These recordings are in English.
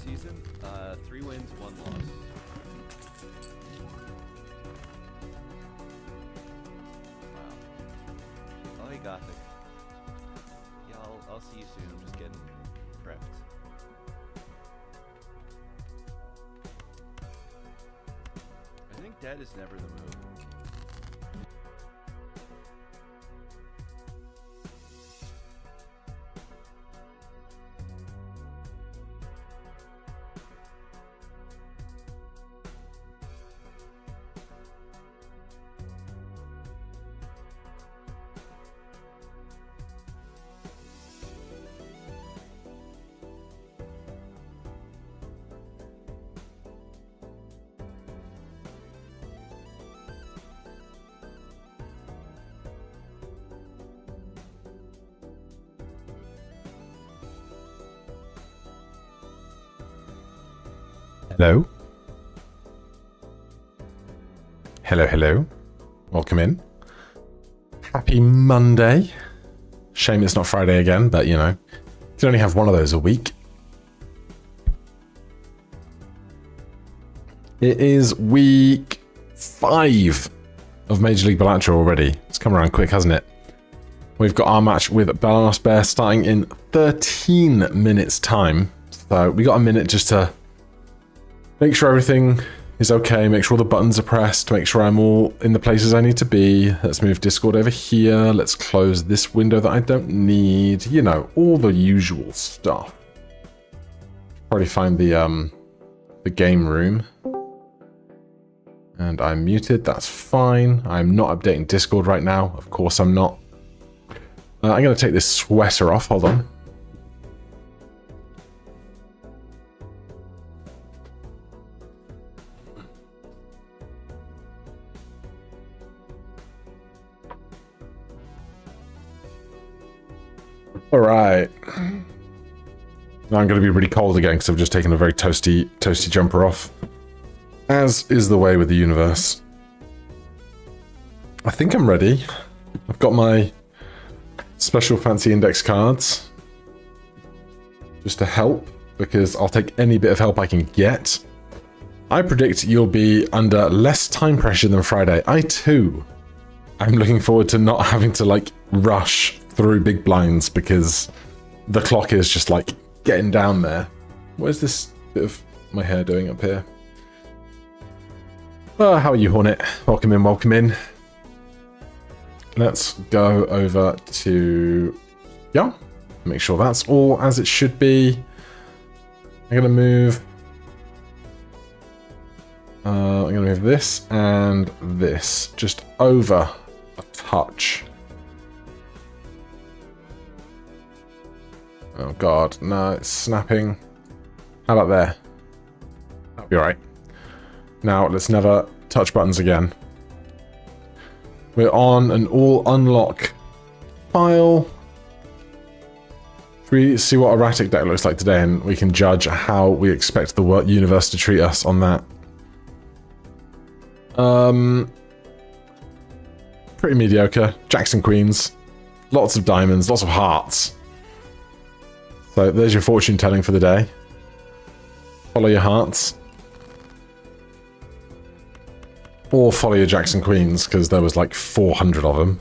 season? 3 wins, 1 loss. Wow. Oh, hey, Gothic. Yeah, I'll see you soon. I'm just getting prepped. I think dead is never the move. Hello. Hello, hello. Welcome in. Happy Monday. Shame it's not Friday again, but you know, you can only have one of those a week. It is week 5 of Major League Balatro already. It's come around quick, hasn't it? We've got our match with Balatro Bear starting in 13 minutes time. So we got a minute just to make sure everything is okay, make sure all the buttons are pressed, make sure I'm all in the places I need to be. Let's move Discord over here. Let's close this window that I don't need. You know, all the usual stuff. Probably find the game room. And I'm muted, that's fine. I'm not updating Discord right now. Of course I'm not. I'm going to take this sweater off, hold on. Alright. Now I'm going to be really cold again because I've just taken a very toasty jumper off. As is the way with the universe. I think I'm ready. I've got my special fancy index cards. Just to help, because I'll take any bit of help I can get. I predict you'll be under less time pressure than Friday. I too am looking forward to not having to like rush through big blinds because the clock is just like getting down there. Where's this bit of my hair doing up here? Oh, how are you, Hornet? Welcome in, welcome in. Let's go over to... yeah, make sure that's all as it should be. I'm gonna move... I'm gonna move this and this just over a touch. Oh god, no, it's snapping. How about there? That'll be alright. Now, let's never touch buttons again. We're on an all unlock file. Should we see what erratic deck looks like today and we can judge how we expect the universe to treat us on that. Pretty mediocre. Jacks and queens. Lots of diamonds, lots of hearts. So there's your fortune telling for the day. Follow your hearts. Or follow your jacks and queens, because there was like 400 of them.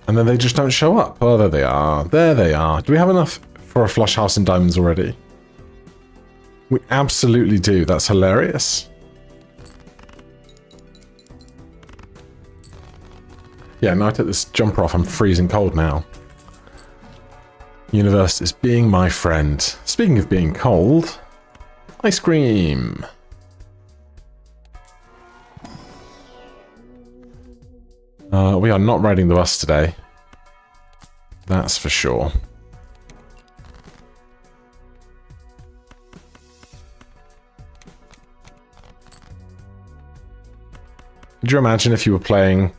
And then they just don't show up. Oh, there they are. There they are. Do we have enough for a flush house in diamonds already? We absolutely do. That's hilarious. Yeah, now I take this jumper off, I'm freezing cold now. Universe is being my friend. Speaking of being cold, ice cream. We are not riding the bus today. That's for sure. Could you imagine if you were playing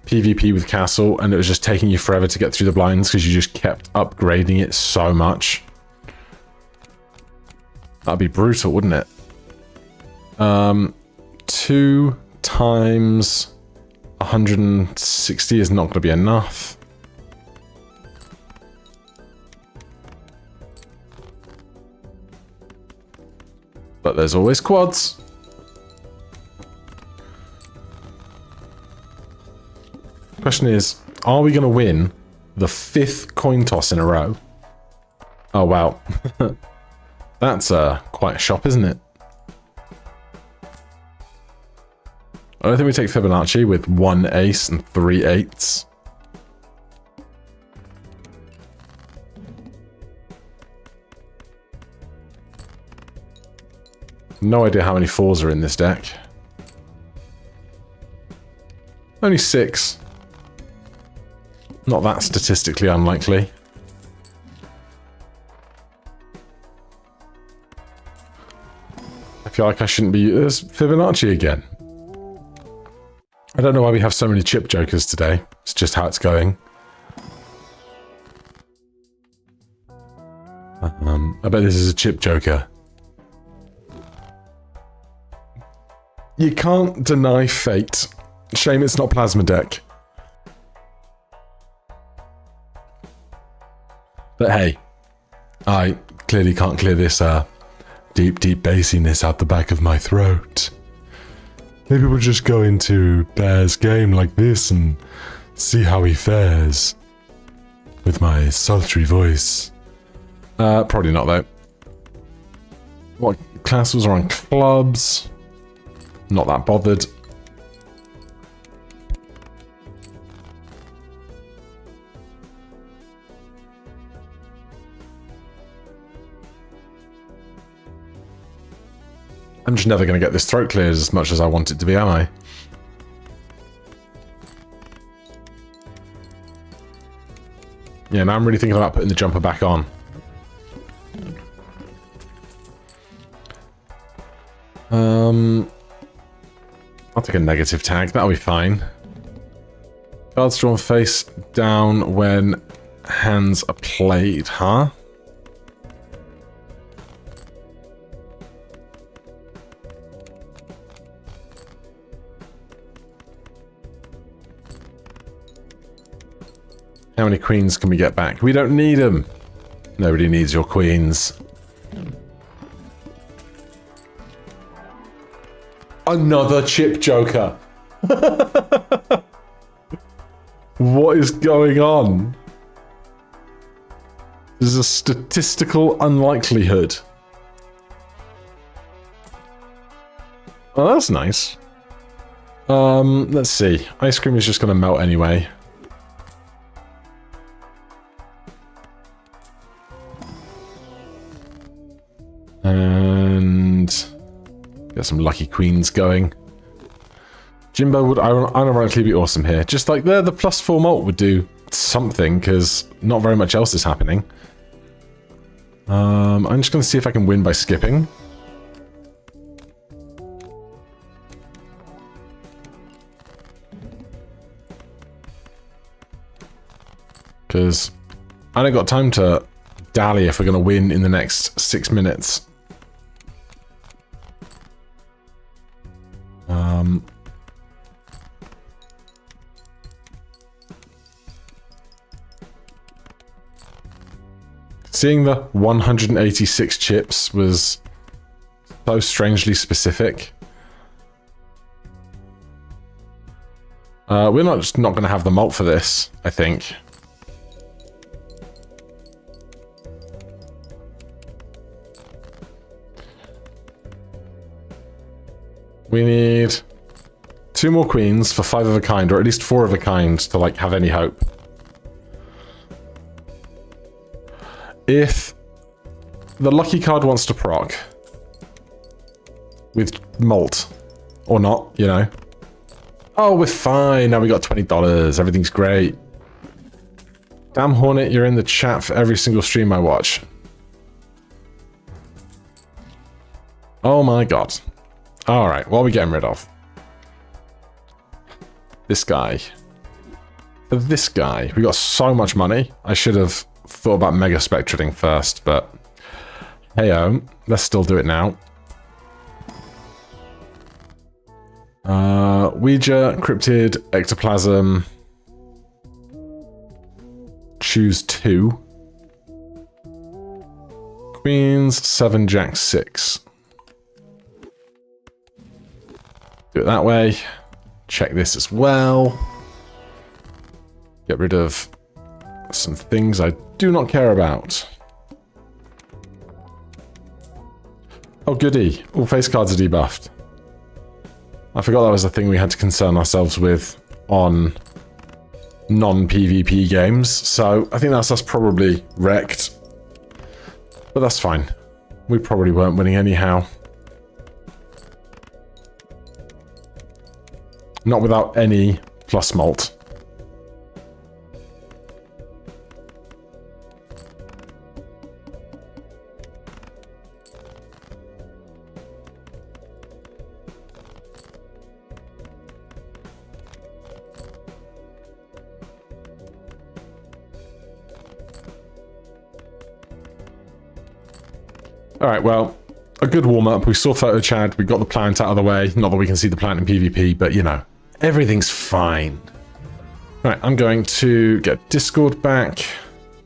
PvP with Castle and it was just taking you forever to get through the blinds because you just kept upgrading it so much? That'd be brutal, wouldn't it? 2 times 160 is not going to be enough. But there's always quads. Question is, are we going to win the 5th coin toss in a row? Oh, wow. That's quite a shop, isn't it? I don't think we take Fibonacci with 1 ace and 3 eights. No idea how many 4s are in this deck. Only 6. Not that statistically unlikely. I feel like I shouldn't be Fibonacci again. I don't know why we have so many chip jokers today. It's just how it's going. I bet this is a chip joker. You can't deny fate. Shame it's not Plasma Deck. But hey, I clearly can't clear this deep, deep bassiness out the back of my throat. Maybe we'll just go into Bear's game like this and see how he fares. With my sultry voice. Probably not, though. What classes are on clubs? Not that bothered. I'm just never going to get this throat cleared as much as I want it to be, am I? Yeah, now I'm really thinking about putting the jumper back on. I'll take a negative tag, that'll be fine. Cards drawn face down when hands are played, huh? How many queens can we get back? We don't need them. Nobody needs your queens. Another chip joker. What is going on? There's a statistical unlikelihood. Oh, that's nice. Let's see. Ice cream is just going to melt anyway. And get some lucky queens going. Jimbo would unironically be awesome here. Just like the +4 mult would do something, because not very much else is happening. I'm just going to see if I can win by skipping. Because I don't got time to dally if we're going to win in the next 6 minutes. Seeing the 186 chips was so strangely specific. We're not going to have the malt for this, I think. We need 2 more queens for 5 of a kind, or at least 4 of a kind to like have any hope. If the lucky card wants to proc with malt, or not, you know. Oh, we're fine. Now we got $20. Everything's great. Damn Hornet, you're in the chat for every single stream I watch. Oh my god. Alright, what are we getting rid of? This guy. For this guy, we got so much money. I should have thought about Mega Spectrating first, but hey-o, let's still do it now. Ouija, Cryptid, Ectoplasm. Choose 2. Queens, 7, Jack, 6. that way. Check this as well. Get rid of some things I do not care about. Oh, goody. All face cards are debuffed. I forgot that was a thing we had to concern ourselves with on non-PvP games, so I think that's us probably wrecked. But that's fine. We probably weren't winning anyhow. Not without any plus malt. Alright, well, a good warm-up. We saw Photo Chad, we got the plant out of the way. Not that we can see the plant in PvP, but you know, everything's fine. Right, I'm going to get Discord back.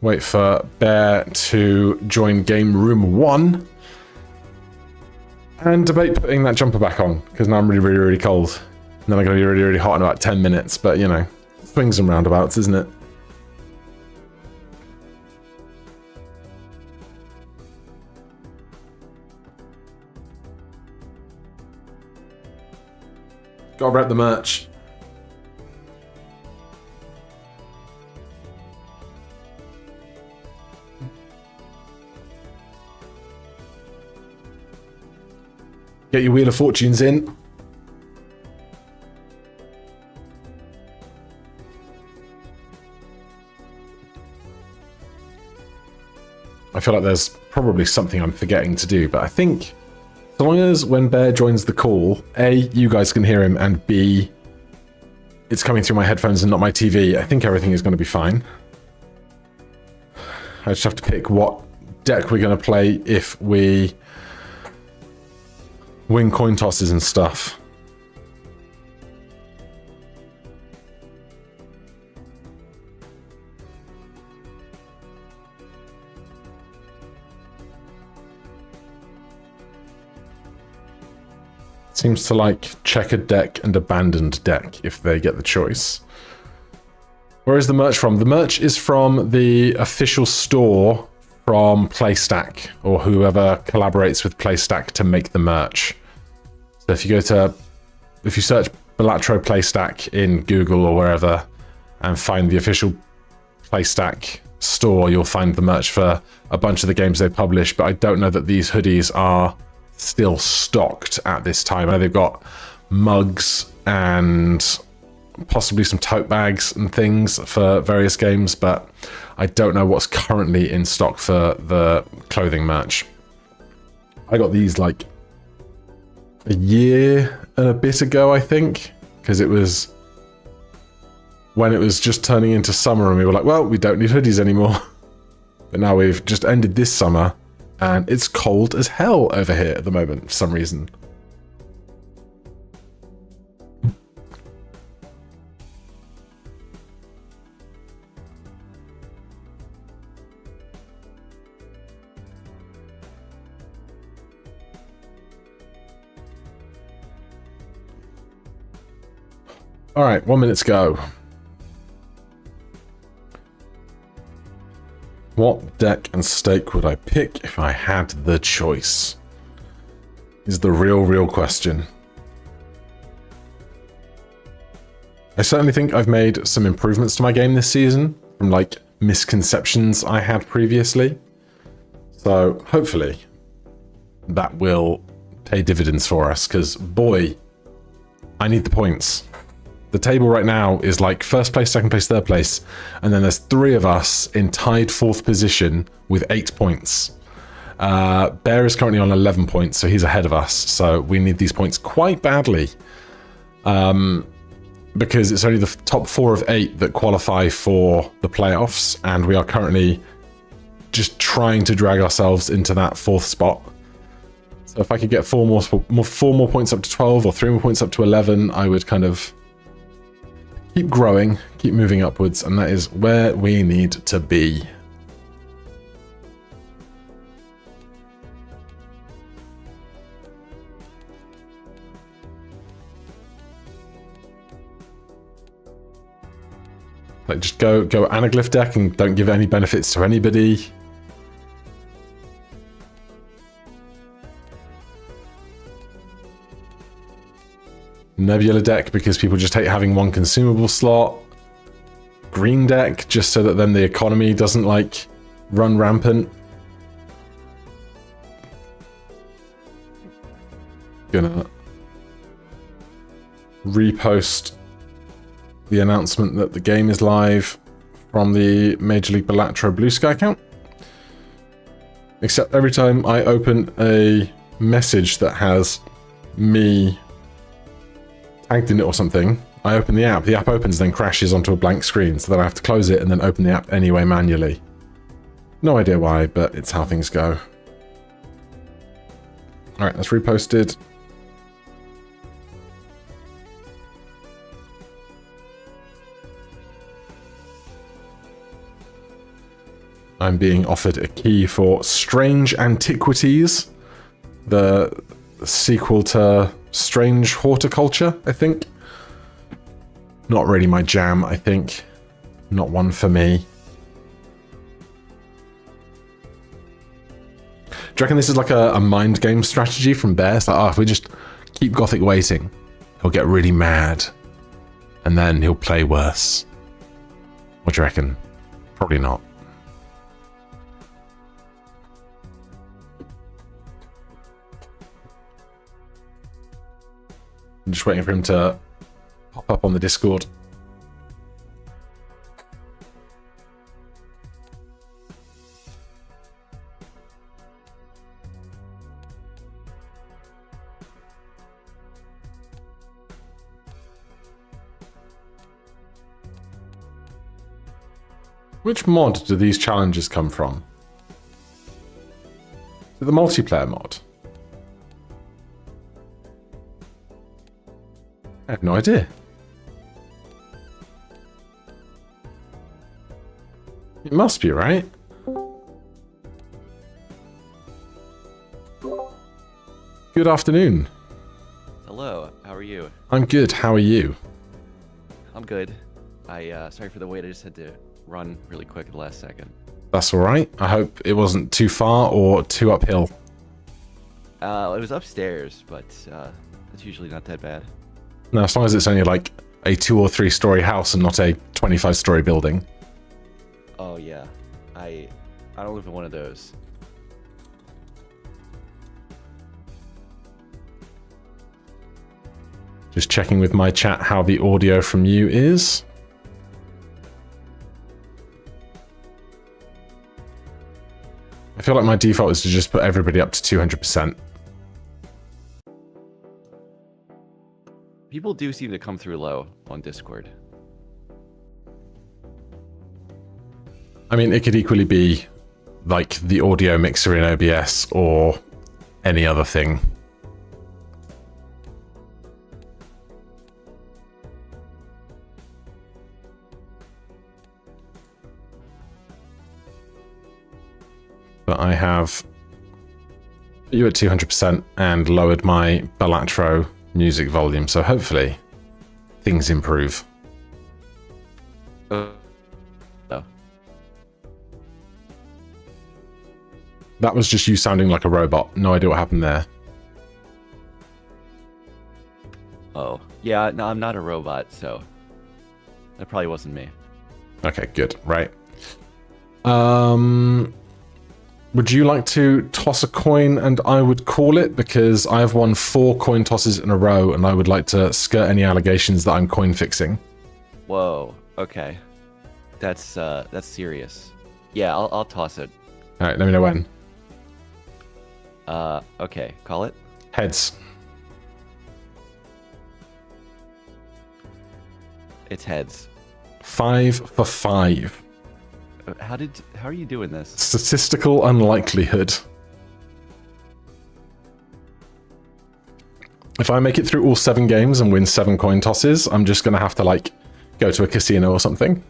Wait for Bear to join Game Room 1. And debate putting that jumper back on, because now I'm really cold. And then I'm going to be really hot in about 10 minutes, but you know, swings and roundabouts, isn't it? Gotta rep the merch. Get your Wheel of Fortunes in. I feel like there's probably something I'm forgetting to do, but I think so long as when Bear joins the call, A, you guys can hear him, and B, it's coming through my headphones and not my TV, I think everything is going to be fine. I just have to pick what deck we're going to play if we win coin tosses and stuff. Seems to like checkered deck and abandoned deck if they get the choice. Where is the merch from? The merch is from the official store from PlayStack, or whoever collaborates with PlayStack to make the merch. So if you search Balatro PlayStack in Google or wherever and find the official PlayStack store, you'll find the merch for a bunch of the games they publish, but I don't know that these hoodies are still stocked at this time. I know they've got mugs and possibly some tote bags and things for various games, but I don't know what's currently in stock for the clothing merch. I got these like a year and a bit ago, I think, because it was when it was just turning into summer and we were like, well, we don't need hoodies anymore. But now we've just ended this summer and it's cold as hell over here at the moment for some reason. All right, 1 minute to go. What deck and stake would I pick if I had the choice? Is the real question. I certainly think I've made some improvements to my game this season from like misconceptions I had previously. So hopefully that will pay dividends for us, because boy, I need the points. The table right now is like first place, second place, third place, and then there's 3 of us in tied 4th position with 8 points. Bear is currently on 11 points, so he's ahead of us, so we need these points quite badly. Because it's only the top 4 of 8 that qualify for the playoffs, and we are currently just trying to drag ourselves into that 4th spot. So if I could get 4 more points up to 12, or 3 more points up to 11, I would kind of keep growing, keep moving upwards, and that is where we need to be. Like, just go anaglyph deck and don't give any benefits to anybody. Nebula deck because people just hate having one consumable slot. Green deck just so that then the economy doesn't like run rampant. Gonna repost the announcement that the game is live from the Major League Balatro Blue Sky account. Except every time I open a message that has me tagged in it or something, I open the app opens, then crashes onto a blank screen, so then I have to close it and then open the app anyway manually. No idea why, but it's how things go. Alright, that's reposted. I'm being offered a key for Strange Antiquities, the sequel to Strange Horticulture, I think. Not really my jam, I think. Not one for me. Do you reckon this is like a mind game strategy from Bear? It's like, oh, if we just keep Gothic waiting, he'll get really mad. And then he'll play worse. What do you reckon? Probably not. I'm just waiting for him to pop up on the Discord. Which mod do these challenges come from? Is it the multiplayer mod? I have no idea. It must be, right? Good afternoon. Hello, how are you? I'm good, how are you? I'm good. Sorry for the wait, I just had to run really quick at the last second. That's alright. I hope it wasn't too far or too uphill. It was upstairs, but it's usually not that bad. No, as long as it's only like a 2 or 3 story house and not a 25-story building. Oh yeah, I don't live in one of those. Just checking with my chat how the audio from you is. I feel like my default is to just put everybody up to 200%. People do seem to come through low on Discord. I mean, it could equally be like the audio mixer in OBS or any other thing. But I have you at 200% and lowered my Balatro music volume, so hopefully things improve. No. That was just you sounding like a robot. No idea what happened there. Oh, yeah, no, I'm not a robot, so that probably wasn't me. Okay, good. Right. Would you like to toss a coin and I would call it? Because I've won 4 coin tosses in a row and I would like to skirt any allegations that I'm coin fixing. Whoa, okay. That's serious. Yeah, I'll toss it. Alright, let me know when. Okay, call it. Heads. It's heads. 5 for 5. How are you doing this? Statistical unlikelihood. If I make it through all 7 games and win 7 coin tosses, I'm just gonna have to like go to a casino or something.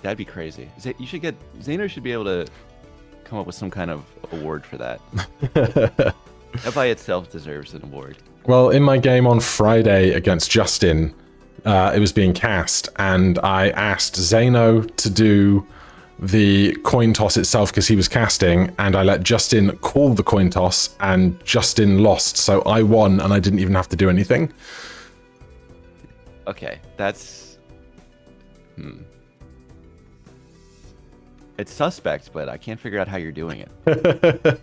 That'd be crazy. Zaino should be able to come up with some kind of award for that. That by itself deserves an award. Well, in my game on Friday against Justin, it was being cast, and I asked Zeno to do the coin toss itself because he was casting, and I let Justin call the coin toss, and Justin lost, so I won, and I didn't even have to do anything. Okay, that's... It's suspect, but I can't figure out how you're doing it.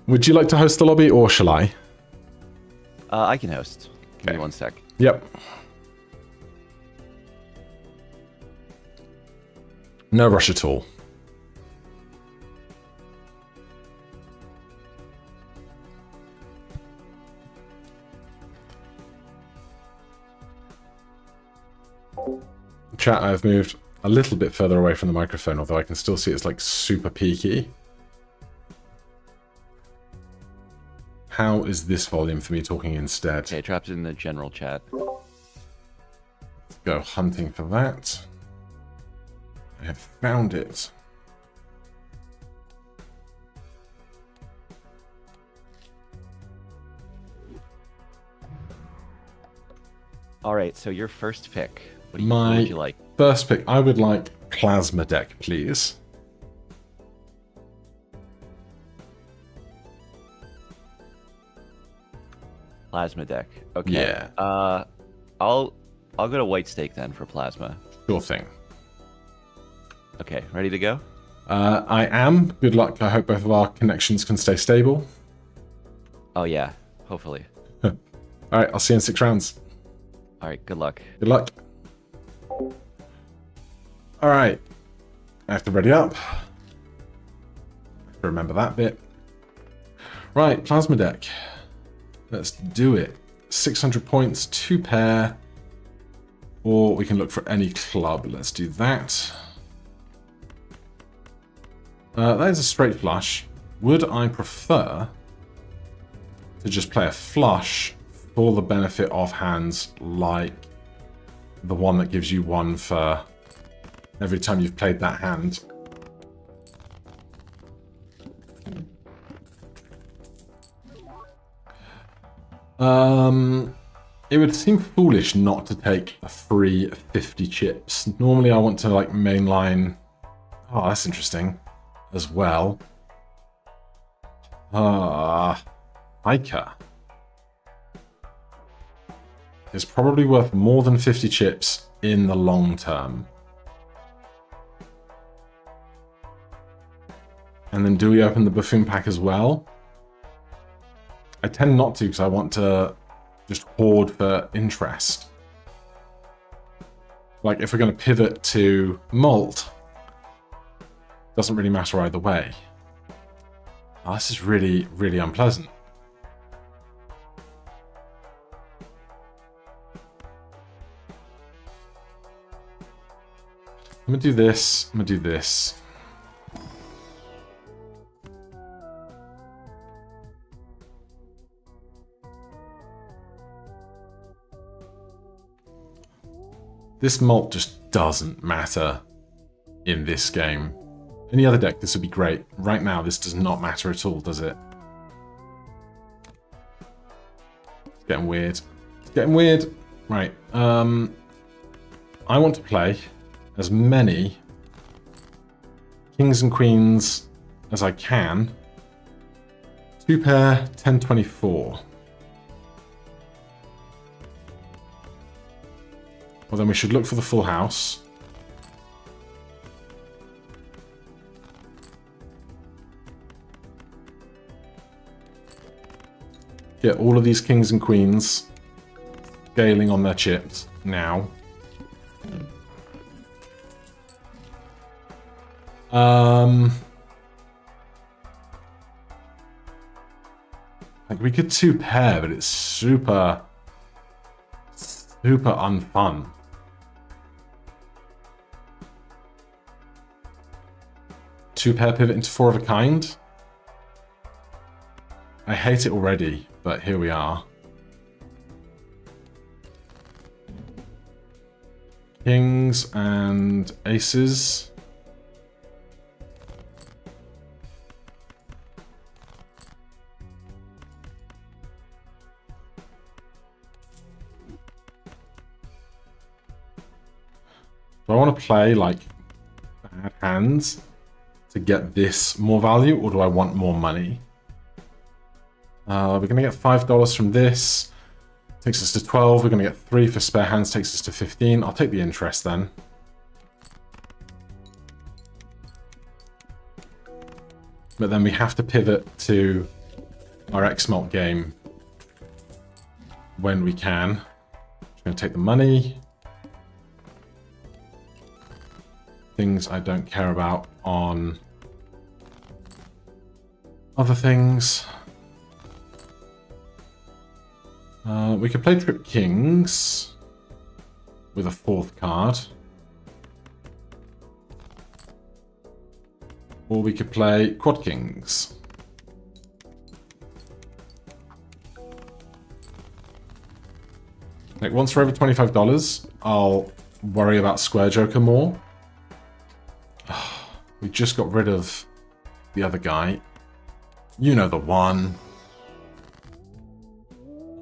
Would you like to host the lobby, or shall I? I can host. Give me 1 sec. Yep. No rush at all. Chat, I've moved a little bit further away from the microphone, although I can still see it's like super peaky. How is this volume for me talking instead? Okay, dropped it in the general chat. Let's go hunting for that. I have found it. All right, so your first pick. What would you like? First pick, I would like Plasma Deck, please. Plasma deck. Okay. Yeah. I'll go to White Stake then for Plasma. Sure thing. Okay, ready to go? I am. Good luck. I hope both of our connections can stay stable. Oh yeah, hopefully. All right, I'll see you in 6 rounds. All right, good luck. Good luck. All right. I have to ready up. Remember that bit. Right, Plasma Deck. Let's do it. 600 points, 2 pair. Or we can look for any club. Let's do that. That is a straight flush. Would I prefer to just play a flush for the benefit of hands like the one that gives you 1 for every time you've played that hand? It would seem foolish not to take a free 50 chips. Normally I want to like mainline... Oh, that's interesting as well. Ica is probably worth more than 50 chips in the long term. And then do we open the Buffoon pack as well? I tend not to because I want to just hoard for interest. Like if we're going to pivot to Malt, doesn't really matter either way. Oh, this is really, really unpleasant. I'm going to do this, I'm going to do this. This Malt just doesn't matter in this game. Any other deck, this would be great. Right now, this does not matter at all, does it? It's getting weird. It's getting weird. Right. I want to play as many kings and queens as I can. 2 pair, 1024. Well, then we should look for the full house. Get all of these kings and queens scaling on their chips now. Like we could 2 pair, but it's super unfun. Two pair pivot into 4 of a kind. I hate it already, but here we are. Kings and aces. want to play like bad hands to get this more value, or do I want more money? We're going to get $5 from this. Takes us to 12. We're going to get 3 for spare hands. Takes us to 15. I'll take the interest then. But then we have to pivot to our X-Malt game when we can. I'm going to take the money. Things I don't care about on other things. We could play Trip Kings with a 4th card. Or we could play Quad Kings. Like once we're over $25, I'll worry about Square Joker more. We just got rid of the other guy. You know the one.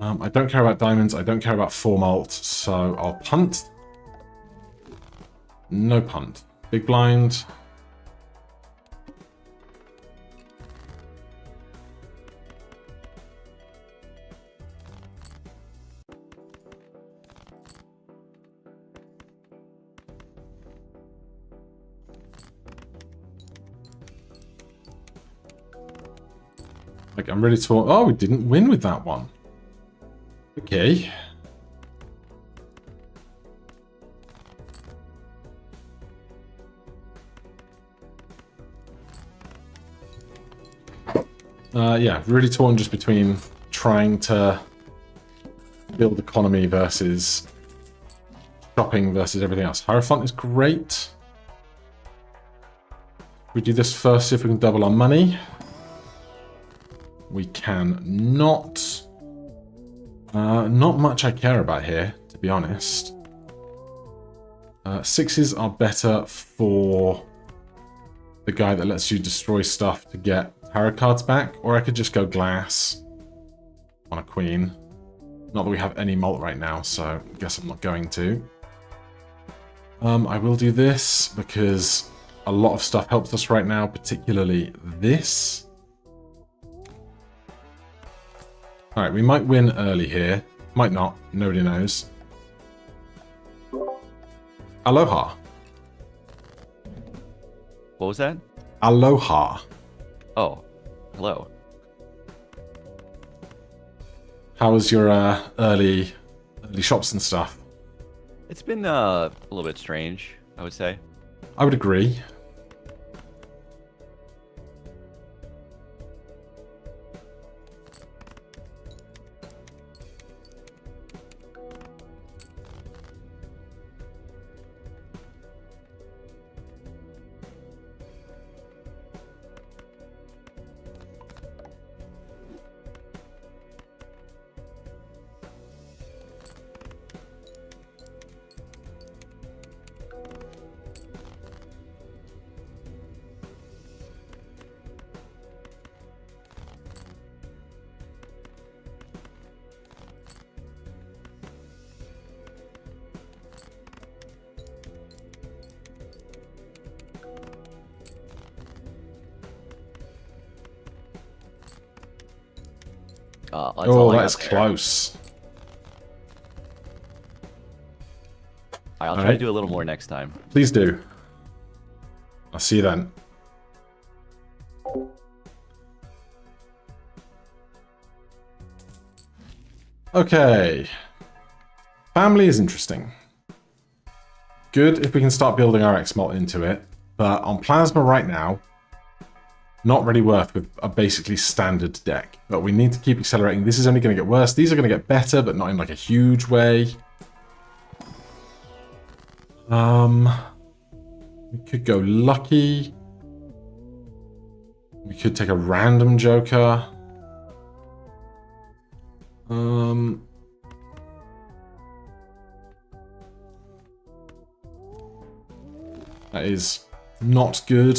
I don't care about diamonds. I don't care about 4 malt, so I'll punt. No punt. Big blind. Like, I'm ready to... Oh, we didn't win with that one. Okay. Yeah, really torn just between trying to build economy versus shopping versus everything else. Hierophant is great. We do this first, see if we can double our money. We can not. Not much I care about here, to be honest. 6s are better for the guy that lets you destroy stuff to get tarot cards back, or I could just go glass on a queen. Not that we have any malt right now, so I guess I'm not going to. I will do this because a lot of stuff helps us right now, particularly this. Alright, we might win early here. Might not. Nobody knows. Aloha. What was that? Aloha. Oh, hello. How was your early shops and stuff? It's been a little bit strange, I would say. I would agree. Oh, that's close. I'll try to do a little more next time. Please do. I'll see you then. Okay. Family is interesting. Good if we can start building our X-Malt into it, but on Plasma right now, not really worth with a basically standard deck. But we need to keep accelerating. This is only going to get worse. These are going to get better, but not in like a huge way. We could go lucky. We could take a random joker. That is not good.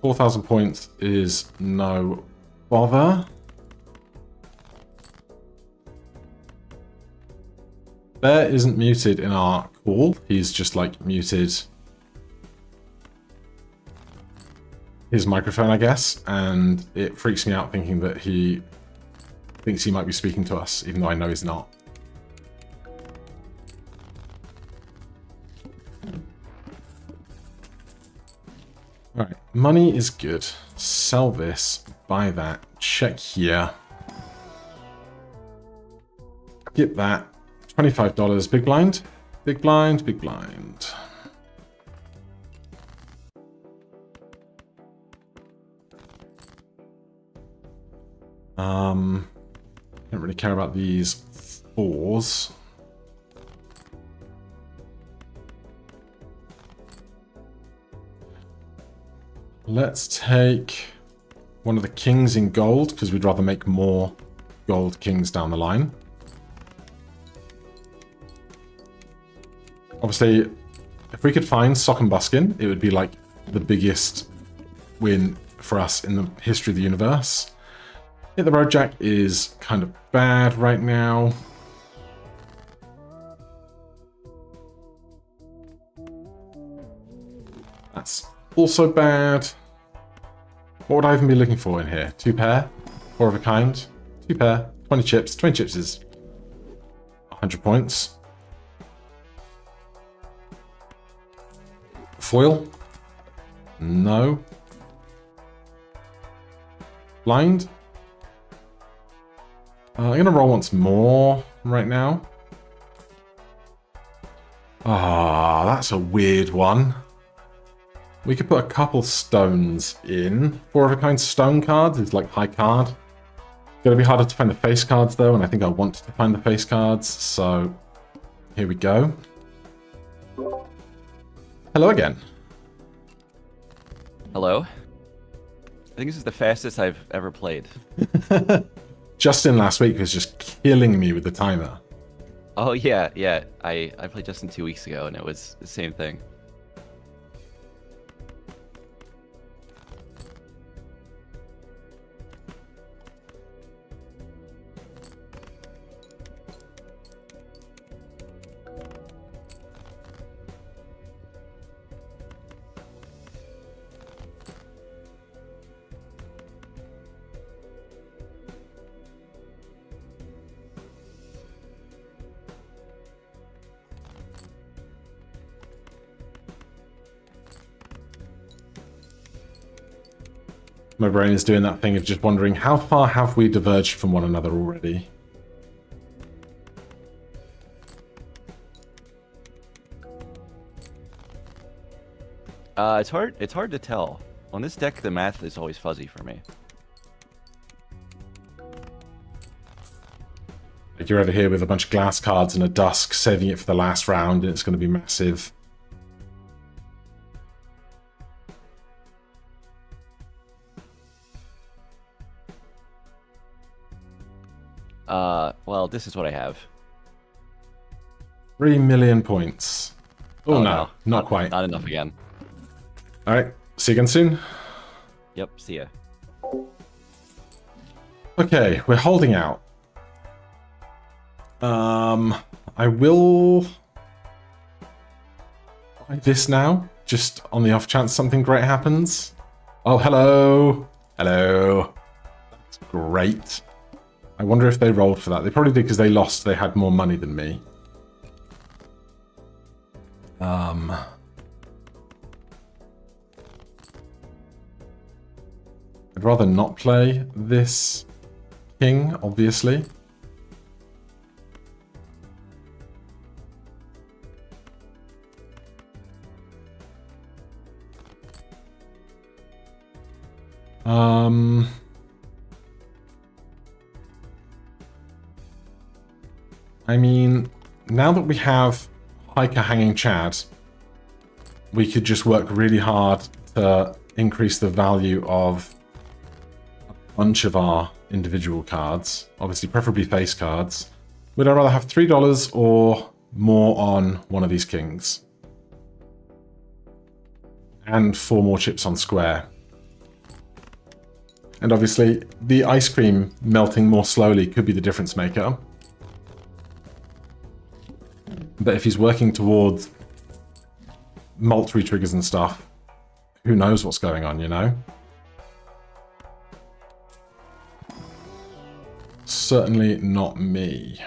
4,000 points is no bother. Bear isn't muted in our call. He's just like muted his microphone, I guess, and it freaks me out thinking that he thinks he might be speaking to us, even though I know he's not. Alright, money is good. Sell this, buy that, check here. Get that. $25. Big blind? Big blind, big blind. Don't really care about these 4s. Let's take one of the kings in gold, because we'd rather make more gold kings down the line. Obviously, if we could find Sock and Buskin, it would be like the biggest win for us in the history of the universe. Hit the Road Jack is kind of bad right now. That's also bad. What would I even be looking for in here? 2 pair? 4 of a kind? 2 pair? 20 chips? 20 chips is 100 points. Foil? No. Blind? I'm going to roll once more right now. Ah, that's a weird one. We could put a couple stones in. 4 of a kind stone cards is like high card. Gonna be harder to find the face cards though, and I think I want to find the face cards, so here we go. Hello again. Hello. I think this is the fastest I've ever played. Justin last week was just killing me with the timer. Oh yeah, yeah. I played Justin 2 weeks ago, and it was the same thing. My brain is doing that thing of just wondering, how far have we diverged from one another already? It's hard to tell. On this deck, the math is always fuzzy for me. Like you're over here with a bunch of glass cards and a dusk, saving it for the last round, and it's going to be massive. Well, this is what I have. 3 million points. Oh, Oh, no, not quite. Not enough again. All right, see you again soon. Yep, see ya. Okay, we're holding out. I will buy this now, just on the off chance something great happens. Oh, hello. Hello. That's great. I wonder if they rolled for that. They probably did because they lost. They had more money than me. I'd rather not play this king, obviously. I mean, now that we have Hiker hanging Chad, we could just work really hard to increase the value of a bunch of our individual cards. Obviously, preferably face cards. Would I rather have $3 or more on one of these kings? And 4 more chips on square. And obviously, the ice cream melting more slowly could be the difference maker. But if he's working towards mult triggers and stuff, who knows what's going on, you know? Certainly not me.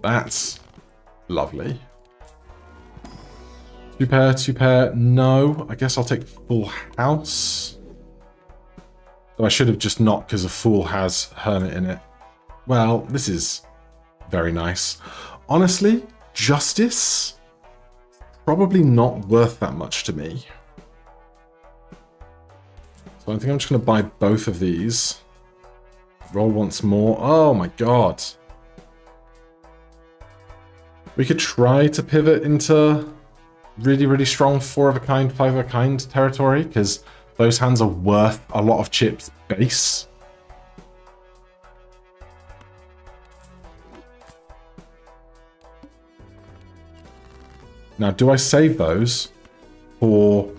That's lovely. Two pair, no. I guess I'll take full house. Though I should have just not, because a fool has hermit in it. Well, this is very nice. Honestly, justice, probably not worth that much to me. So I think I'm just going to buy both of these. Roll once more. Oh my god. We could try to pivot into really, really strong 4 of a kind, 5 of a kind territory, because those hands are worth a lot of chips base. Now, do I save those for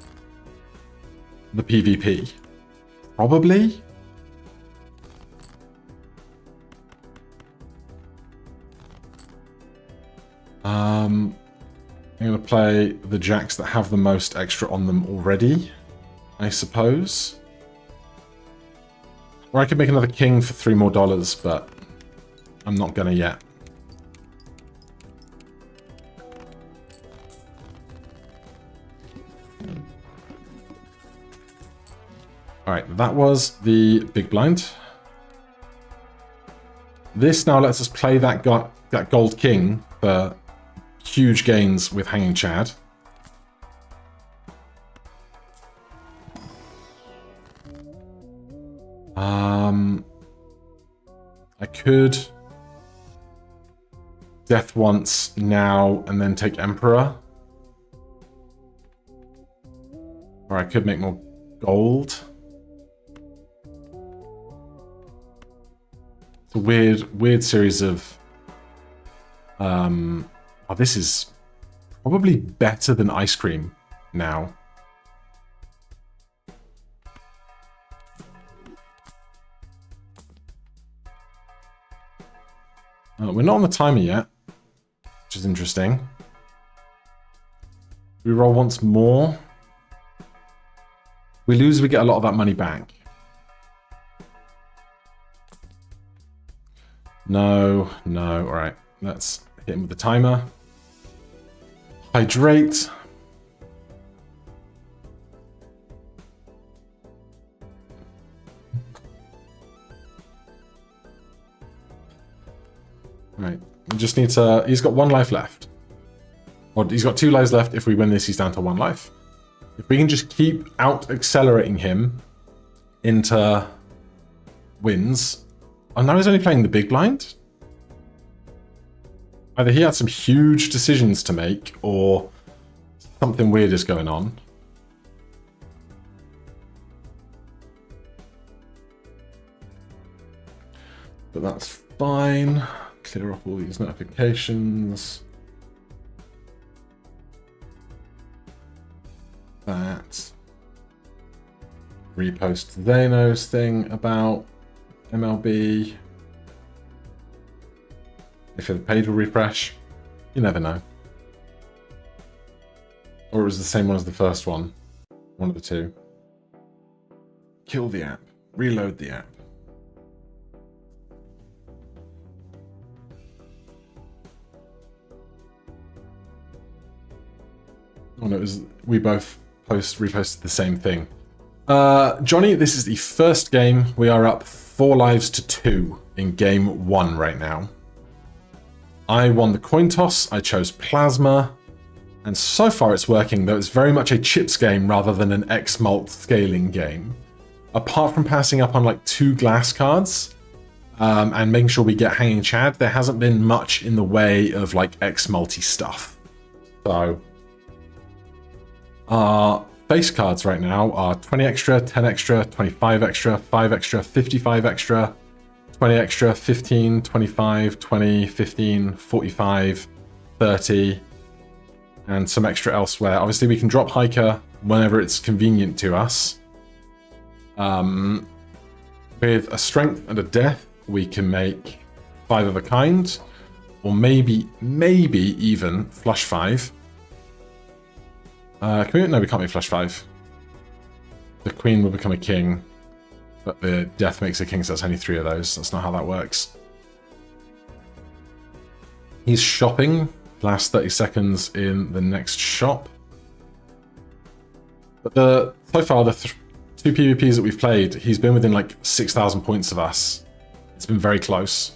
the PvP? Probably. I'm going to play the jacks that have the most extra on them already, I suppose. Or I could make another king for $3 more, but I'm not going to yet. Alright, that was the big blind. This now lets us play that gold king for huge gains with Hanging Chad. I could death once now and then take Emperor. Or I could make more gold. It's a weird series of oh, this is probably better than ice cream now. We're not on the timer yet, which is interesting. We roll once more. We lose, we get a lot of that money back. No. All right, let's hit him with the timer. Hydrate. Right, we just need to... He's got 1 life left. Or he's got 2 lives left. If we win this, he's down to 1 life. If we can just keep out-accelerating him into wins... Oh, now he's only playing the big blind? Either he had some huge decisions to make, or something weird is going on. But that's fine. Clear off all these notifications. That. Repost Zeno's thing about MLB. If the page will refresh, you never know. Or it was the same one as the first one. One of the two. Kill the app. Reload the app. Oh no, it was, we both reposted the same thing. Johnny, this is the first game. We are up 4 lives to 2 in game 1 right now. I won the coin toss, I chose Plasma, and so far it's working, though it's very much a chips game rather than an X-Mult scaling game. Apart from passing up on like 2 glass cards, and making sure we get Hanging Chad, there hasn't been much in the way of like X-Multi stuff. So... our face cards right now are 20 extra, 10 extra, 25 extra, 5 extra, 55 extra, 20 extra, 15, 25, 20, 15, 45, 30, and some extra elsewhere. Obviously, we can drop Hiker whenever it's convenient to us. With a strength and a death, we can make 5 of a kind, or maybe even flush 5. Can we? No, we can't make flush 5. The queen will become a king, but the death makes a king, so that's only 3 of those. That's not how that works. He's shopping. Last 30 seconds in the next shop. But so far, the 2 PvPs that we've played, he's been within like 6,000 points of us. It's been very close.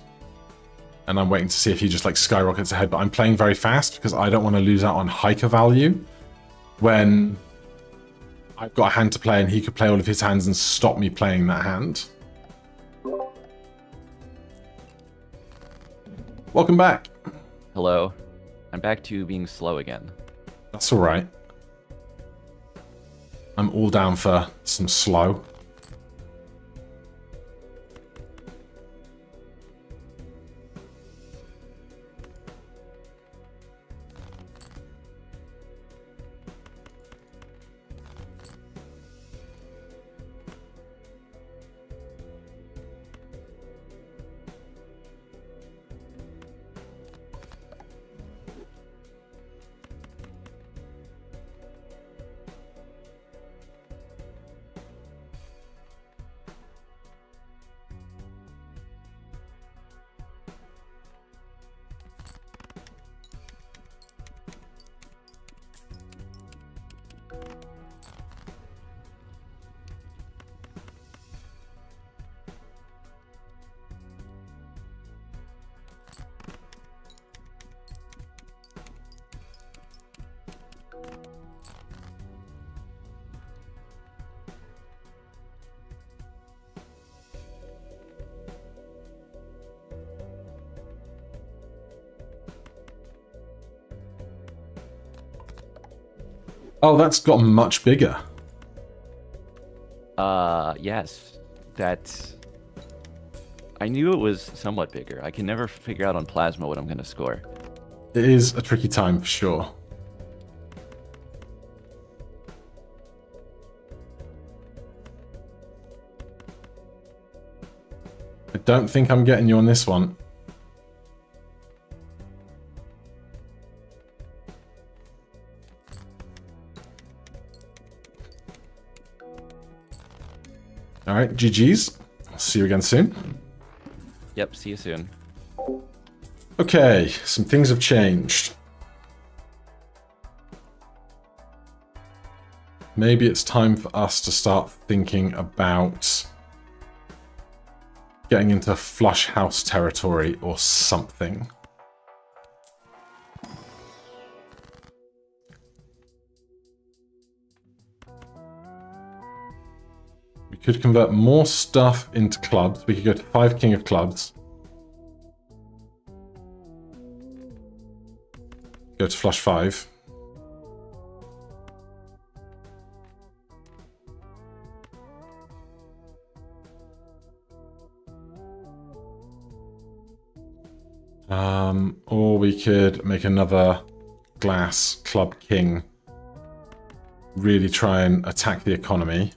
And I'm waiting to see if he just like skyrockets ahead, but I'm playing very fast because I don't want to lose out on hiker value when I've got a hand to play and he could play all of his hands and stop me playing that hand. Welcome back. Hello. I'm back to being slow again. That's all right. I'm all down for some slow. Oh, that's gotten much bigger. Yes. I knew it was somewhat bigger. I can never figure out on Plasma what I'm going to score. It is a tricky time for sure. I don't think I'm getting you on this one. All right, GG's. See you again soon. Yep, see you soon. Okay, some things have changed. Maybe it's time for us to start thinking about getting into flush house territory or something. We could convert more stuff into clubs. We could go to 5 king of clubs. Go to flush 5. Or we could make another glass club king. Really try and attack the economy.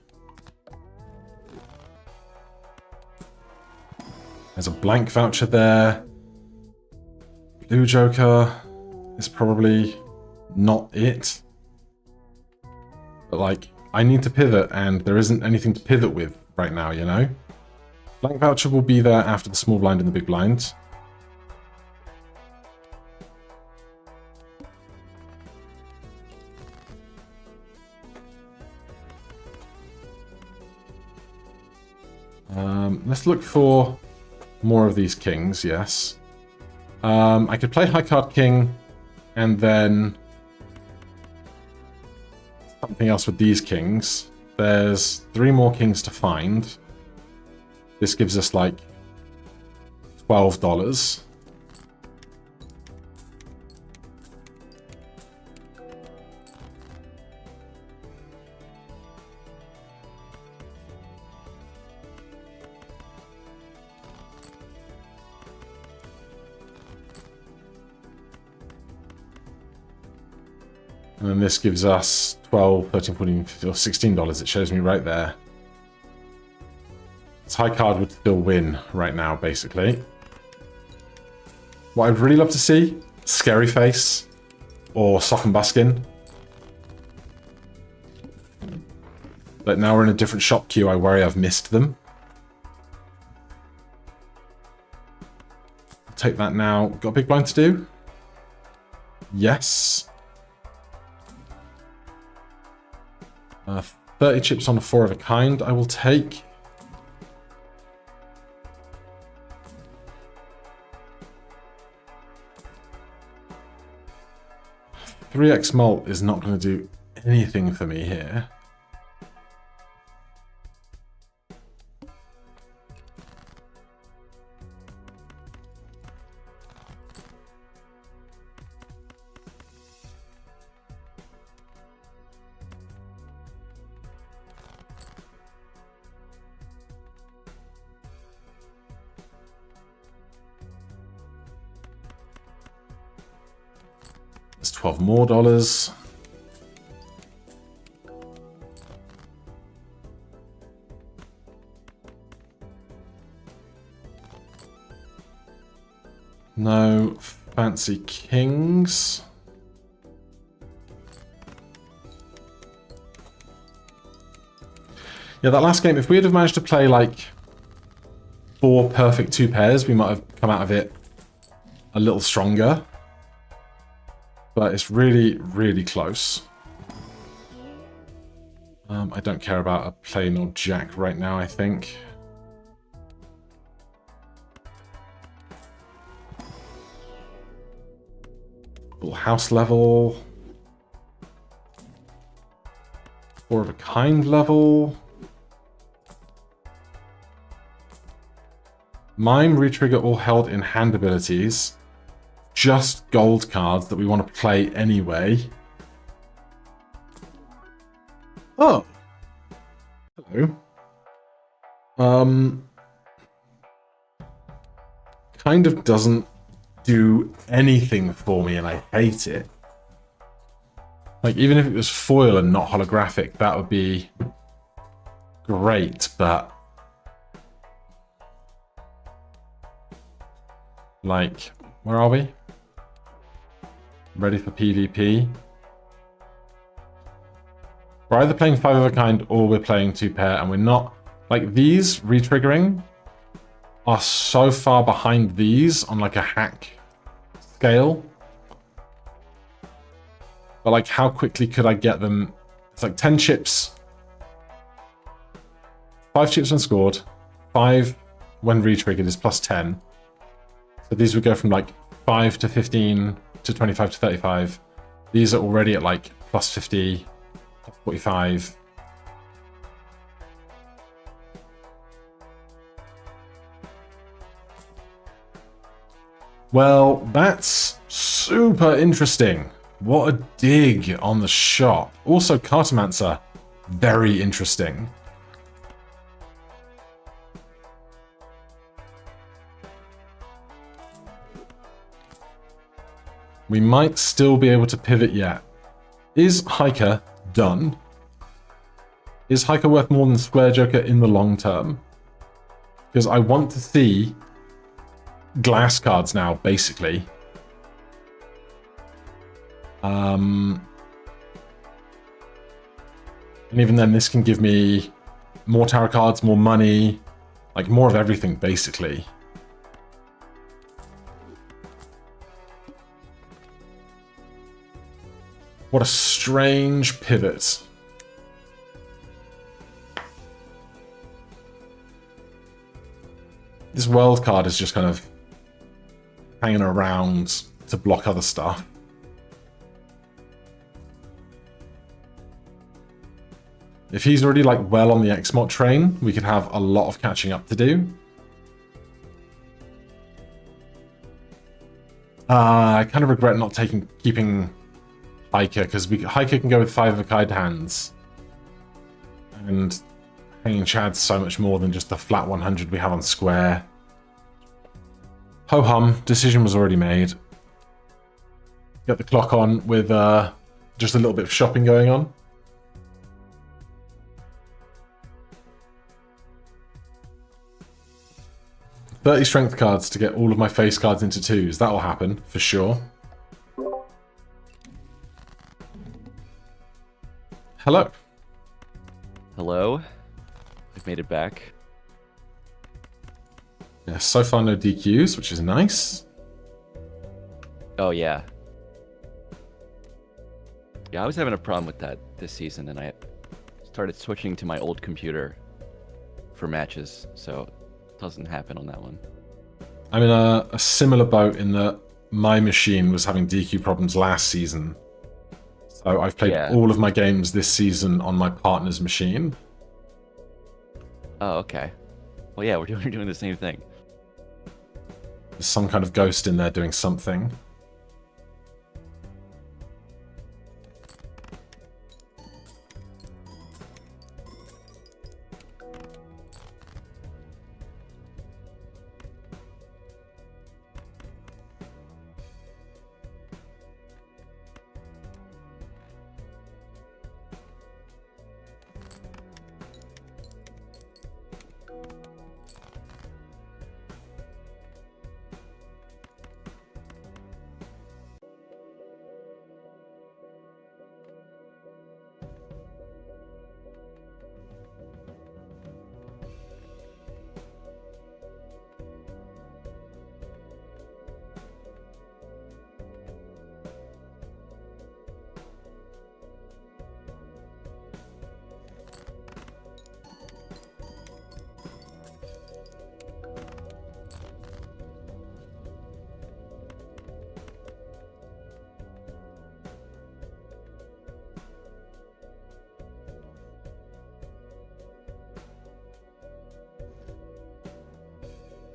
There's a blank voucher there. Blue Joker is probably not it. But like, I need to pivot and there isn't anything to pivot with right now, you know? Blank voucher will be there after the small blind and the big blind. Let's look for more of these kings, yes. I could play high card king and then something else with these kings. There's 3 more kings to find. This gives us like $12. And then this gives us $12, $13, $14, $15, or $16. It shows me right there. This high card would still win right now, basically. What I'd really love to see, Scary Face or Sock and Buskin. But now we're in a different shop queue, I worry I've missed them. I'll take that now. Got a big blind to do? Yes. 30 chips on a 4 of a kind I will take. $3x malt is not going to do anything for me here. There's $12 more. No fancy kings. Yeah, that last game, if we had have managed to play like 4 perfect 2 pairs, we might have come out of it a little stronger. But it's really, really close. I don't care about a plain or jack right now, I think. Full house level. 4 of a kind level. Mime, retrigger all held in hand abilities. Just gold cards that we want to play anyway. Oh. Hello. Kind of doesn't do anything for me and I hate it. Like, even if it was foil and not holographic, that would be great, but like, where are we? Ready for PvP. We're either playing 5 of a kind or we're playing 2 pair, and we're not... Like, these retriggering are so far behind these on, like, a hack scale. But, like, how quickly could I get them? It's like 10 chips. 5 chips when scored. 5 when retriggered is plus 10. So these would go from, like, 5 to 15... to 25 to 35. These are already at like plus 50, plus 45. Well, that's super interesting. What a dig on the shop. Also, Cartomancer, very interesting. We might still be able to pivot yet. Is Hiker done? Is Hiker worth more than Square Joker in the long term? Because I want to see glass cards now, basically. And even then, this can give me more tarot cards, more money, like more of everything, basically. What a strange pivot. This world card is just kind of hanging around to block other stuff. If he's already like well on the Xmot train, we could have a lot of catching up to do. I kind of regret not keeping Hiker, because Hiker can go with 5 of a kind hands. And Hanging Chad's so much more than just the flat 100 we have on Square. Ho-hum, decision was already made. Get the clock on with just a little bit of shopping going on. 30 strength cards to get all of my face cards into 2s. That'll happen, for sure. Hello. Hello. I've made it back. Yeah, so far no DQs, which is nice. Oh, yeah. Yeah, I was having a problem with that this season, and I started switching to my old computer for matches, so it doesn't happen on that one. I'm in a similar boat in that my machine was having DQ problems last season. So I've played all of my games this season on my partner's machine. Oh, okay. Well, yeah, we're doing the same thing. There's some kind of ghost in there doing something.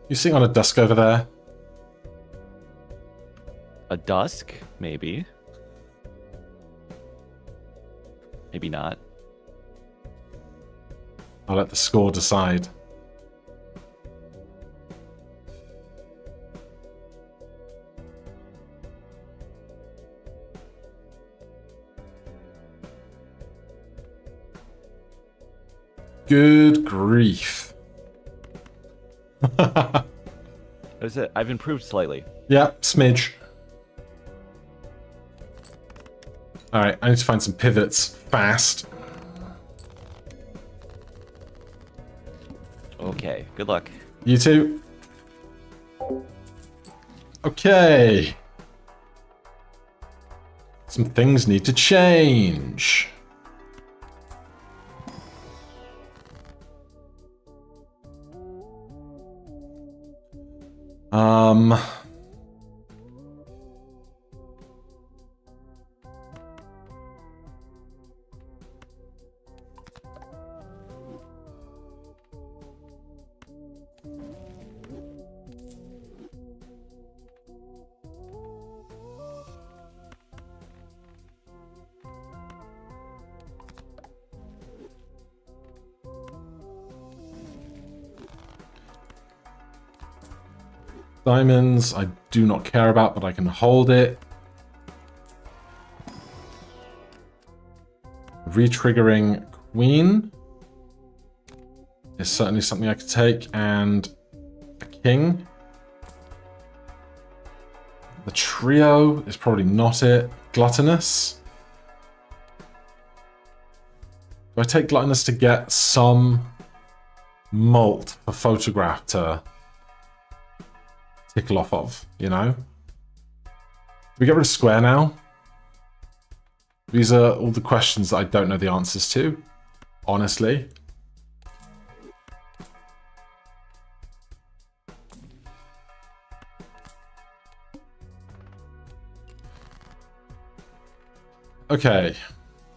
You sitting on a dusk over there? A dusk? Maybe. Maybe not. I'll let the score decide. Good grief. That's it. I've improved slightly. Yeah, smidge. Alright, I need to find some pivots fast. Okay, good luck. You too. Okay. Some things need to change. Diamonds, I do not care about, but I can hold it. Retriggering Queen is certainly something I could take, and a King. The trio is probably not it. Gluttonous. Do I take Gluttonous to get some malt for photograph to tickle off of, you know? Do we get rid of Square now? These are all the questions that I don't know the answers to, honestly. Okay.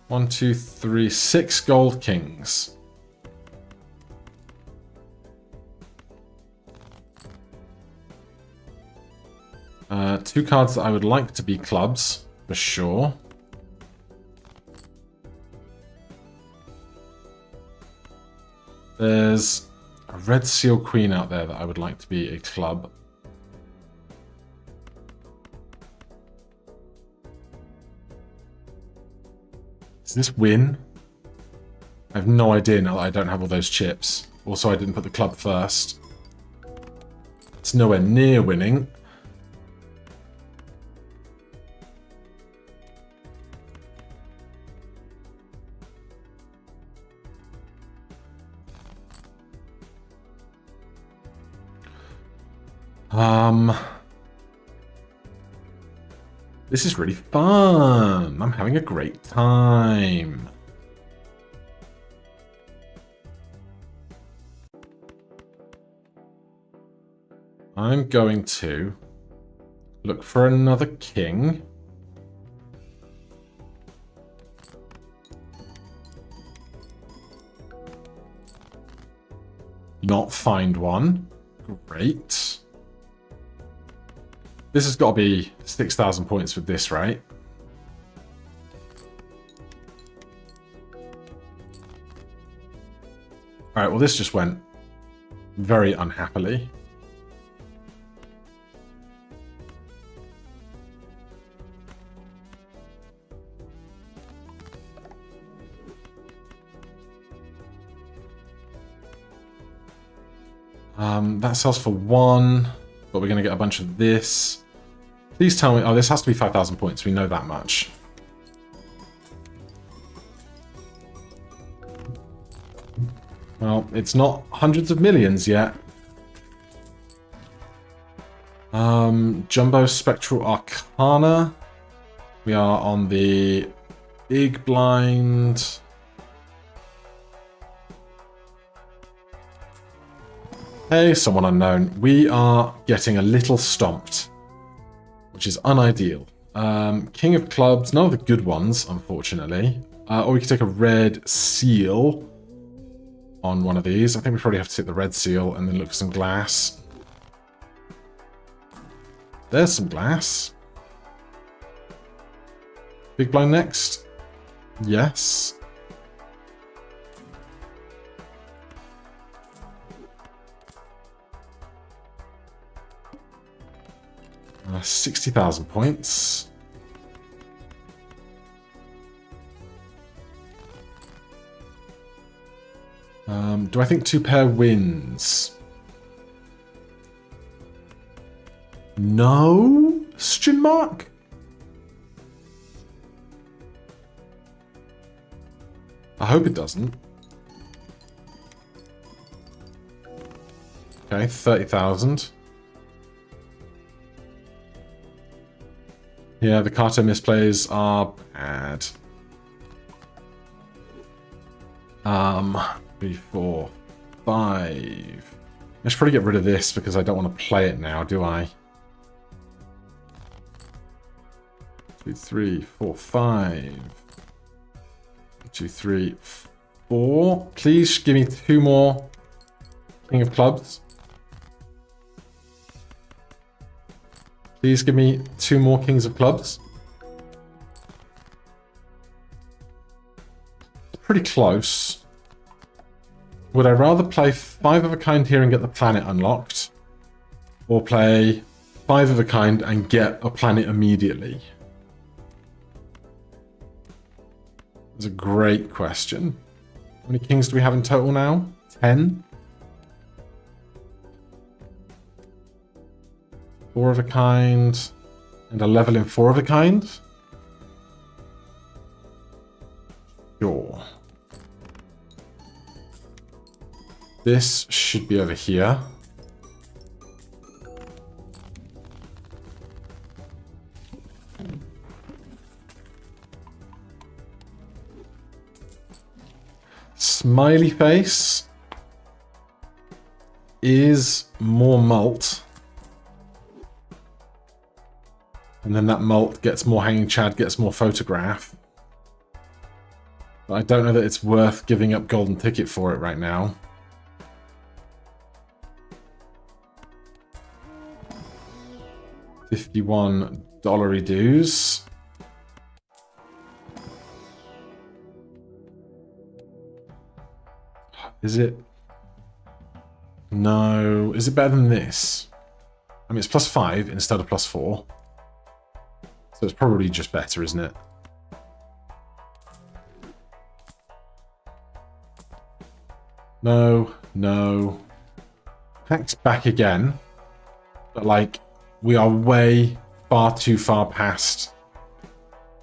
1, 2, 3, 6 gold kings. Two cards that I would like to be clubs, for sure. There's a red seal queen out there that I would like to be a club. Does this win? I have no idea now that I don't have all those chips. Also, I didn't put the club first. It's nowhere near winning. This is really fun. I'm having a great time. I'm going to look for another king. Not find one. Great. This has got to be 6,000 points with this, right? Alright, well this just went very unhappily. That sells for 1, but we're going to get a bunch of this. Please tell me... Oh, this has to be 5,000 points. We know that much. Well, it's not hundreds of millions yet. Jumbo Spectral Arcana. We are on the big blind. Hey, someone unknown. We are getting a little stomped, which is unideal. King of Clubs, none of the good ones, unfortunately. Or we could take a red seal on one of these. I think we probably have to take the red seal and then look for some glass. There's some glass. Big blind next. Yes. 60,000 points. Do I think 2-pair wins? No? Question mark? I hope it doesn't. Okay, 30,000. Yeah, the Carter misplays are bad. 3, 4, 5. I should probably get rid of this because I don't want to play it now, do I? 2, 3, 4, 5. 2, 3, 4. Please give me 2 more King of Clubs. Please give me 2 more Kings of Clubs. Pretty close. Would I rather play 5 of a kind here and get the planet unlocked? Or play 5 of a kind and get a planet immediately? That's a great question. How many kings do we have in total now? 10? 4 of a kind, and a level in 4 of a kind? Sure. This should be over here. Smiley face is more malt. And then that malt gets more hanging chad, gets more photograph. But I don't know that it's worth giving up golden ticket for it right now. $51 dues. Is it? No. Is it better than this? I mean, it's +5 instead of +4. So it's probably just better, isn't it? No, no. Hacks back again. But, like, we are way far too far past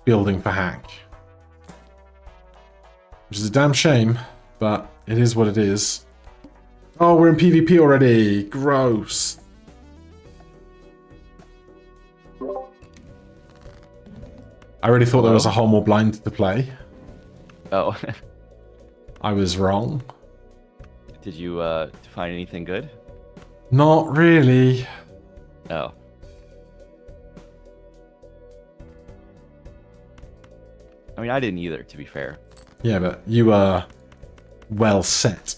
building for hack. Which is a damn shame, but it is what it is. Oh, we're in PvP already. Gross. I already thought there was a whole more blind to play. Oh. I was wrong. Did you find anything good? Not really. Oh. I mean, I didn't either, to be fair. Yeah, but you were well set.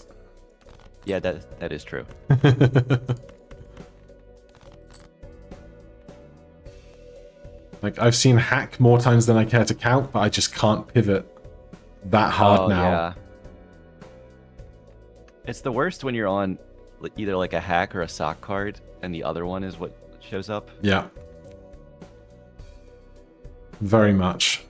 Yeah, that is true. Like, I've seen hack more times than I care to count, but I just can't pivot that hard now. Yeah. It's the worst when you're on either like a hack or a sock card, and the other one is what shows up. Yeah. Very much.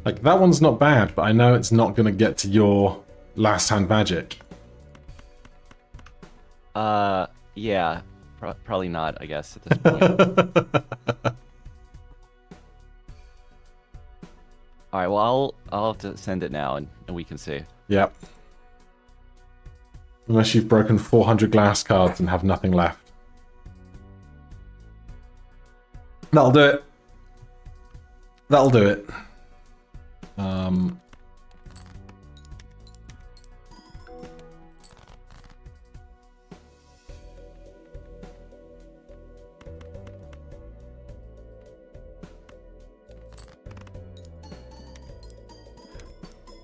Like, that one's not bad, but I know it's not going to get to your last hand magic. Yeah. Probably not, I guess, at this point. Alright, well, I'll have to send it now, and we can see. Yep. Unless you've broken 400 glass cards and have nothing left. That'll do it. That'll do it.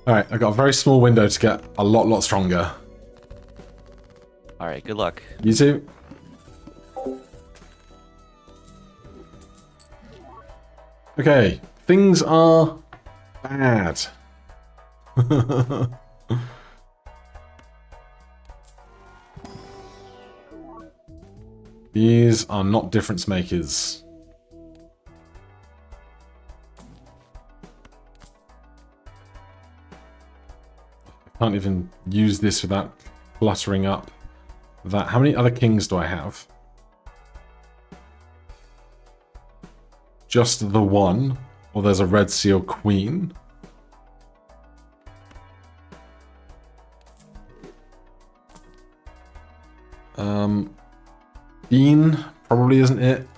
Alright, I've got a very small window to get a lot stronger. Alright, good luck. You too. Okay, things are bad. These are not difference makers. I can't even use this without cluttering up that. How many other kings do I have? Just the one? Or there's a red seal queen? Bean probably isn't it.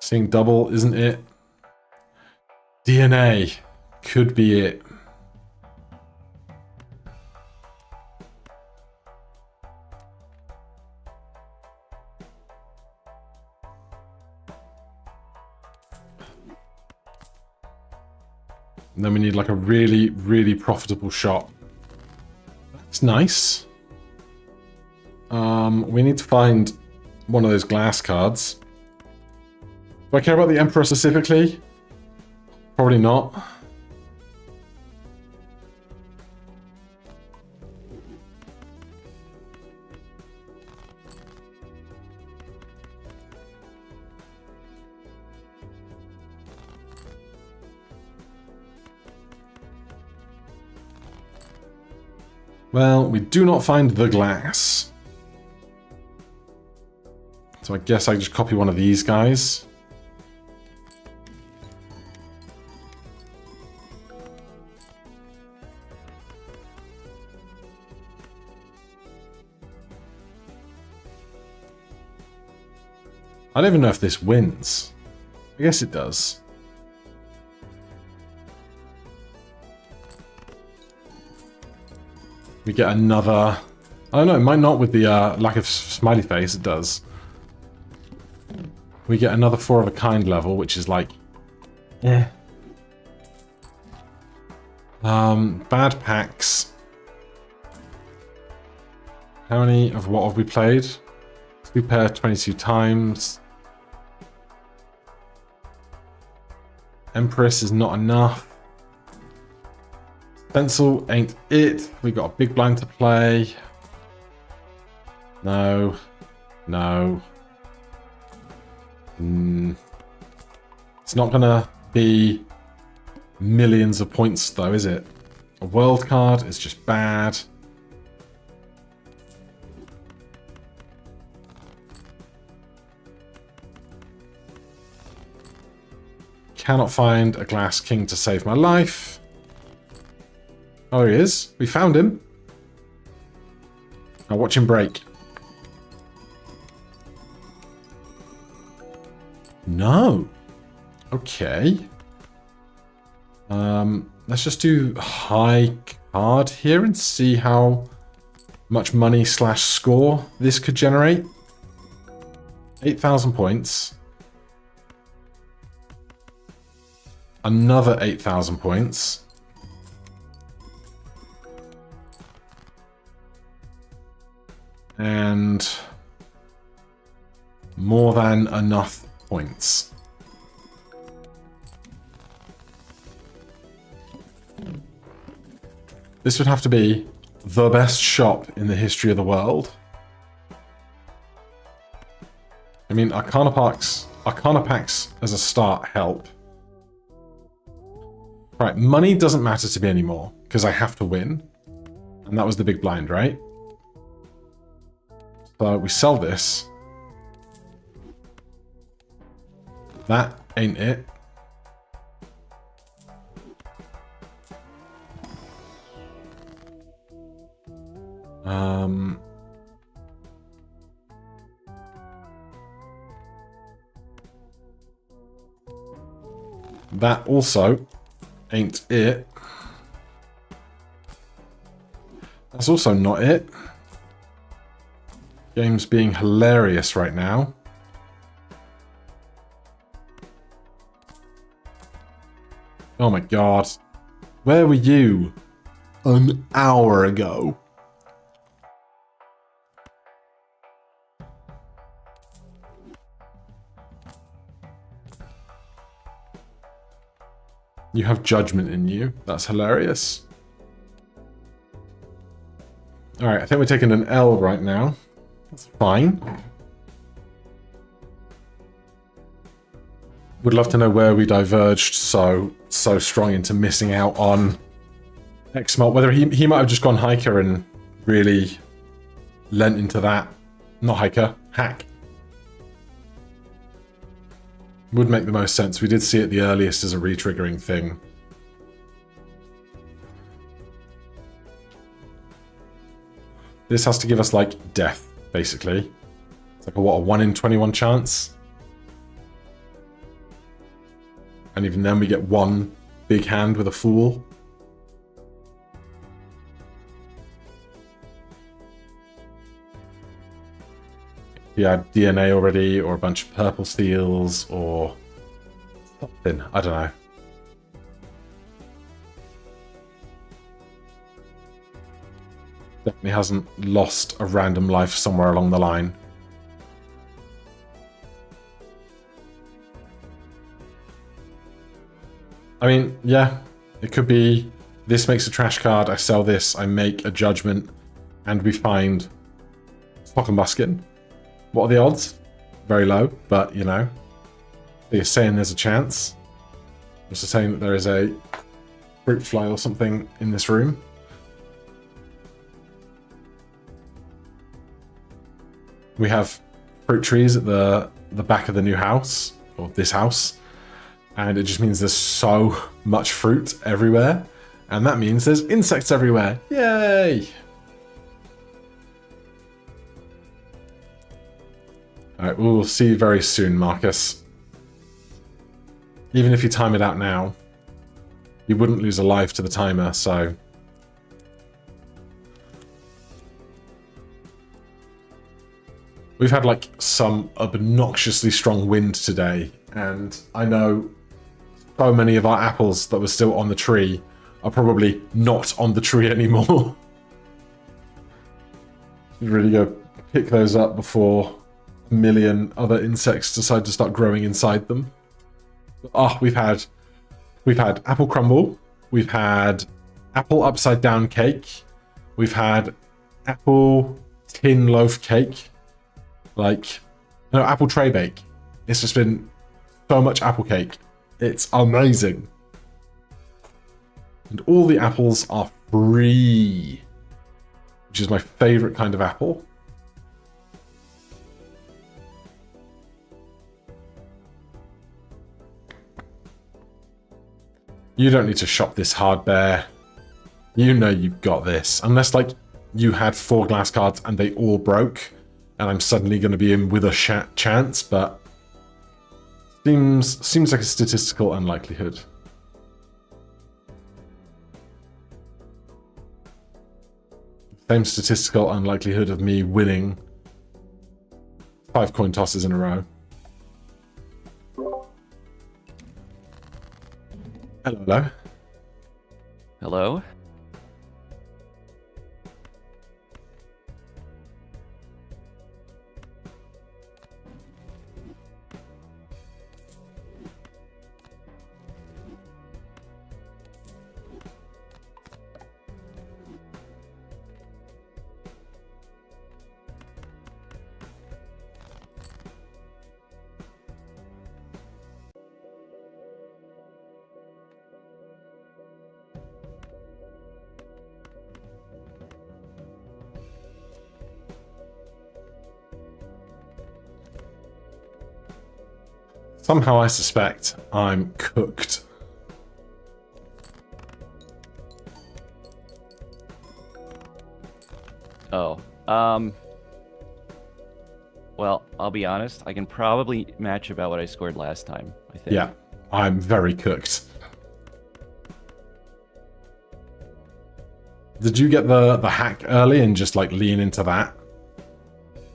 Seeing double isn't it. DNA could be it. And then we need like a really profitable shot. That's nice. We need to find one of those glass cards. Do I care about the Emperor specifically? Probably not. Well, we do not find the glass. So I guess I just copy one of these guys. I don't even know if this wins. I guess it does. We get another... I don't know, it might not with the lack of smiley face, it does. We get another 4 of a kind level, which is like... yeah. Bad packs. How many of what have we played? 2 pair 22 times. Empress is not enough. Stencil ain't it. We got a big blind to play. No. No. It's not gonna be millions of points though, is it? A world card is just bad. Cannot find a glass king to save my life. Oh, he is. We found him. Now watch him break. No. Okay. Let's just do high card here and see how much money / score this could generate. 8,000 points. Another 8,000 points. And more than enough points. This would have to be the best shop in the history of the world. I mean, Arcana packs as a start help. Right, money doesn't matter to me anymore, because I have to win. And that was the big blind, right? So we sell this. That ain't it. That also ain't it. That's also not it. Game's being hilarious right now. Oh my god. Where were you an hour ago? You have judgment in you. That's hilarious. Alright, I think we're taking an L right now. That's fine. Would love to know where we diverged so strong into missing out on Xmalt. Whether he might have just gone hiker and really lent into that. Not hiker, hack. Would make the most sense. We did see it the earliest as a re-triggering thing. This has to give us, like, death, basically. It's like a, what, a 1 in 21 chance? And even then we get one big hand with a fool. Yeah, DNA already, or a bunch of purple steals, or something. I don't know. Definitely hasn't lost a random life somewhere along the line. I mean, yeah, it could be this makes a trash card, I sell this, I make a judgment, and we find fucking Muskin. What are the odds? Very low, but, you know. You're saying there's a chance. I'm just saying that there is a fruit fly or something in this room. We have fruit trees at the back of the new house, or this house. And it just means there's so much fruit everywhere. And that means there's insects everywhere. Yay! Alright, we'll see you very soon, Marcus. even if you time it out now, you wouldn't lose a life to the timer, so... We've had, like, some obnoxiously strong wind today, and I know so many of our apples that were still on the tree are probably not on the tree anymore. Should really go pick those up before a million other insects decide to start growing inside them. Oh, we've had apple crumble, we've had apple upside down cake, we've had apple tin loaf cake, apple tray bake. It's just been so much apple cake. It's amazing. And all the apples are free, which is my favorite kind of apple. You don't need to shop this hard, Bear. You know you've got this. Unless, like, you had 4 glass cards and they all broke, and I'm suddenly going to be in with a chance, but seems like a statistical unlikelihood. Same statistical unlikelihood of me winning 5 coin tosses in a row. Hello. Hello? Somehow I suspect I'm cooked. Oh, well, I'll be honest, I can probably match about what I scored last time, I think. Yeah, I'm very cooked. Did you get the hack early and just, like, lean into that?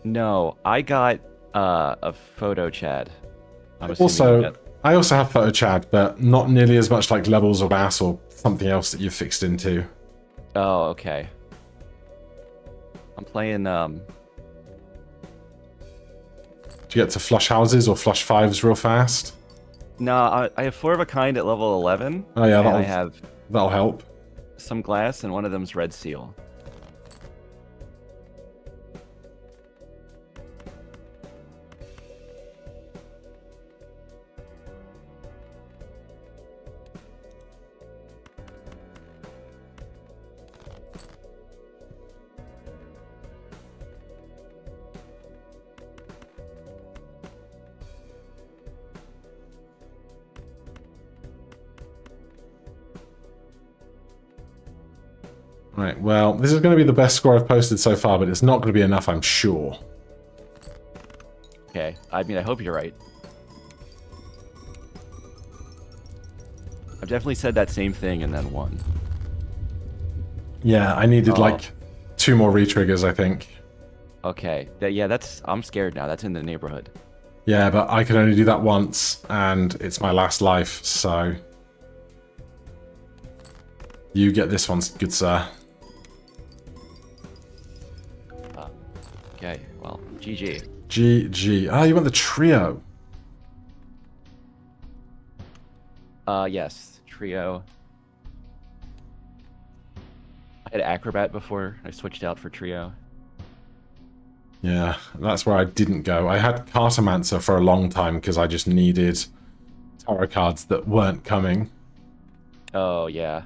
No, I got a photo Chad. I also have photo Chad, but not nearly as much like levels or bass or something else that you've fixed into. Oh, okay. I'm playing, Do you get to flush houses or flush fives real fast? No, I have 4 of a kind at level 11. Oh yeah, and that'll help. some glass, and one of them's red seal. Right, well, this is going to be the best score I've posted so far, but it's not going to be enough, I'm sure. Okay, I mean, I hope you're right. I've definitely said that same thing and then won. Yeah, I needed, like, 2 more retriggers, I think. Okay, I'm scared now. That's in the neighborhood. Yeah, but I can only do that once, and it's my last life, so... You get this one, good sir. Okay, well, GG. GG. Ah, you want the trio. Yes, trio. I had acrobat before. I switched out for trio. Yeah, that's where I didn't go. I had Cartomancer for a long time because I just needed tarot cards that weren't coming. Oh, yeah.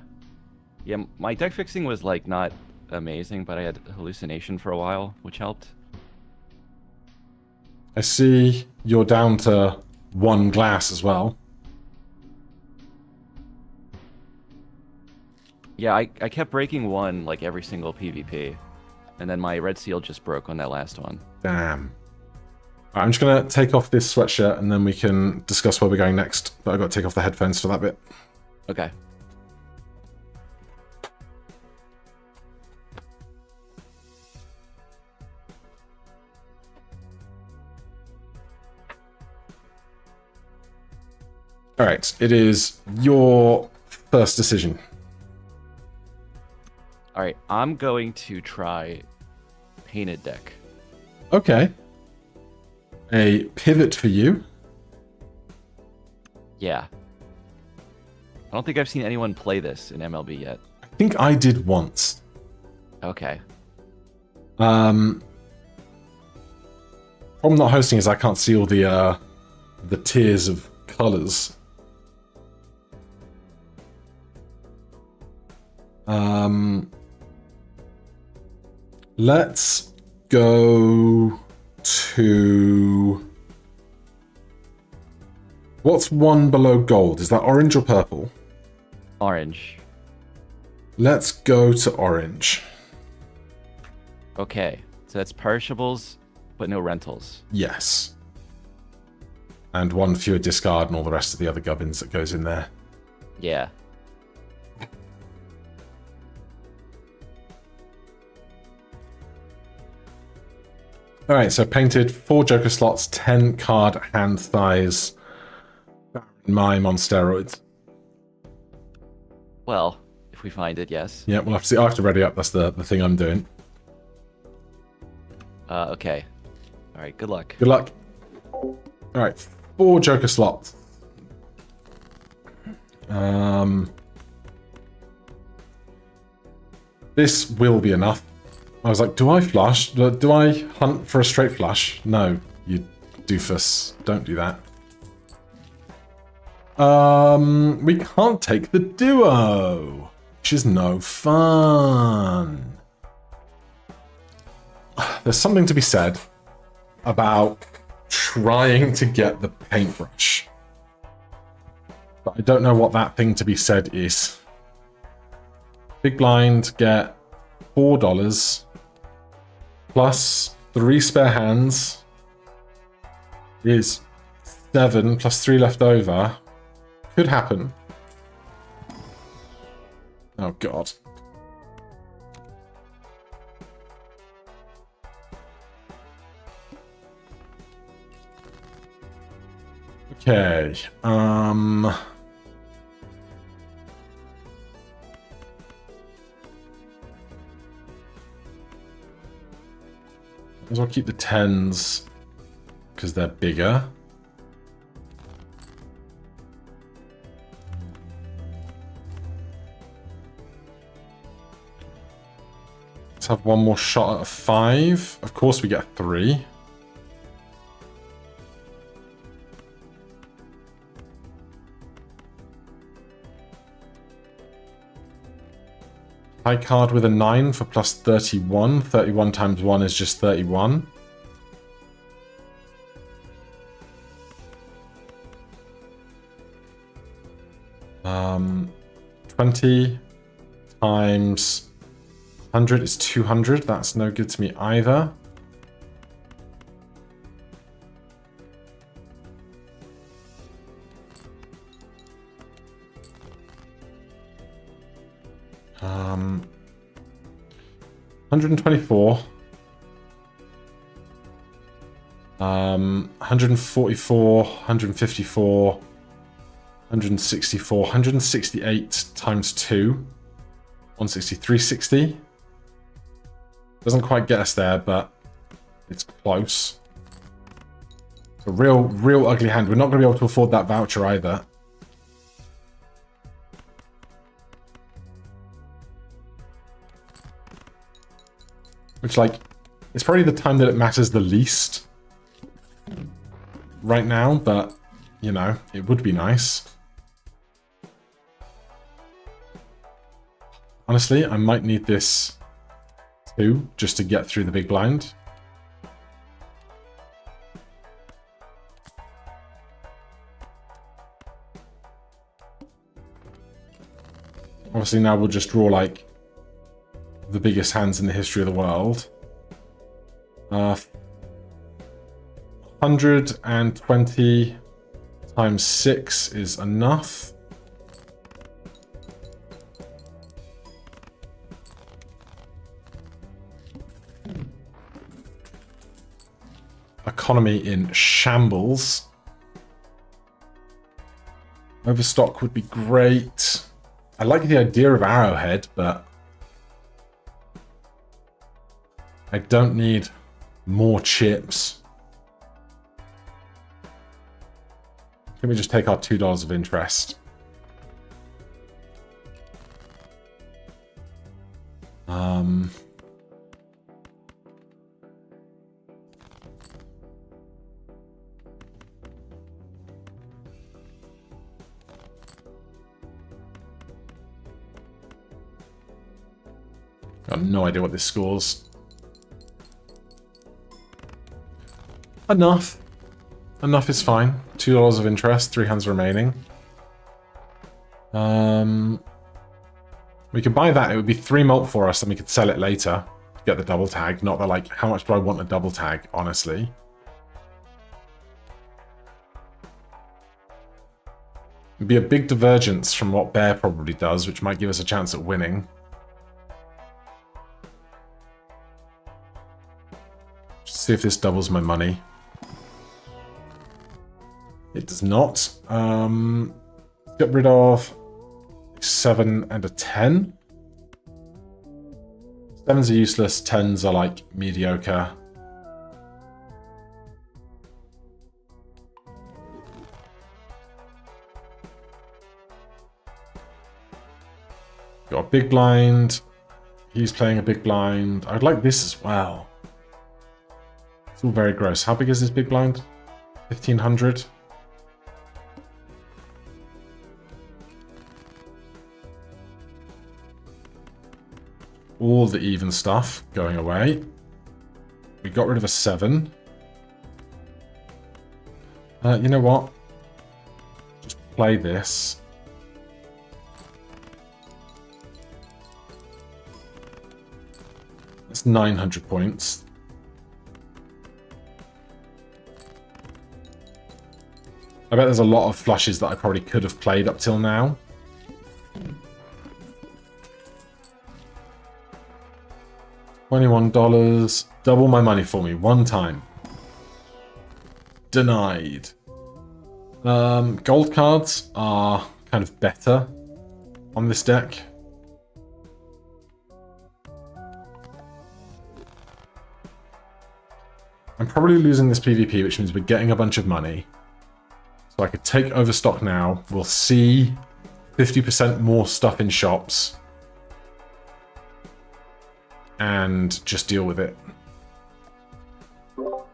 Yeah, my deck fixing was, like, not amazing, but I had hallucination for a while, which helped. I see you're down to 1 glass as well. Yeah, I kept breaking 1, like, every single PvP. And then my red seal just broke on that last one. Damn. Right, I'm just going to take off this sweatshirt and then we can discuss where we're going next. But I've got to take off the headphones for that bit. Okay. All right, it is your first decision. All right, I'm going to try painted deck. Okay. A pivot for you. Yeah. I don't think I've seen anyone play this in MLB yet. I think I did once. Okay. Problem not hosting is I can't see all the tiers of colors. Let's go to... What's one below gold? Is that orange or purple? Orange. Let's go to orange. Okay. So that's perishables, but no rentals. Yes. And one fewer discard and all the rest of the other gubbins that goes in there. Yeah. Alright, so painted 4 Joker slots, 10 card hand thighs. Mime on steroids. Well, if we find it, yes. Yeah, we'll have to see. I have to ready up. That's the thing I'm doing. Okay. All right, good luck. Good luck. Alright, 4 Joker slots. This will be enough. I was like, do I flush? Do I hunt for a straight flush? No, you doofus. Don't do that. We can't take the duo, which is no fun. There's something to be said about trying to get the paintbrush. But I don't know what that thing to be said is. Big blind, get $4 plus 3 spare hands is 7 plus 3 left over. Could happen. Oh god. Okay. Might as well keep the 10s because they're bigger. Let's have one more shot at a 5. Of course we get a 3. High card with a 9 for plus 31. 31 times 1 is just 31. Um, 20 times 100 is 200. That's no good to me either. Um, 124. 144, 154, 164, 168 times 2. 160, 360. Doesn't quite get us there, but it's close. It's a real ugly hand. We're not going to be able to afford that voucher either. Which, like, it's probably the time that it matters the least right now, but, you know, it would be nice. Honestly, I might need this too, just to get through the big blind. Obviously now we'll just draw, like, the biggest hands in the history of the world. 120 times 6 is enough. Economy in shambles. Overstock would be great. I like the idea of Arrowhead, but I don't need more chips. Can we just take our $2 of interest? Got no idea what this scores. Enough. Enough is fine. $2 of interest, 3 hands remaining. We could buy that. It would be 3 malt for us, and we could sell it later to get the double tag. Not that, like, how much do I want a double tag, honestly? It'd be a big divergence from what Bear probably does, which might give us a chance at winning. Just see if this doubles my money. It does not. Get rid of 7 and a 10. 7s are useless, 10s are like mediocre. Got a big blind. He's playing a big blind. I'd like this as well. It's all very gross. How big is this big blind? 1500. All the even stuff going away. We got rid of a 7. You know what? Just play this. That's 900 points. I bet there's a lot of flushes that I probably could have played up till now. $21. Double my money for me one time. Denied. Gold cards are kind of better on this deck. I'm probably losing this PvP, which means we're getting a bunch of money. So I could take Overstock now. We'll see 50% more stuff in shops. And just deal with it. Have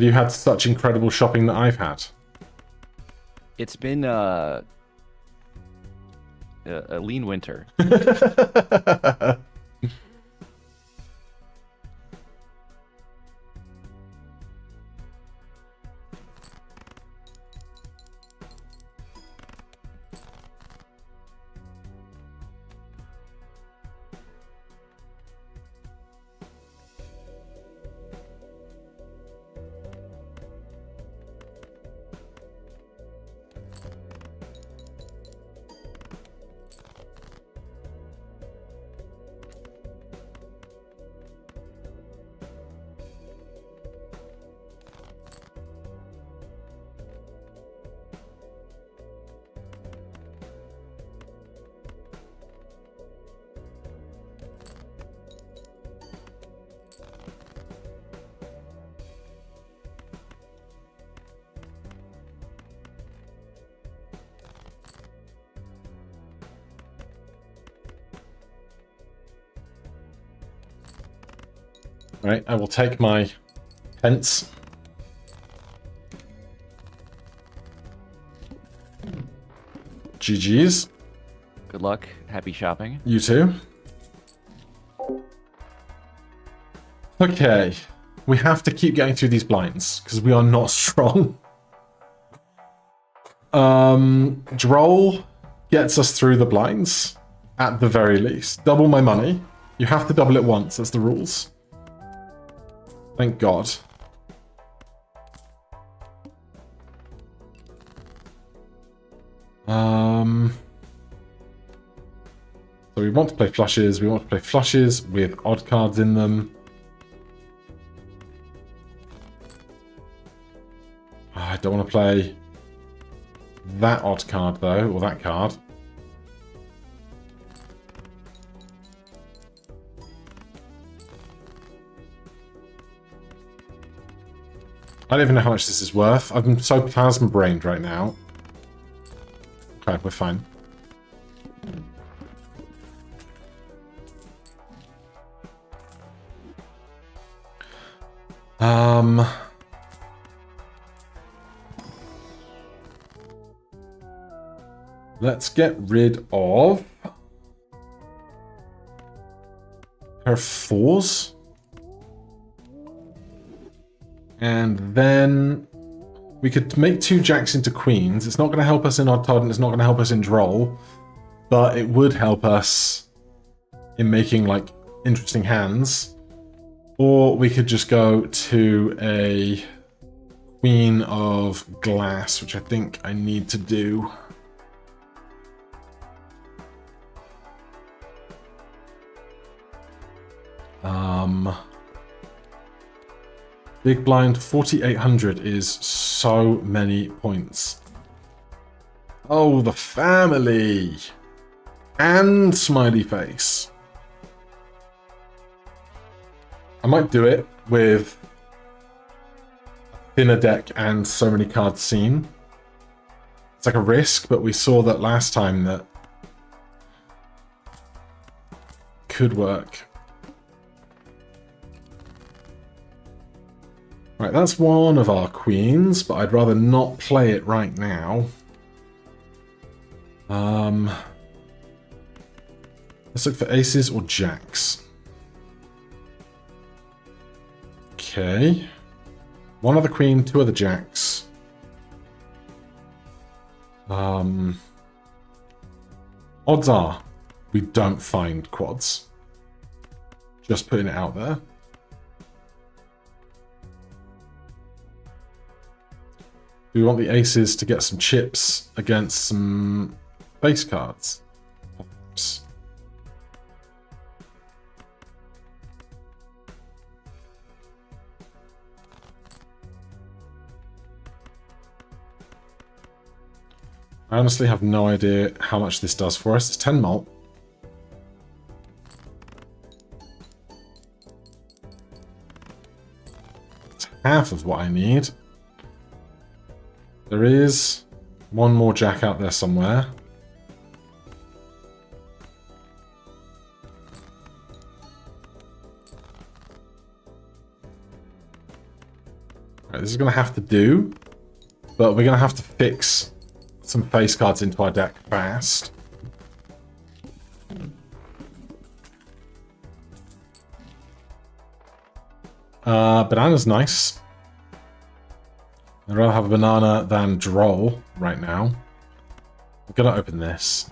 you had such incredible shopping that I've had? It's been a lean winter. Right, I will take my pence. GG's. Good luck. Happy shopping. You too. Okay. We have to keep getting through these blinds, because we are not strong. Droll gets us through the blinds, at the very least. Double my money. You have to double it once, that's the rules. Thank God. So we want to play flushes. We want to play flushes with odd cards in them. I don't want to play that odd card though, or that card. I don't even know how much this is worth. I'm so plasma-brained right now. Okay, we're fine. Let's get rid of her 4s. And then we could make 2 jacks into queens. It's not going to help us in odd Todd and it's not going to help us in droll. But it would help us in making, like, interesting hands. Or we could just go to a queen of glass, which I think I need to do. Big blind 4,800 is so many points. Oh, the family! And smiley face. I might do it with a thinner deck and so many cards seen. It's like a risk, but we saw that last time that could work. Right, that's one of our queens, but I'd rather not play it right now. Let's look for aces or jacks. Okay. One other queen, 2 other jacks. Odds are we don't find quads. Just putting it out there. Do we want the aces to get some chips against some base cards? Perhaps. I honestly have no idea how much this does for us. It's 10 mult. It's half of what I need. There is one more jack out there somewhere. Right, this is going to have to do, but we're going to have to fix some face cards into our deck fast. Banana's nice. I'd rather have a banana than droll right now. I'm gonna open this.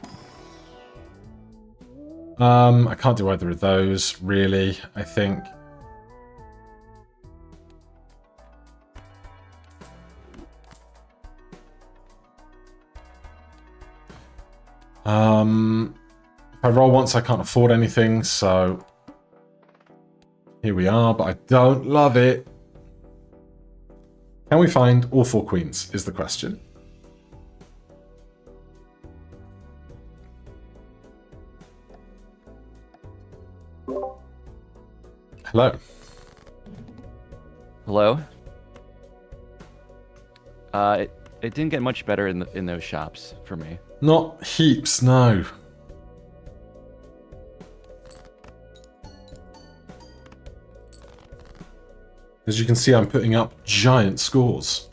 I can't do either of those, really, I think. If I roll once, I can't afford anything, so here we are, but I don't love it. Can we find all 4 queens, is the question. Hello. Hello? It didn't get much better in those shops for me. Not heaps, no. As you can see, I'm putting up giant scores.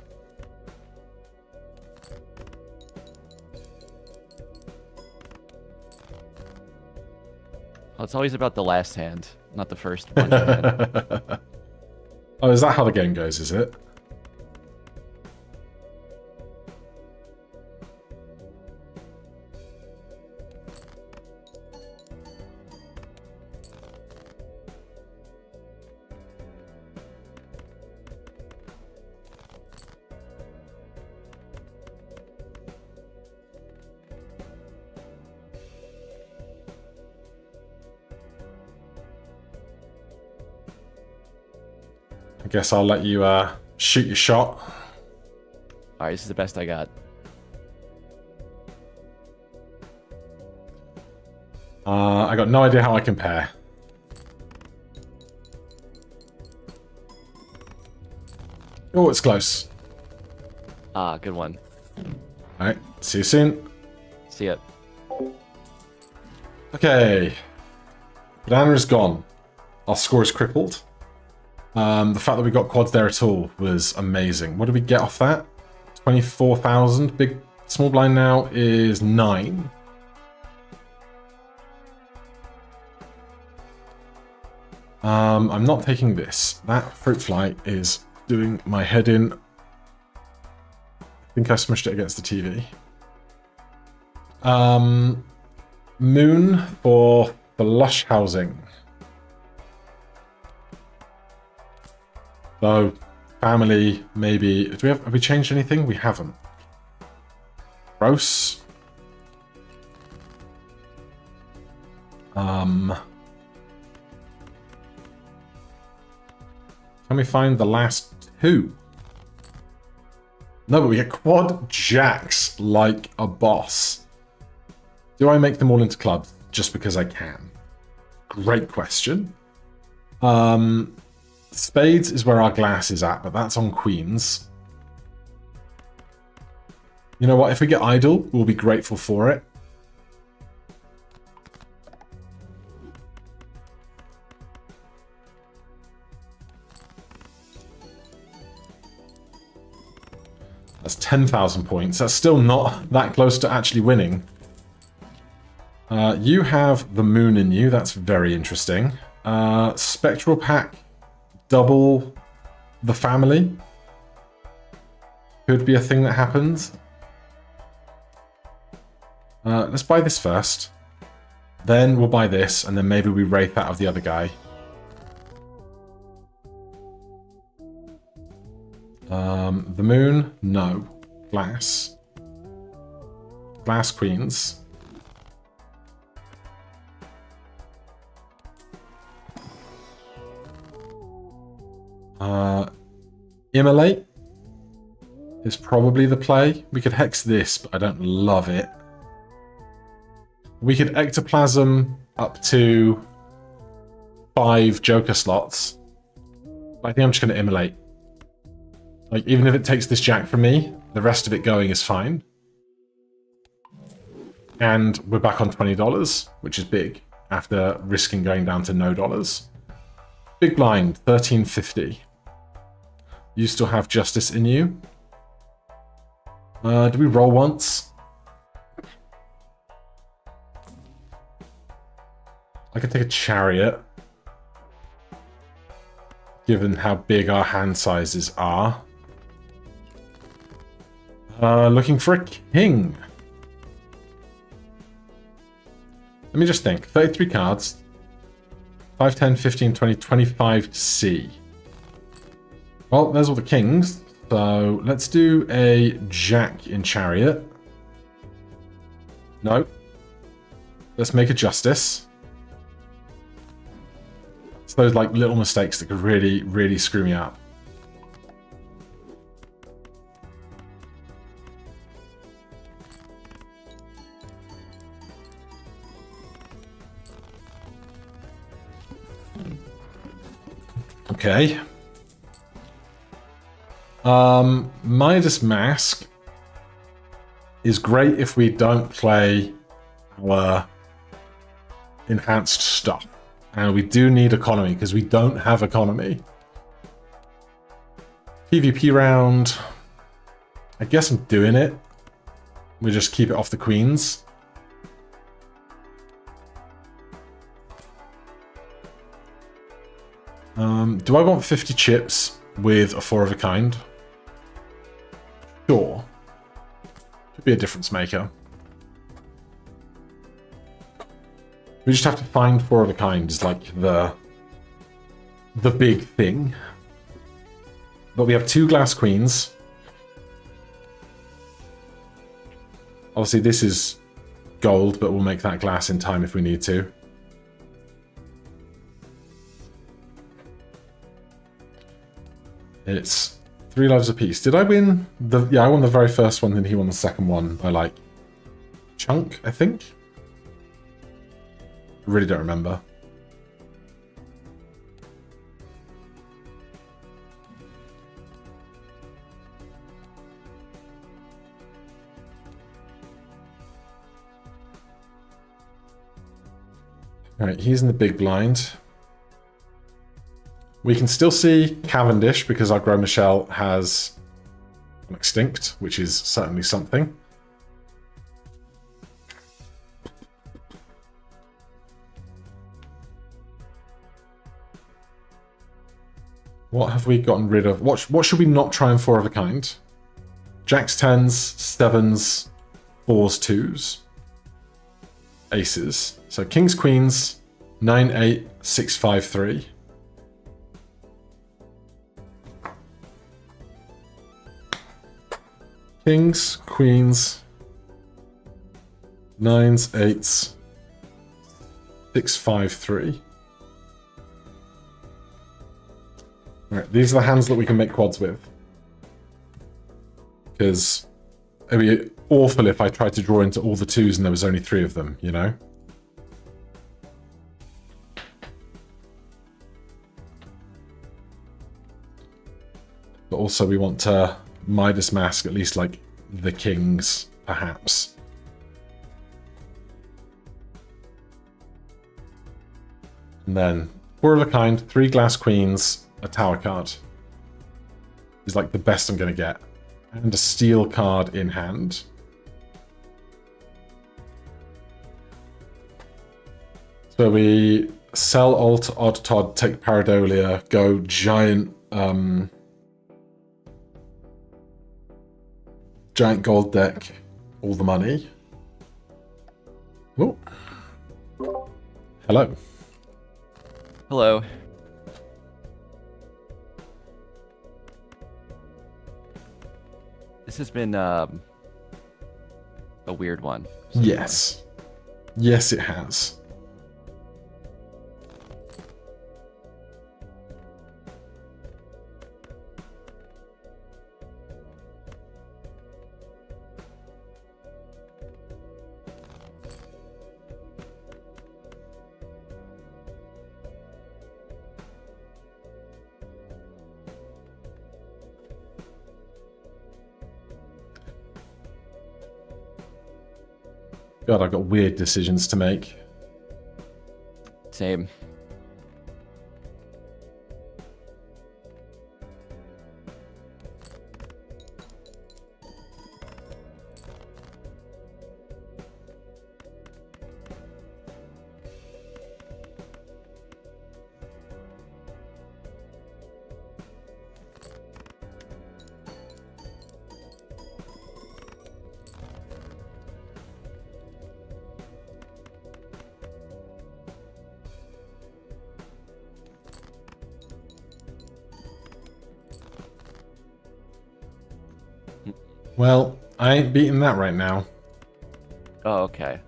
Well, it's always about the last hand, not the first one. You had. Oh, is that how the game goes, is it? I guess I'll let you shoot your shot. All right, this is the best I got. I got no idea how I compare. Oh, it's close. Ah, good one. All right, see you soon. See ya. Okay. Banana is gone. Our score is crippled. The fact that we got quads there at all was amazing. What did we get off that? 24,000. Big small blind now is 9. I'm not taking this. That fruit fly is doing my head in. I think I smushed it against the TV. Moon for flush housing. So, family, maybe. Have we changed anything? We haven't. Gross. Can we find the last 2? No, but we get quad jacks like a boss. Do I make them all into clubs just because I can? Great question. Spades is where our glass is at, but that's on queens. You know what? If we get idle, we'll be grateful for it. That's 10,000 points. That's still not that close to actually winning. You have the moon in you. That's very interesting. Spectral pack, double the family. Could be a thing that happens. Let's buy this first. Then we'll buy this, and then maybe we wraith out of the other guy. The moon, no. Glass. Glass queens. Immolate is probably the play. We could hex this, but I don't love it. We could ectoplasm up to 5 Joker slots. But I think I'm just going to immolate. Like, even if it takes this jack from me, the rest of it going is fine. And we're back on $20, which is big, after risking going down to no dollars. Big blind, 1350. You still have justice in you. Do we roll once? I could take a chariot, given how big our hand sizes are. Looking for a king. Let me just think. 33 cards. 5, 10, 15, 20, 25 C. Well, there's all the kings. So let's do a jack in chariot. No. Let's make a justice. It's those like little mistakes that could really, really screw me up. Okay. Midas Mask is great if we don't play our enhanced stuff. And we do need economy, because we don't have economy. PvP round. I guess I'm doing it. We just keep it off the queens. Do I want 50 chips with a 4 of a kind? Sure. Could be a difference maker. We just have to find 4 of a kind is like the big thing. But we have 2 glass queens. Obviously this is gold, but we'll make that glass in time if we need to. It's 3 lives apiece. Did I win the... Yeah, I won the very first one, and he won the second one by, like, chunk, I think? I really don't remember. Alright, he's in the big blind. We can still see Cavendish because our Gros Michel has gone extinct, which is certainly something. What have we gotten rid of? What should we not try and 4 of a kind? Jacks, 10s, 7s, 4s, 2s. Aces. So kings, queens, 9, 8, 6, 5, 3. Kings, queens, 9s, 8s, 6, 5, 3. Alright, these are the hands that we can make quads with. Because it'd be awful if I tried to draw into all the 2s and there was only 3 of them, you know? But also we want to Midas Mask at least like the kings, perhaps. And then 4 of a kind, 3 glass queens, a tower card. Is like the best I'm going to get. And a steel card in hand. So we sell Alt, Odd Todd, take Paradolia, go giant giant gold deck, all the money. Oh. Hello. Hello. This has been a weird one. So yes. Yes, it has. God, I've got weird decisions to make. Same. Well, I ain't beating that right now. Oh, okay.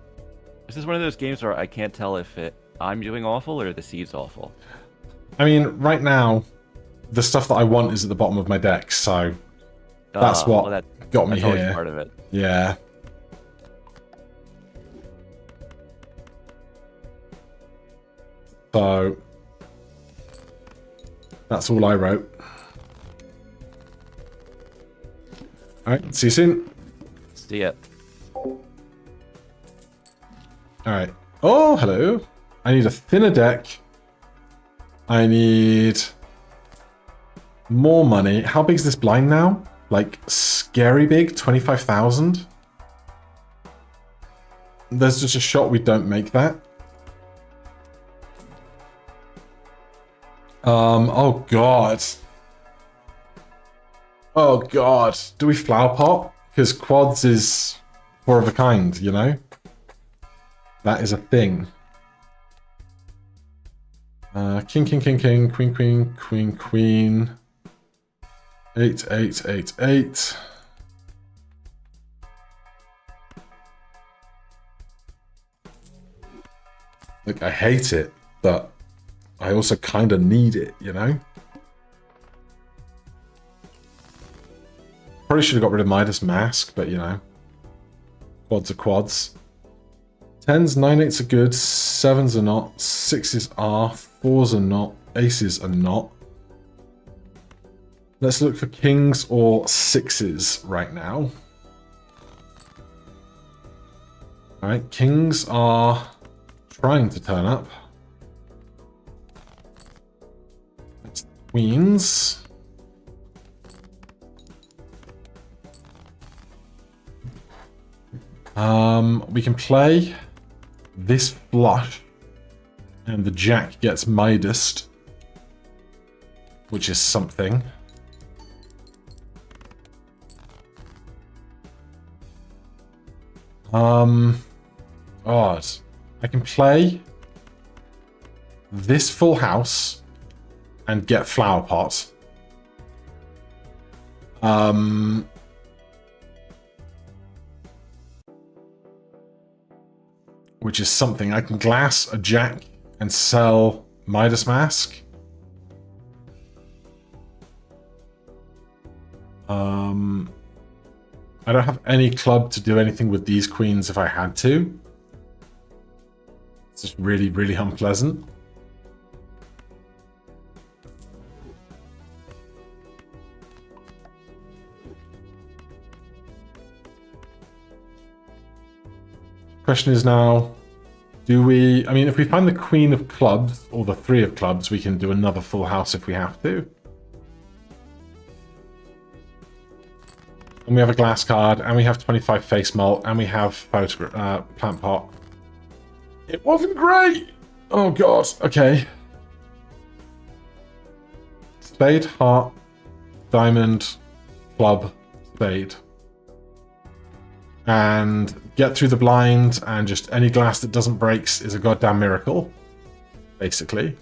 This is one of those games where I can't tell if I'm doing awful or the seed's awful. I mean, right now, the stuff that I want is at the bottom of my deck, so that's what well, got me that's always here. part of it. Yeah. So that's all I wrote. Alright, see you soon. See ya. Alright. Oh, hello. I need a thinner deck. I need more money. How big is this blind now? Like, scary big? 25,000? There's just a shot we don't make that. Oh god. Oh god. Do we flower pot? Because quads is 4 of a kind, you know? That is a thing. King, king, king, king, queen, queen, queen, queen. 8, 8, 8, 8. Look, I hate it, but I also kind of need it, you know? Probably should have got rid of Midas Mask, but you know. Quads are quads. 10s, 9-8s are good. 7s are not. 6s are. 4s are not. Aces are not. Let's look for kings or 6s right now. Alright, kings are trying to turn up. That's queens. We can play this flush, and the jack gets Midased, which is something. Odd. I can play this full house and get flower pot. Which is something. I can glass a jack and sell Midas Mask. I don't have any club to do anything with these queens if I had to. It's just really, really unpleasant. Question is now, do we... I mean, if we find the queen of clubs, or the 3 of clubs, we can do another full house if we have to. And we have a glass card, and we have 25 face mult, and we have plant pot. It wasn't great! Oh god, okay. Spade, heart, diamond, club, spade. And get through the blind, and just any glass that doesn't break is a goddamn miracle. Basically.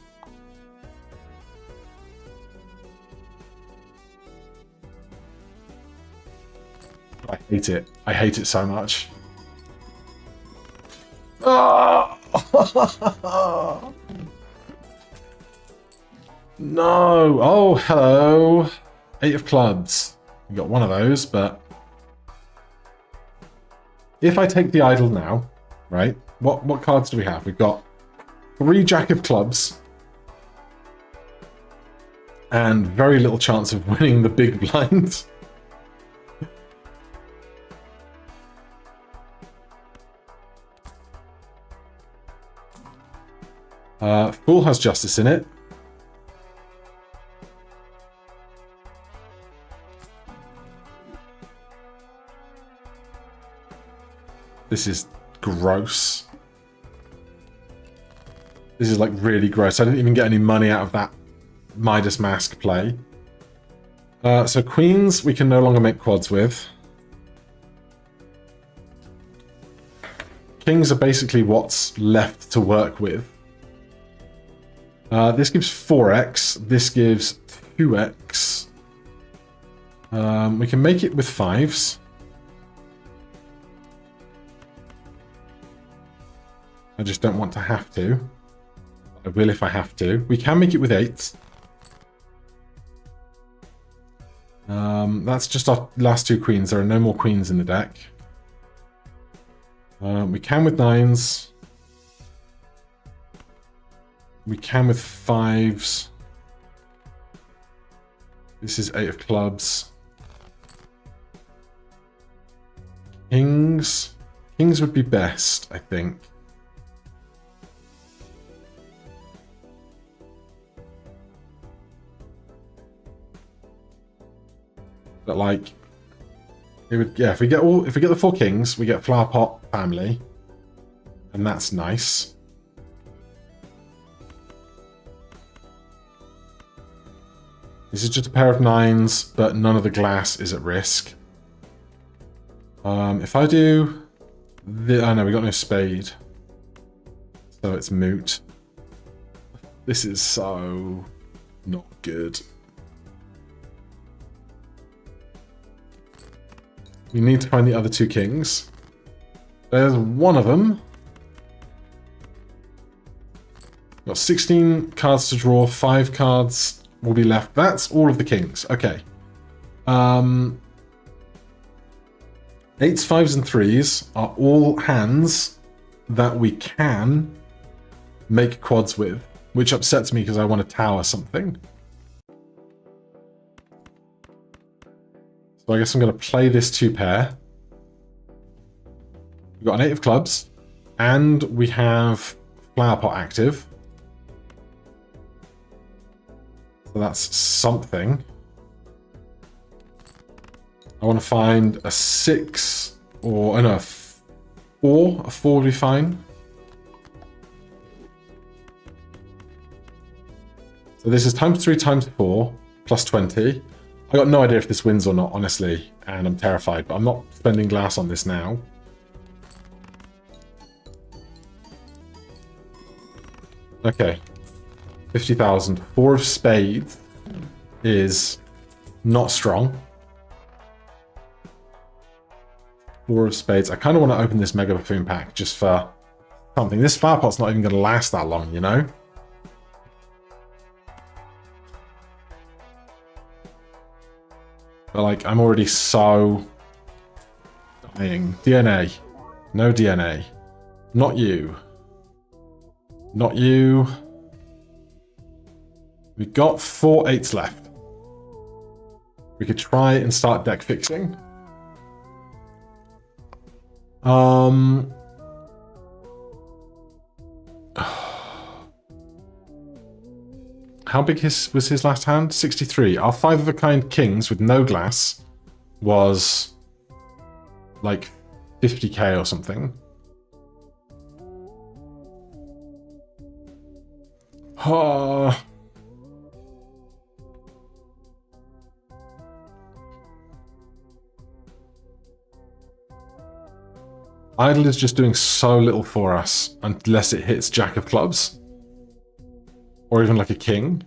I hate it. I hate it so much. Oh! No! Oh, hello! 8 of clubs. We got one of those, but... If I take the idol now, right? What cards do we have? We've got 3 jack of clubs. And very little chance of winning the big blind. Fool has justice in it. This is gross. This is like really gross. I didn't even get any money out of that Midas Mask play. So queens we can no longer make quads with. Kings are basically what's left to work with. This gives 4x. This gives 2x. We can make it with 5s. I just don't want to have to. I will if I have to. We can make it with 8s. That's just our last 2 queens. There are no more queens in the deck. We can with 9s. We can with 5s. This is 8 of clubs. Kings. Kings would be best, I think. But like, it would, yeah. If we get the 4 kings, we get flower pot family, and that's nice. This is just a pair of 9s, but none of the glass is at risk. If I do, oh no, we got no spade, so it's moot. This is so not good. We need to find the other 2 kings. There's one of them. Got 16 cards to draw, 5 cards will be left. That's all of the kings. Okay. 8s, 5s, and 3s are all hands that we can make quads with, which upsets me because I want to tower something. So I guess I'm going to play this 2-pair. We've got an 8 of clubs, and we have flower pot active. So that's something. I want to find a 6 or no, a 4. A 4 would be fine. So this is times 3 times 4 plus 20. I got no idea if this wins or not, honestly, and I'm terrified, but I'm not spending glass on this now. Okay. 50,000. 4 of spades is not strong. 4 of spades. I kind of want to open this Mega Buffoon pack just for something. This flower pot's not even going to last that long, you know? But, like, I'm already so dying. DNA. No DNA. Not you. Not you. We've got 4 8s left. We could try and start deck fixing. How big was his last hand? 63. Our 5 of a kind kings with no glass was like 50k or something. Oh. Idle is just doing so little for us unless it hits Jack of Clubs. Or even like a king.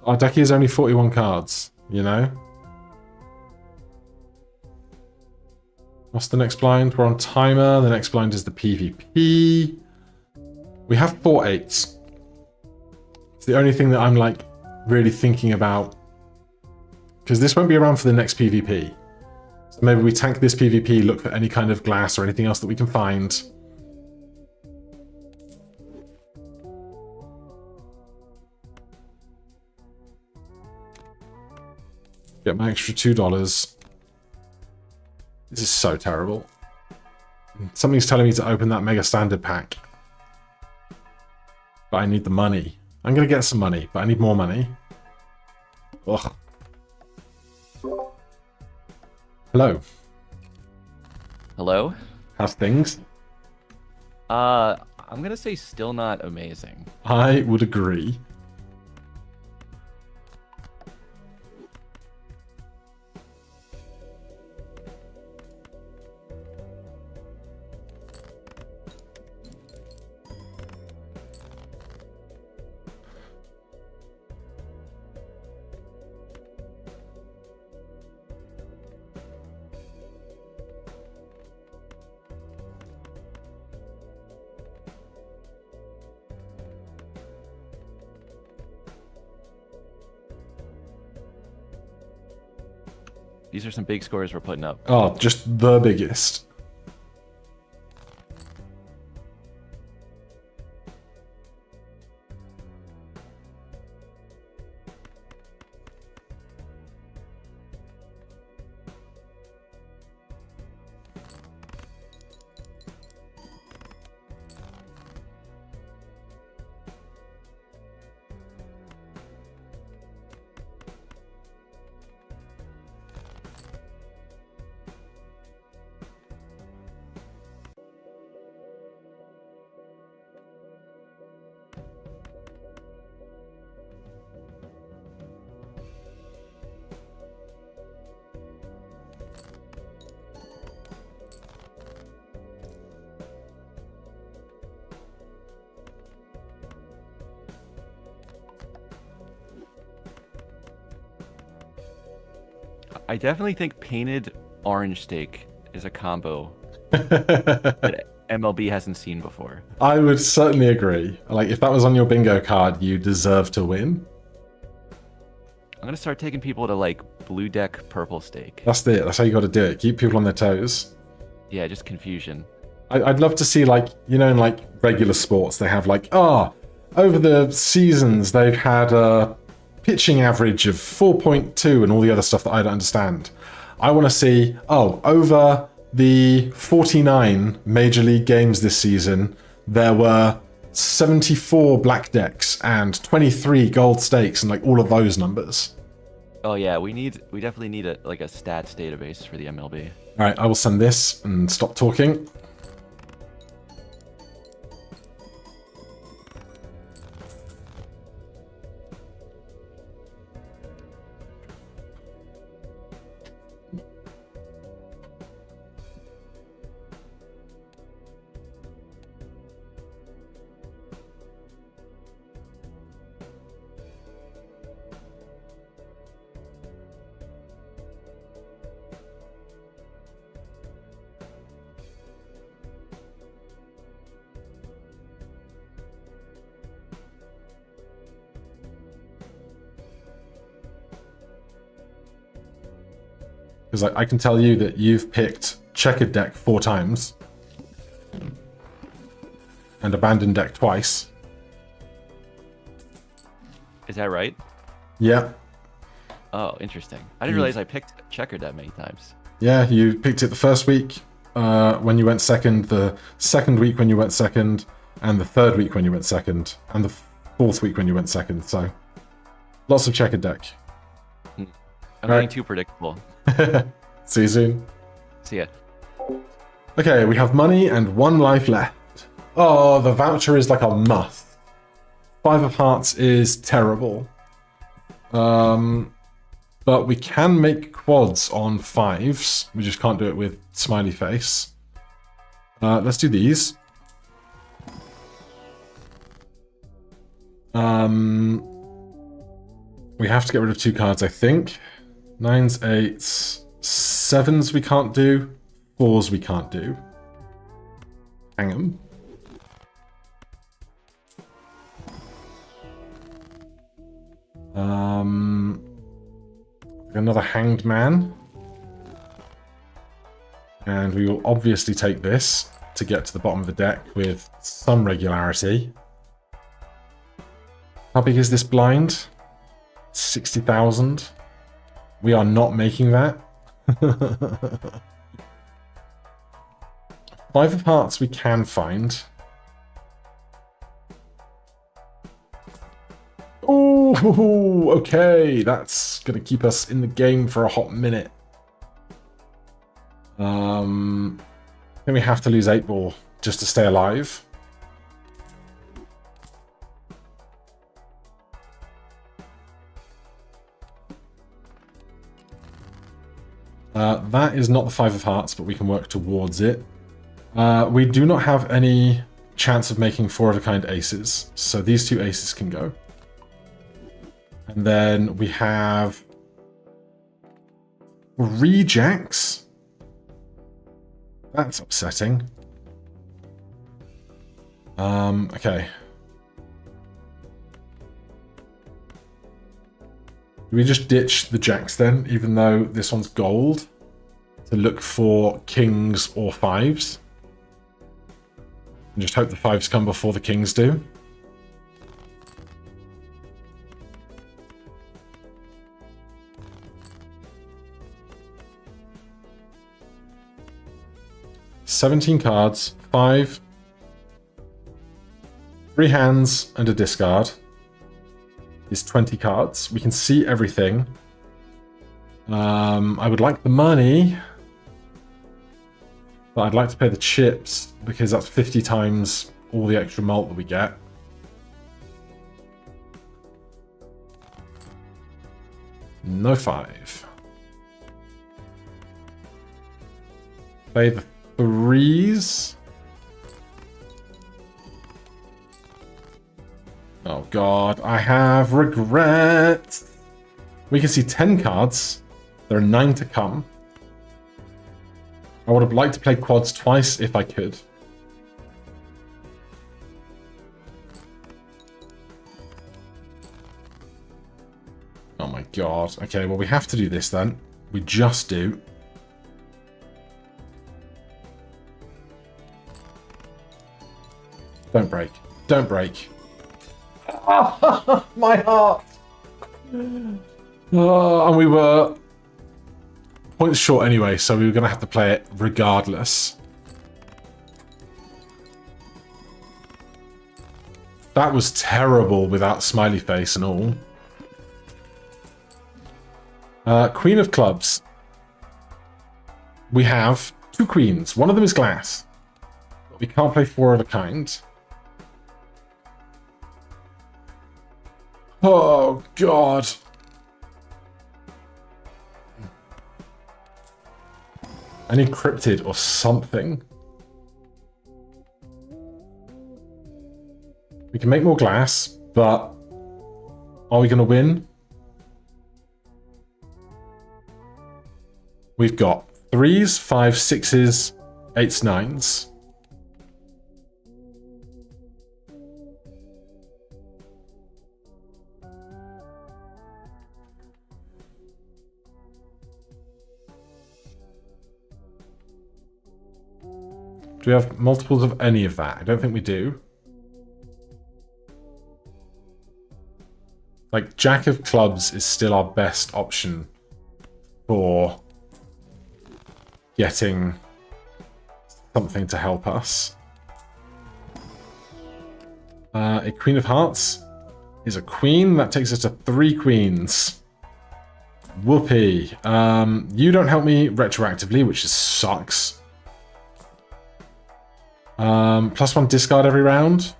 Our deck is only 41 cards, you know? What's the next blind? We're on timer. The next blind is the PvP. We have 4 8s. It's the only thing that I'm like really thinking about. Because this won't be around for the next PvP. So maybe we tank this PvP, look for any kind of glass or anything else that we can find. Get my extra $2. This is so terrible. Something's telling me to open that Mega Standard pack. But I need the money. I'm going to get some money, but I need more money. Ugh. Hello. Hello? How's things? I'm gonna say still not amazing. I would agree. These are some big scores we're putting up. Oh, just the biggest. I definitely think painted orange steak is a combo that MLB hasn't seen before. I would certainly agree. Like, if that was on your bingo card, you deserve to win. I'm gonna start taking people to like blue deck, purple stake. That's it. That's how you got to do it. Keep people on their toes. Yeah, just confusion. I'd love to see, like, you know, in like regular sports, they have like, over the seasons they've had a pitching average of 4.2 and all the other stuff that I don't understand. I want to see, over the 49 Major League games this season, there were 74 black decks and 23 gold stakes and like all of those numbers. Oh yeah, we definitely need a stats database for the MLB. All right, I will send this and stop talking. Because I can tell you that you've picked checkered deck 4 times and abandoned deck twice. Is that right? Yeah. Oh, interesting. I didn't realize I picked checkered that many times. Yeah, you picked it the first week when you went second, the second week when you went second, and the third week when you went second, and the fourth week when you went second. So, lots of checkered deck. I'm getting too predictable. See you soon. See ya. Okay, we have money and 1 life left. Oh, the voucher is like a must. 5 of hearts is terrible. But we can make quads on 5s. We just can't do it with smiley face. Let's do these. We have to get rid of 2 cards, I think. 9s, 8s, 7s we can't do. 4s we can't do. Hang 'em. Another hanged man. And we will obviously take this to get to the bottom of the deck with some regularity. How big is this blind? 60,000. We are not making that. 5 of hearts we can find. Oh, okay. That's going to keep us in the game for a hot minute. Then we have to lose 8 ball just to stay alive. That is not the 5 of hearts, but we can work towards it. We do not have any chance of making 4 of a kind aces, so these 2 aces can go. And then we have 3 jacks. That's upsetting. Okay. Do we just ditch the jacks then, even though this one's gold, to look for kings or 5s? And just hope the 5s come before the kings do? $17 cards, 5, 3 hands and a discard is 20 cards. We can see everything. I would like the money, but I'd like to pay the chips because that's 50 times all the extra malt that we get. No 5. Play the 3s. Oh god, I have regret. We can see 10 cards. There are 9 to come. I would have liked to play quads twice if I could. Oh my god. Okay, well, we have to do this then. We just do. Don't break. Don't break. My heart! Oh, and we were points short anyway, so we were going to have to play it regardless. That was terrible without smiley face and all. Queen of clubs. We have 2 queens. One of them is glass. But we can't play 4 of a kind. Oh, God. I need cryptid or something. We can make more glass, but are we going to win? We've got 3s, 5s, 6s, 8s, 9s. Do we have multiples of any of that? I don't think we do. Like, Jack of clubs is still our best option for getting something to help us. A Queen of Hearts is a queen. That takes us to 3 queens. Whoopee. You don't help me retroactively, which just sucks. +1 discard every round.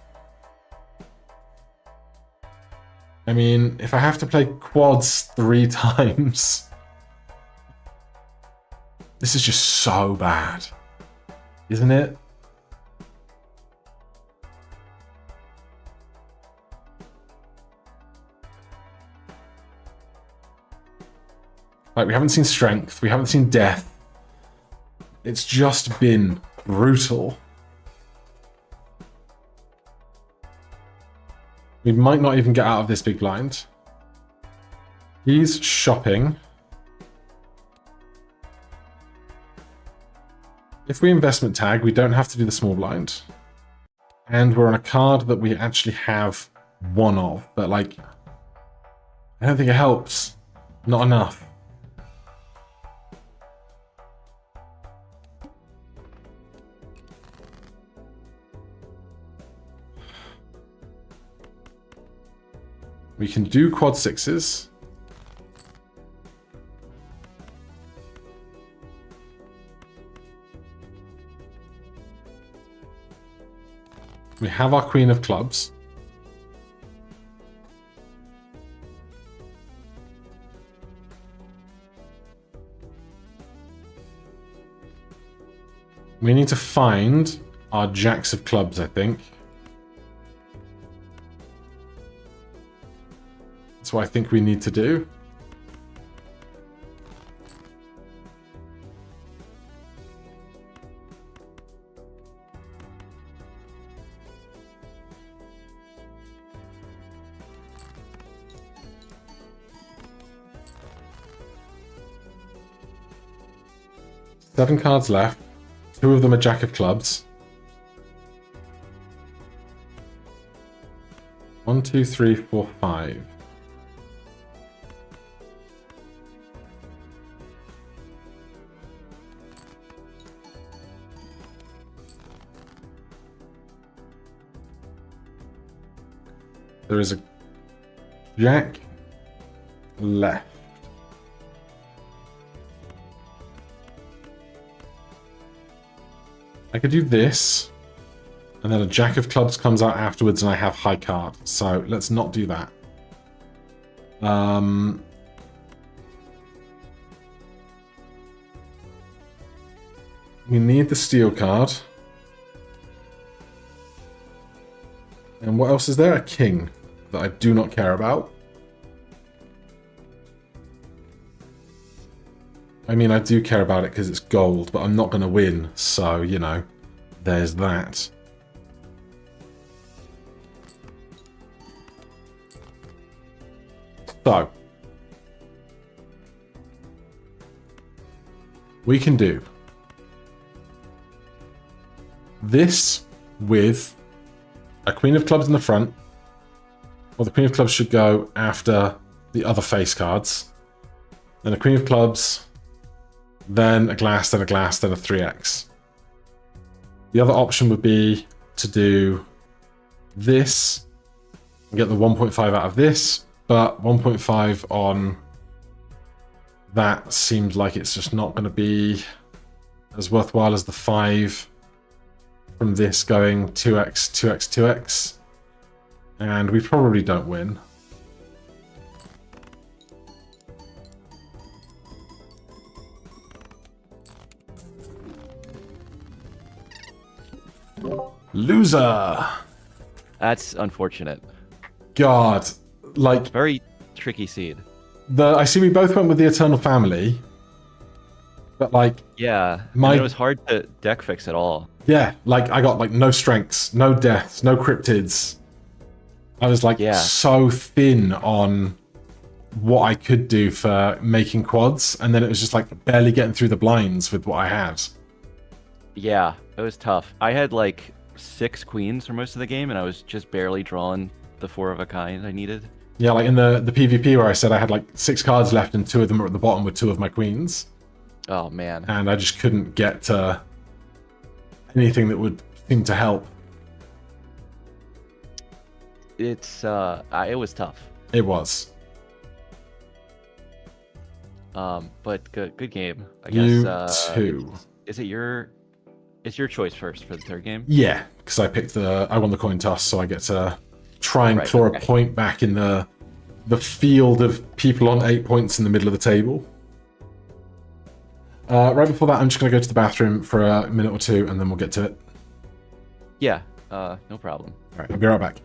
I mean, if I have to play quads 3 times... This is just so bad. Isn't it? Like, we haven't seen strength. We haven't seen death. It's just been brutal. We might not even get out of this big blind. He's shopping. If we investment tag, we don't have to do the small blind. And we're on a card that we actually have 1 of. But, like, I don't think it helps. Not enough. We can do quad 6s. We have our Queen of clubs. We need to find our Jacks of clubs, I think. That's what I think we need to do. Seven cards left. 2 of them are Jack of clubs. 1, 2, 3, 4, 5. There is a Jack left. I could do this, and then a Jack of clubs comes out afterwards and I have high card. So let's not do that. We need the steel card. And what else is there? A king that I do not care about. I mean, I do care about it because it's gold, but I'm not going to win. So, you know, there's that. So, We can do this with a queen of clubs in the front, or the queen of clubs should go after the other face cards. Then a queen of clubs, then a glass, then a glass, then a 3x. The other option would be to do this and get the 1.5 out of this, but 1.5 on that seems like it's just not going to be as worthwhile as the 5 from this going 2x, 2x, 2x. And we probably don't win. Loser! That's unfortunate. God, like... Very tricky seed. I see we both went with the Eternal Family. But like... Yeah, it was hard to deck fix at all. Yeah, like I got like no strengths, no deaths, no cryptids. I was like so thin on what I could do for making quads, and then it was just like barely getting through the blinds with what I had. Yeah, it was tough. I had like 6 queens for most of the game, and I was just barely drawing the 4 of a kind I needed. Yeah, like in the PvP where I said I had like 6 cards left and 2 of them were at the bottom with 2 of my queens. Oh man. And I just couldn't get to anything that would seem to help. It was tough. It was. But good game. I You guess too. Is it your... It's your choice first for the third game? Yeah, because I won the coin toss, so I get to try and claw a point back in the field of people on 8 points in the middle of the table. Right before that, I'm just going to go to the bathroom for a minute or two, and then we'll get to it. Yeah, no problem. All right, I'll be right back.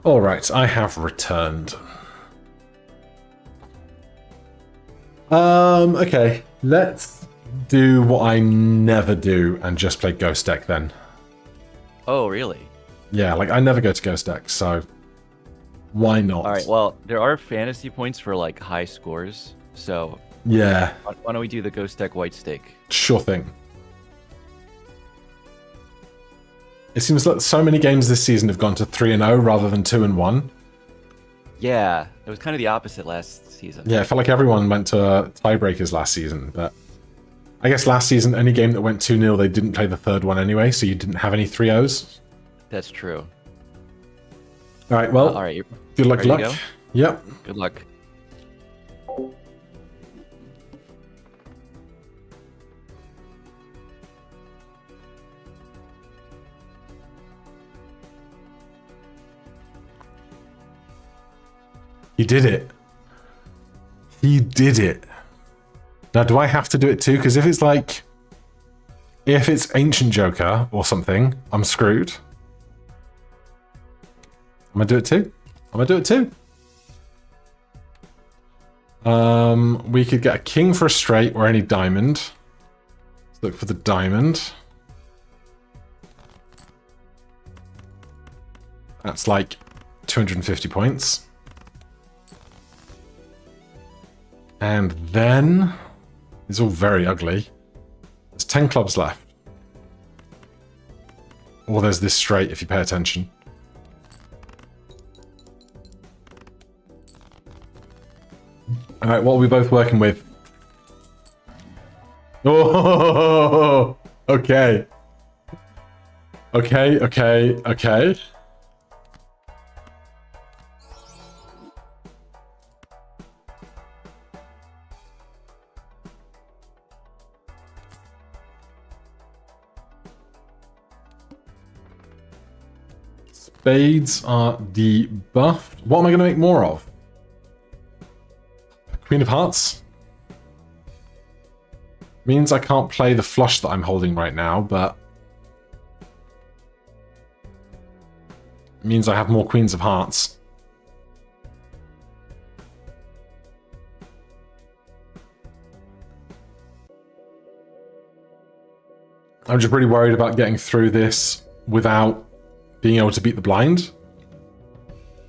Alright, I have returned. Okay. Let's do what I never do and just play Ghost Deck then. Oh, really? Yeah, like I never go to Ghost Deck, so why not? Alright, well, there are fantasy points for like high scores, so... Yeah. Why don't we do the Ghost Deck White Stake? Sure thing. It seems like so many games this season have gone to 3-0 rather than 2-1. Yeah, it was kind of the opposite last season. Yeah, it felt like everyone went to tiebreakers last season, but I guess last season, any game that went 2-0, they didn't play the third one anyway, so you didn't have any 3-0s. That's true. All right, well, all right, good luck. Go? Yep. Good luck. He did it. He did it. Now, do I have to do it too? Because if it's like... If it's Ancient Joker or something, I'm screwed. I'm going to do it too. I'm going to do it too. We could get a king for a straight or any diamond. Let's look for the diamond. That's like 250 points. And then, it's all very ugly. There's 10 clubs left. Or there's this straight if you pay attention. All right, what are we both working with? Oh, okay. Okay. Spades are debuffed. What am I going to make more of? Queen of Hearts? Means I can't play the flush that I'm holding right now, but means I have more Queens of Hearts. I'm just really worried about getting through this without being able to beat the blind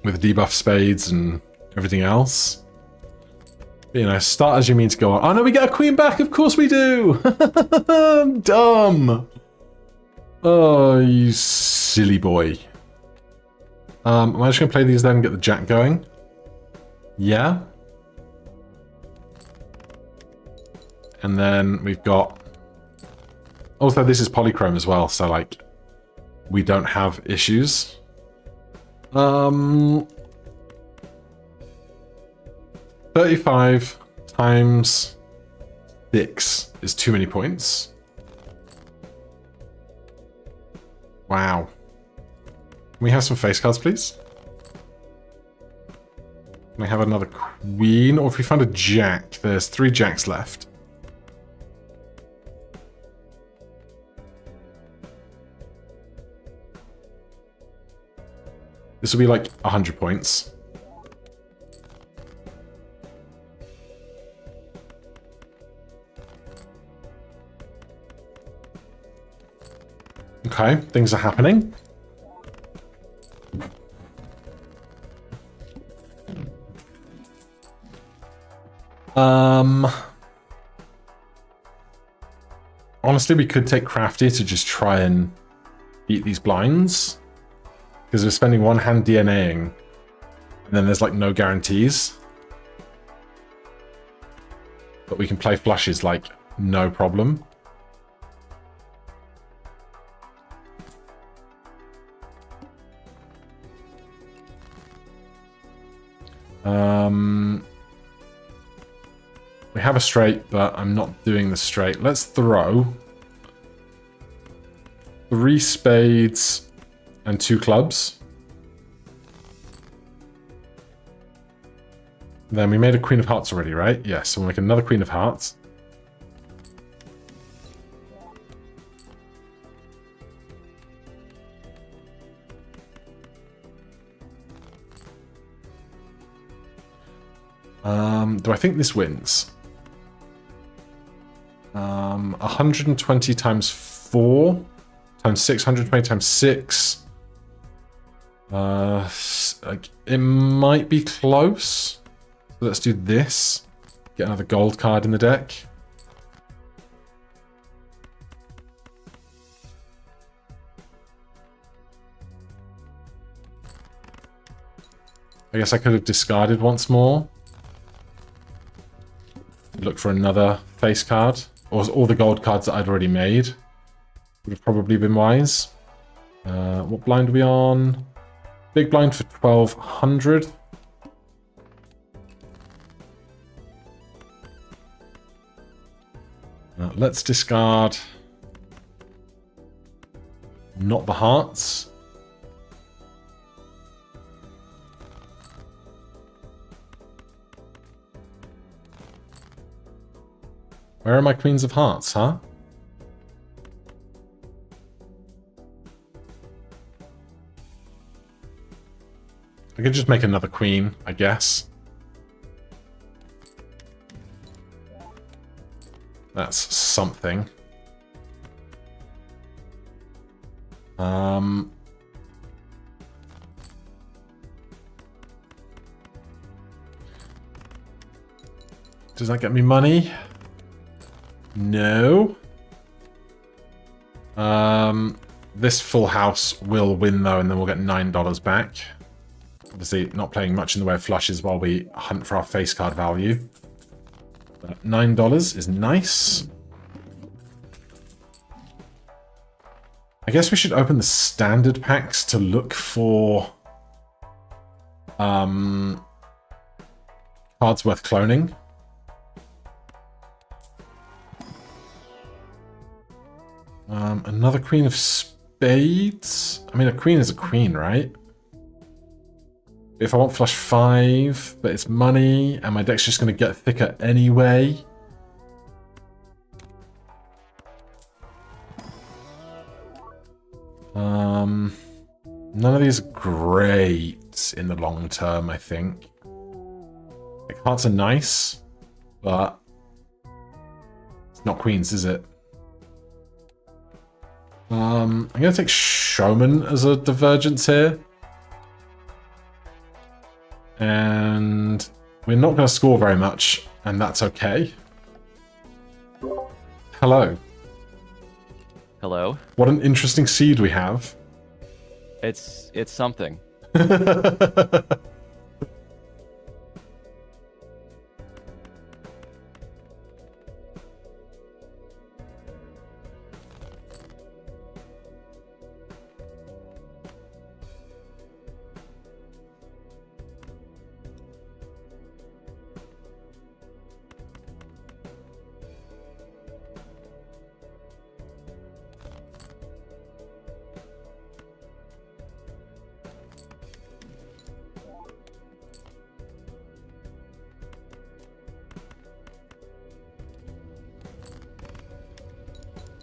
with debuff spades and everything else. But, you know, start as you mean to go on. Oh no, we get a queen back. Of course we do. I'm dumb. Oh, you silly boy. Am I just going to play these then and get the jack going? Yeah. And then we've got... Also, this is polychrome as well, so, like, we don't have issues. 35 times 6 is too many points. Wow. Can we have some face cards, please? Can we have another queen? Or if we find a jack, there's 3 jacks left. This will be like 100 points. Okay, things are happening. Honestly, we could take Crafty to just try and beat these blinds. Because we're spending one hand DNAing, and then there's like no guarantees. But we can play flushes like no problem. We have a straight, but I'm not doing the straight. Let's throw 3 spades and 2 clubs. Then we made a Queen of Hearts already, right? Yes, so we'll make another Queen of Hearts. Do I think this wins? 120 times 4 times 6, 120 times 6. It might be close. So let's do this. Get another gold card in the deck. I guess I could have discarded once more. Look for another face card. Or all the gold cards that I'd already made. Would have probably been wise. What blind are we on? Big blind for 1200. Let's discard not the hearts. Where are my Queens of Hearts, huh? I could just make another queen, I guess. That's something. Does that get me money? No. This full house will win though, and then we'll get $9 back. Obviously, not playing much in the way of flushes while we hunt for our face card value. $9 is nice. I guess we should open the standard packs to look for cards worth cloning. Another Queen of Spades. I mean, a queen is a queen, right? If I want flush 5, but it's money, and my deck's just going to get thicker anyway. None of these are great in the long term, I think. Like, hearts are nice, but it's not queens, is it? I'm going to take Showman as a divergence here. And we're not going to score very much, and that's okay. Hello. Hello. What an interesting seed we have. It's something.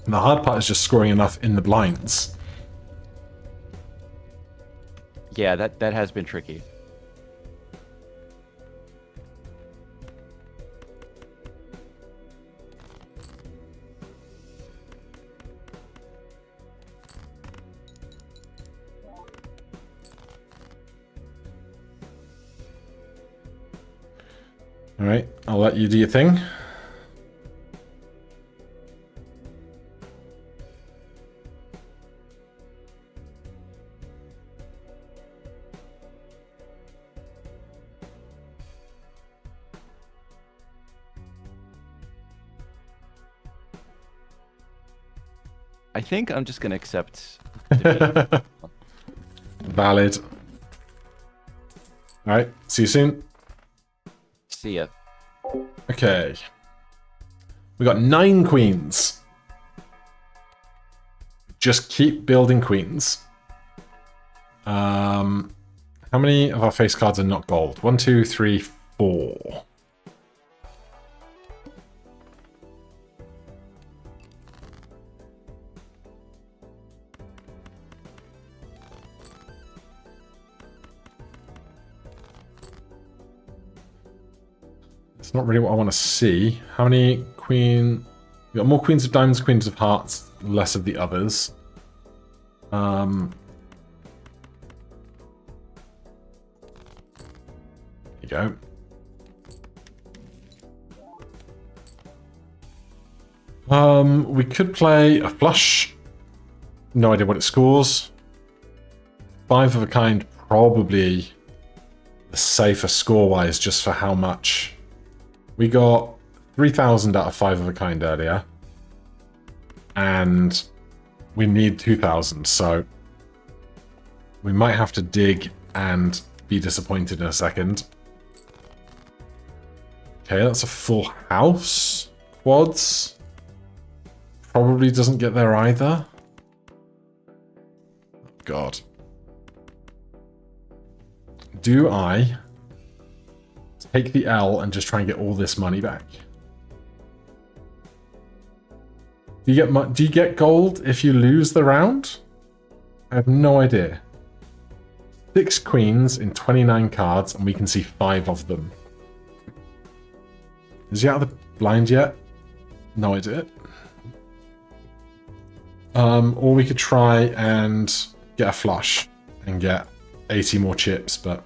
And the hard part is just scoring enough in the blinds. Yeah, that has been tricky. All right, I'll let you do your thing. I think I'm just gonna accept defeat. Valid. All right, see you soon. See ya. Okay. We got 9 queens. Just keep building queens. How many of our face cards are not gold? 1, 2, 3, 4. It's not really what I want to see. How many queen... We got more queens of diamonds, queens of hearts, less of the others. There you go. We could play a flush. No idea what it scores. 5 of a kind, probably the safer score-wise, just for how much. We got 3,000 out of 5 of a kind earlier. And we need 2,000, so we might have to dig and be disappointed in a second. Okay, that's a full house. Quads. Probably doesn't get there either. God. Do I take the L and just try and get all this money back? Do you get gold if you lose the round? I have no idea. 6 queens in 29 cards, and we can see 5 of them. Is he out of the blind yet? No idea. Or we could try and get a flush and get 80 more chips, but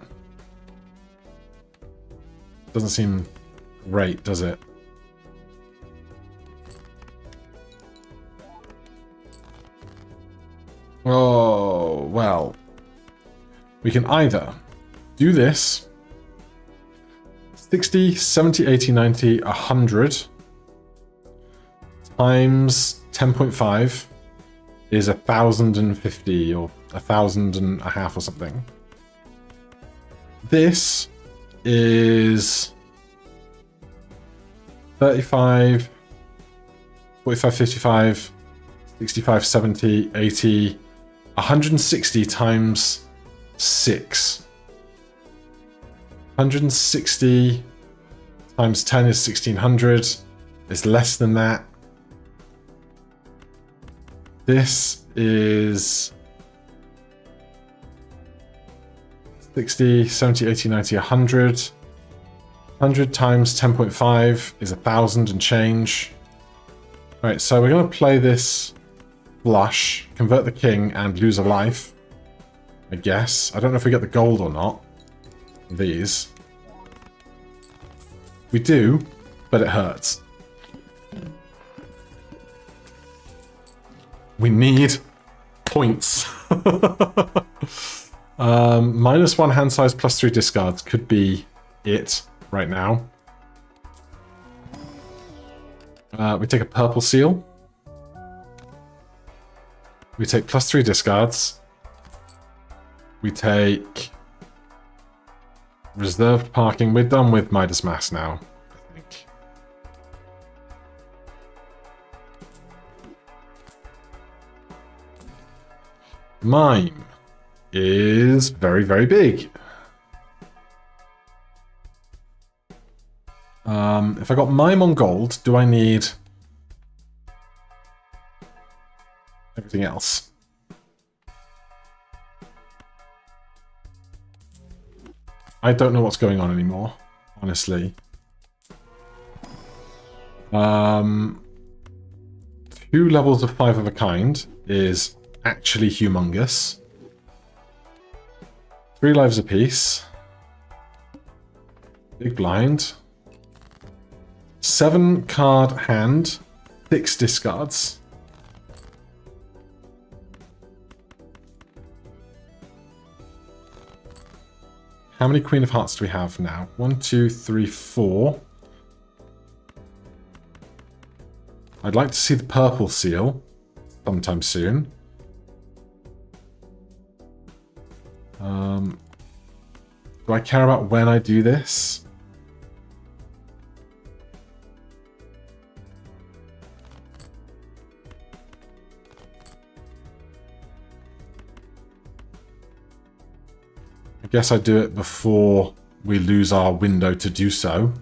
doesn't seem great, does it? Oh, well. We can either do this, 60, 70, 80, 90, 100 times 10.5 is 1,050 or 1,500 or something. This is 35, 45, 55, 65, 70, 80, 160 times 6. 160 times 10 is 1,600. It's less than that. This is 60, 70, 80, 90, 100. 100 times 10.5 is 1,000 and change. Alright, so we're going to play this flush, convert the king, and lose a life. I guess. I don't know if we get the gold or not. These. We do, but it hurts. We need points. -1 hand size, +3 discards could be it right now. We take a purple seal. We take +3 discards. We take reserved parking. We're done with Midas Mass now, I think. Mime is very, very big. If I got Mime on gold, do I need everything else? I don't know what's going on anymore, honestly. 2 levels of 5 of a kind is actually humongous. 3 lives apiece. Big blind. 7 card hand. 6 discards. How many Queen of Hearts do we have now? 1, 2, 3, 4. I'd like to see the purple seal sometime soon. Do I care about when I do this? I guess I do it before we lose our window to do so.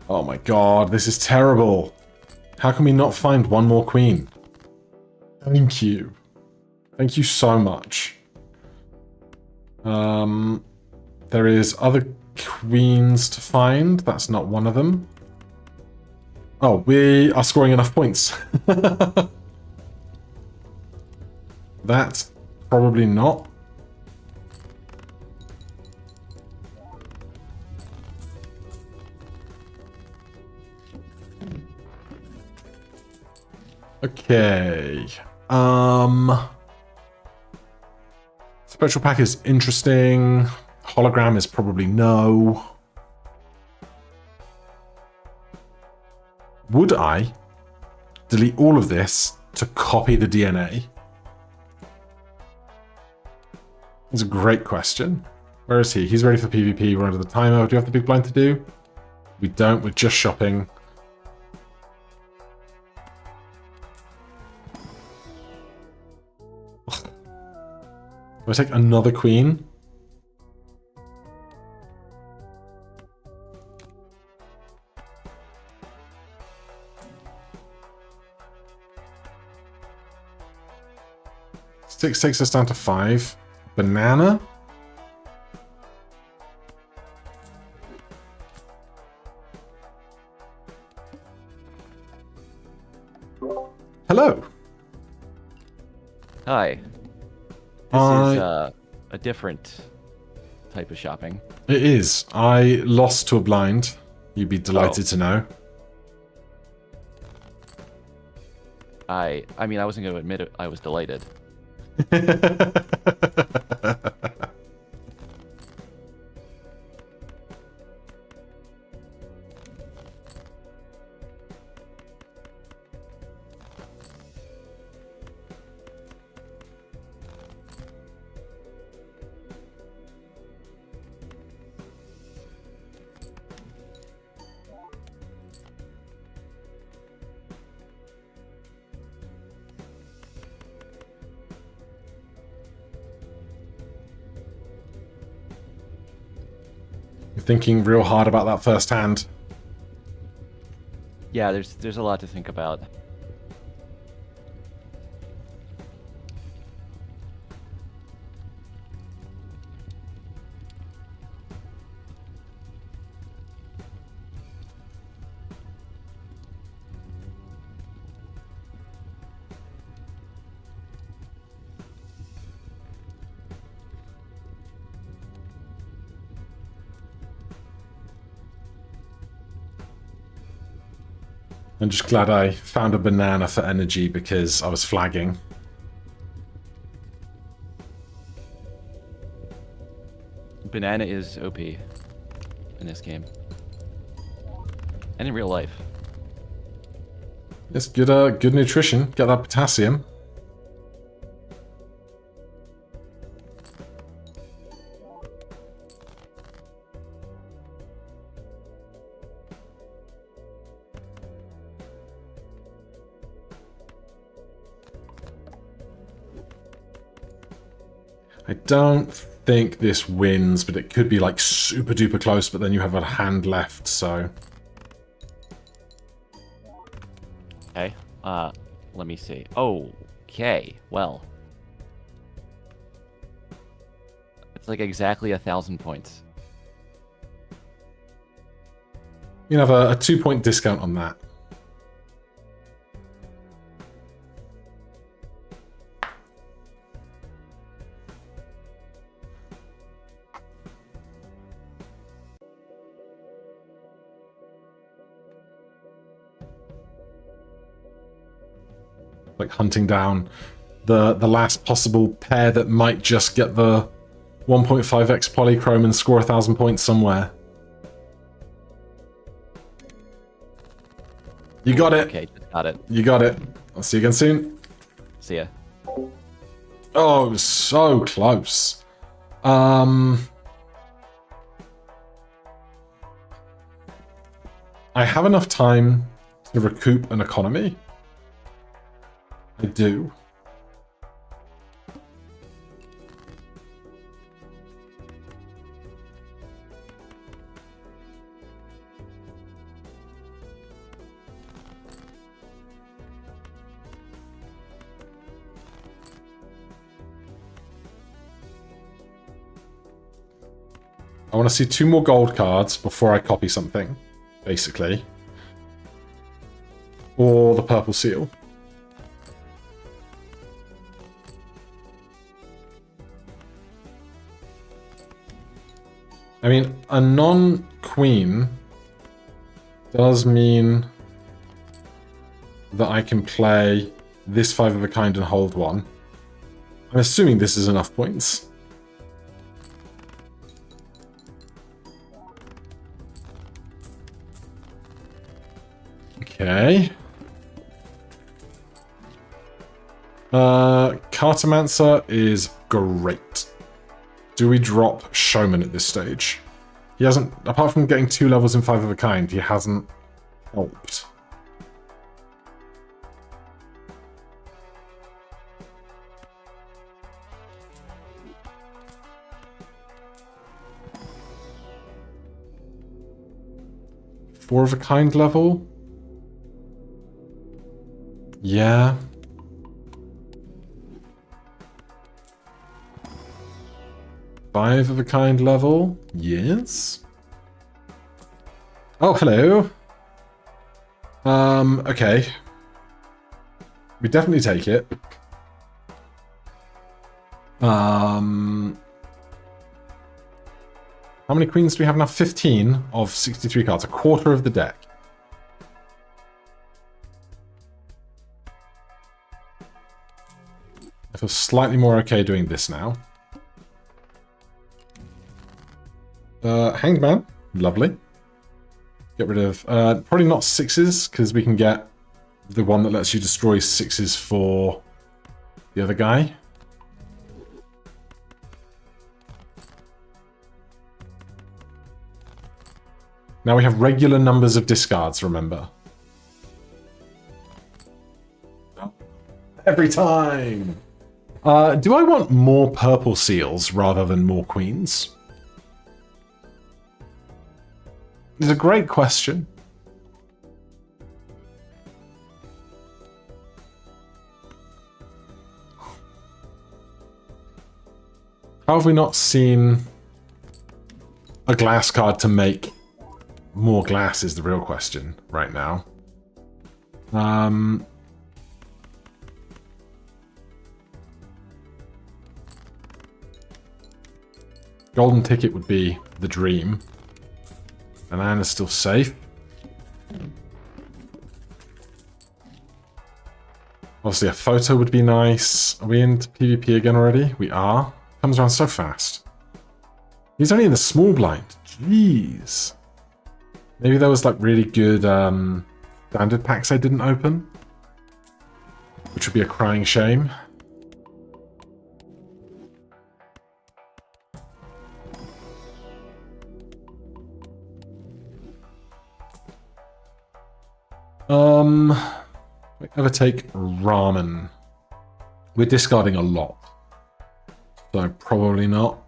Oh my god, this is terrible. How can we not find one more queen? Thank you. Thank you so much. There is other queens to find. That's not one of them. Oh, we are scoring enough points. That's probably not. Okay. Special pack is interesting. Hologram is probably no. Would I delete all of this to copy the DNA? That's a great question. Where is he? He's ready for PvP. We're under the timer. Do you have the big blind to do? We don't. We're just shopping. Do I take another queen? Six takes us down to 5. Banana? Hello. Hi. This is a different type of shopping. It is. I lost to a blind. You'd be delighted to know. I mean, I wasn't going to admit it. I was delighted. You're thinking real hard about that first hand. Yeah, there's a lot to think about. I'm just glad I found a banana for energy because I was flagging. Banana is OP in this game. And in real life. It's good, good nutrition. Get that potassium. I don't think this wins, but it could be like super duper close, but then you have a hand left, so... Okay, let me see. Okay, well. It's like exactly 1,000 points. You can have a 2-point discount on that. Like hunting down the last possible pair that might just get the 1.5x polychrome and score 1,000 points somewhere. You got it. Okay, just got it. You got it. I'll see you again soon. See ya. Oh, so close. I have enough time to recoup an economy. I do. I want to see 2 more gold cards before I copy something, basically. Or the purple seal. I mean, a non-queen does mean that I can play this 5 of a kind and hold 1. I'm assuming this is enough points. Okay. Cartomancer is great. Do we drop Showman at this stage? He hasn't, apart from getting 2 levels in 5 of a kind, he hasn't helped. Four of a kind level? Yeah. Five of a kind level? Yes. Oh, hello. Okay. We definitely take it. How many queens do we have now? 15 of 63 cards. A quarter of the deck. I feel slightly more okay doing this now. Hanged Man, lovely. Get rid of, probably not 6s, because we can get the one that lets you destroy 6s for the other guy. Now we have regular numbers of discards, remember. Every time! Do I want more purple seals rather than more queens? It's a great question. How have we not seen a glass card to make more glass is the real question right now. Golden ticket would be the dream. And Anna's still safe. Obviously a photo would be nice. Are we into PvP again already? We are. Comes around so fast. He's only in the small blind. Jeez. Maybe there was like really good standard packs I didn't open. Which would be a crying shame. We ever take ramen? We're discarding a lot. So probably not.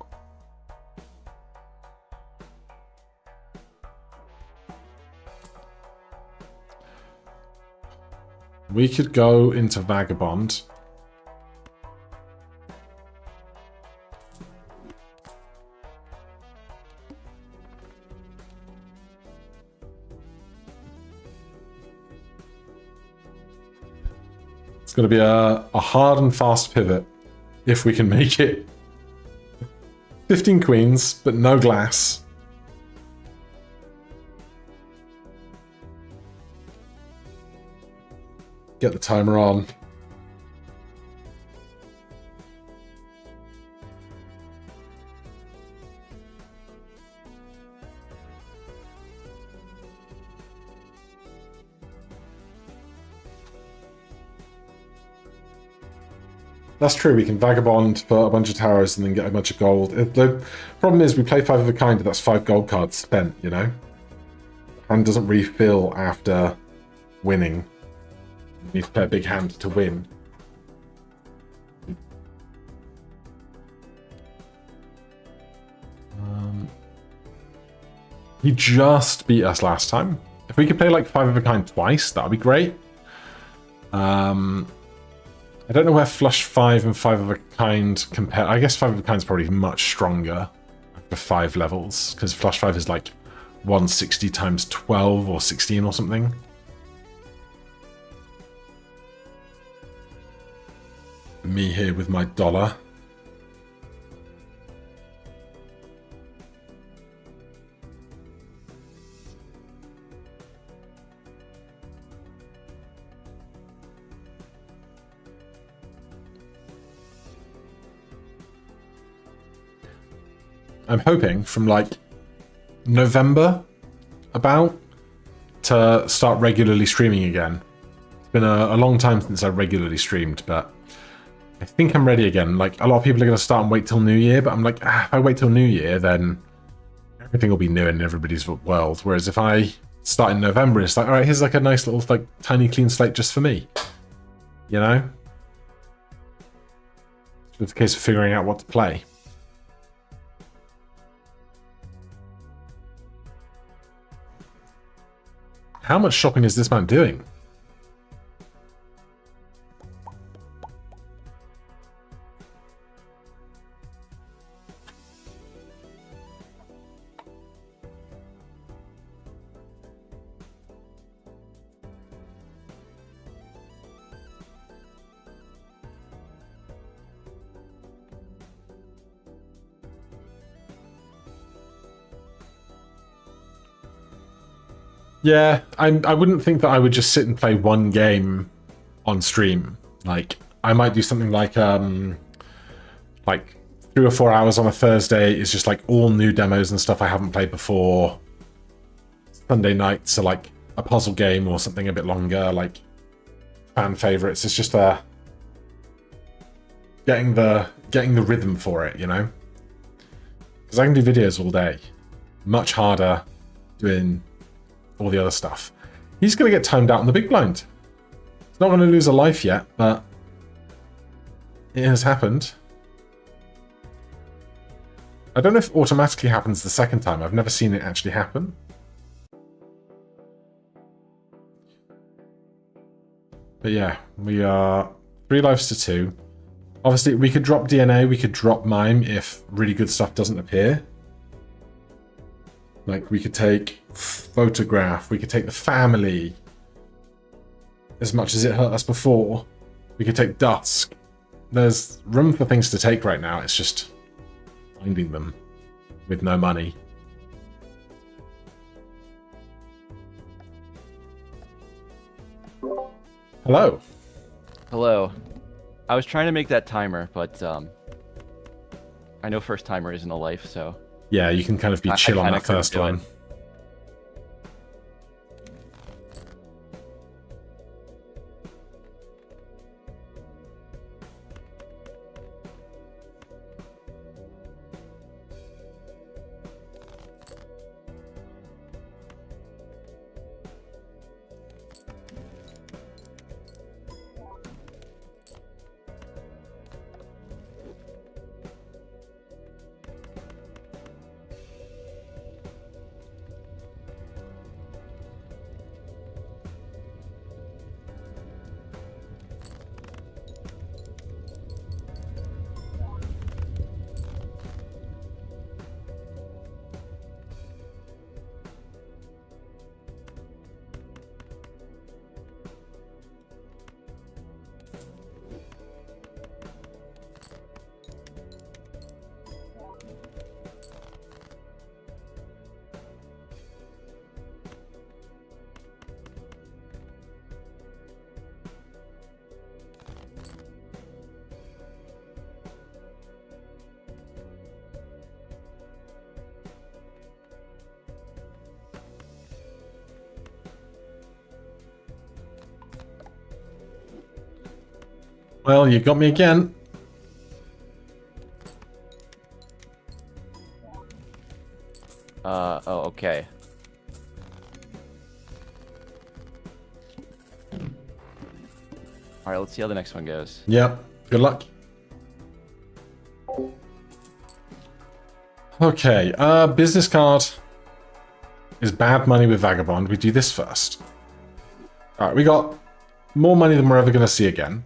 We could go into Vagabond. It's going to be a hard and fast pivot if we can make it. 15 queens, but no glass. Get the timer on. That's true, we can vagabond for a bunch of taros and then get a bunch of gold. The problem is we play 5 of a kind, that's 5 gold cards spent, you know? Hand doesn't refill after winning. You need to play a big hand to win. He just beat us last time. If we could play like 5 of a kind twice, that would be great. I don't know where Flush 5 and 5 of a kind compare. I guess 5 of a kind is probably much stronger for 5 levels, because Flush 5 is like 160 times 12 or 16 or something. Me here with my dollar. I'm hoping from like November about to start regularly streaming again. It's been a long time since I regularly streamed, but I think I'm ready again. Like, a lot of people are going to start and wait till New Year, but I'm like, if I wait till New Year, then everything will be new in everybody's world. Whereas if I start in November, it's like, all right, here's like a nice little, like, tiny clean slate just for me. You know? It's a case of figuring out what to play. How much shopping is this man doing? Yeah, I wouldn't think that I would just sit and play one game on stream. Like, I might do something like 3 or 4 hours on a Thursday is just like all new demos and stuff I haven't played before. Sunday nights are like a puzzle game or something a bit longer, like fan favorites. It's just getting the rhythm for it, you know? Because I can do videos all day. Much harder doing all the other stuff. He's going to get timed out on the big blind. He's not going to lose a life yet, but it has happened. I don't know if it automatically happens the second time. I've never seen it actually happen. But yeah, we are 3 lives to 2. Obviously, we could drop DNA, we could drop Mime if really good stuff doesn't appear. Like, we could take Photograph, we could take the Family. As much as it hurt us before, we could take Dusk. There's room for things to take right now, it's just finding them with no money. Hello. Hello. I was trying to make that timer, but I know first timer isn't a life, so Yeah, you can kind of be chill on that first one. Well, you got me again. Oh, okay. Alright, let's see how the next one goes. Yep. Good luck. Okay, business card is bad money with Vagabond. We do this first. Alright, we got more money than we're ever going to see again.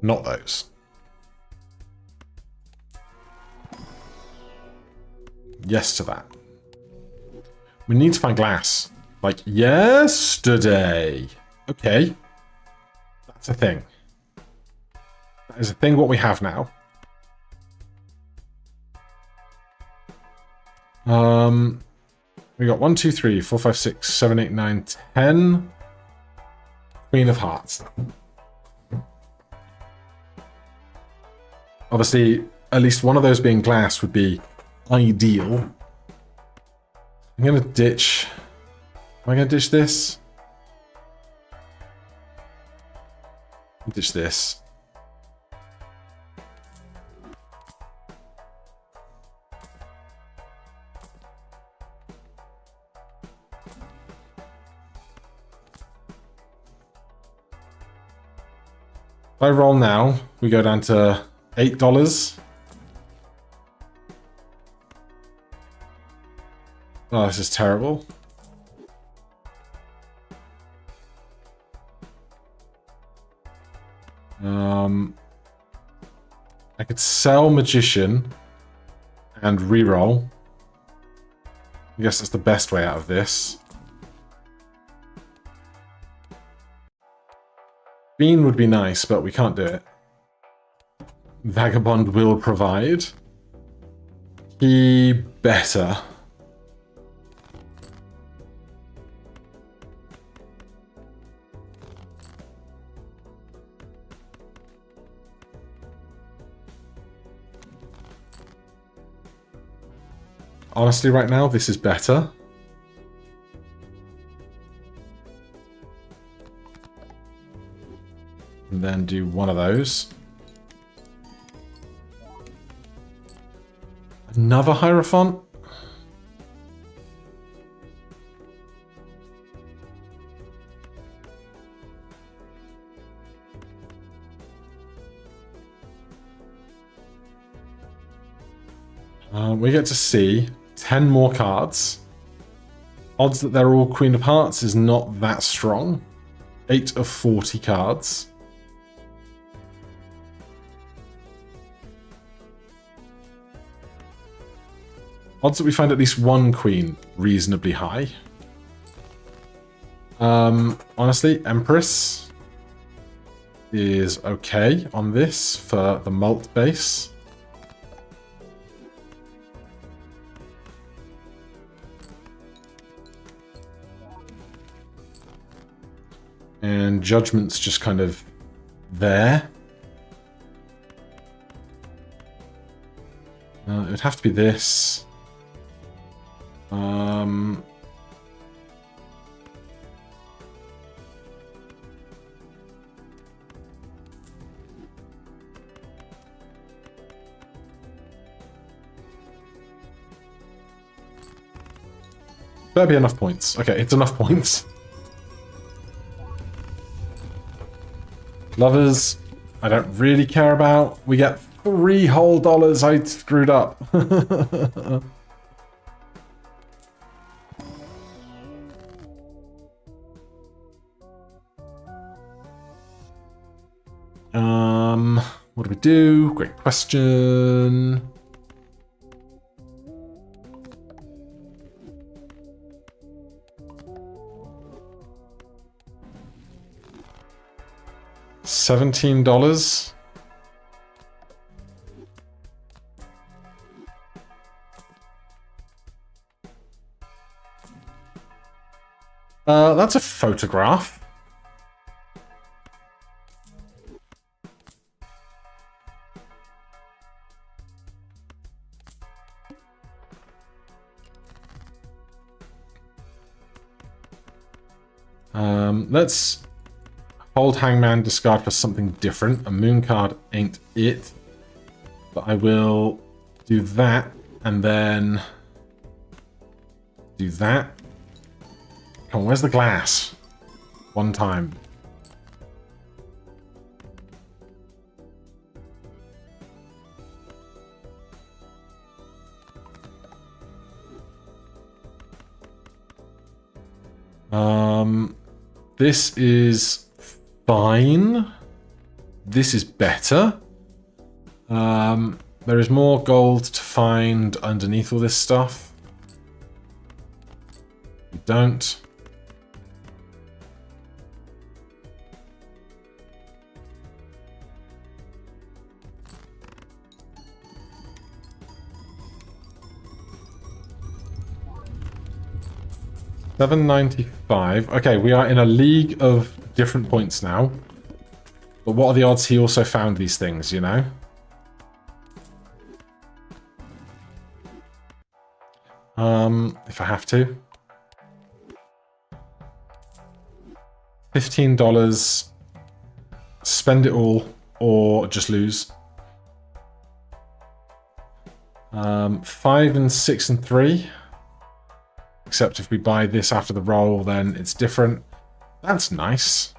Not those. Yes to that. We need to find glass. Like yesterday. Okay. That's a thing. That is a thing what we have now. We got 1, 2, 3, 4, 5, 6, 7, 8, 9, 10. Queen of Hearts. Obviously, at least one of those being glass would be ideal. I'm going to ditch... Am I going to ditch this? Ditch this. If I roll now, we go down to $8. Oh, this is terrible. I could sell Magician and reroll. I guess that's the best way out of this. Bean would be nice, but we can't do it. Vagabond will provide. He better. Honestly, right now, this is better. And then do one of those. Another Hierophant? We get to see 10 more cards. Odds that they're all Queen of Hearts is not that strong. 8 of 40 cards. Odds that we find at least one Queen reasonably high. Honestly, Empress is okay on this for the malt base. And Judgment's just kind of there. It would have to be this. Better be enough points. Okay, it's enough points. Lovers, I don't really care about. We get $3 whole I screwed up. What do we do? Great question. $17. That's a photograph. Let's hold Hangman, discard for something different. A moon card ain't it. But I will do that, and then do that. Come on, where's the glass? One time. This is fine. This is better. There is more gold to find underneath all this stuff. We don't. $7.95. Okay, we are in a league of different points now. But what are the odds he also found these things, you know? If I have to. $15. Spend it all, or just lose. 5 and 6 and 3. Except if we buy this after the roll, then it's different. That's nice.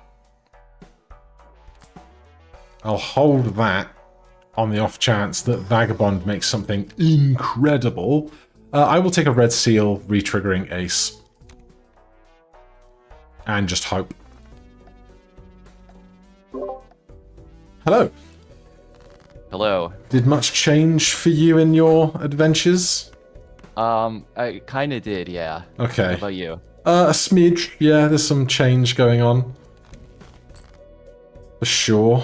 I'll hold that on the off chance that Vagabond makes something incredible. I will take a red seal, re-triggering ace. And just hope. Hello. Hello. Did much change for you in your adventures? I kind of did, yeah. Okay. How about you? A smidge. Yeah, there's some change going on. For sure.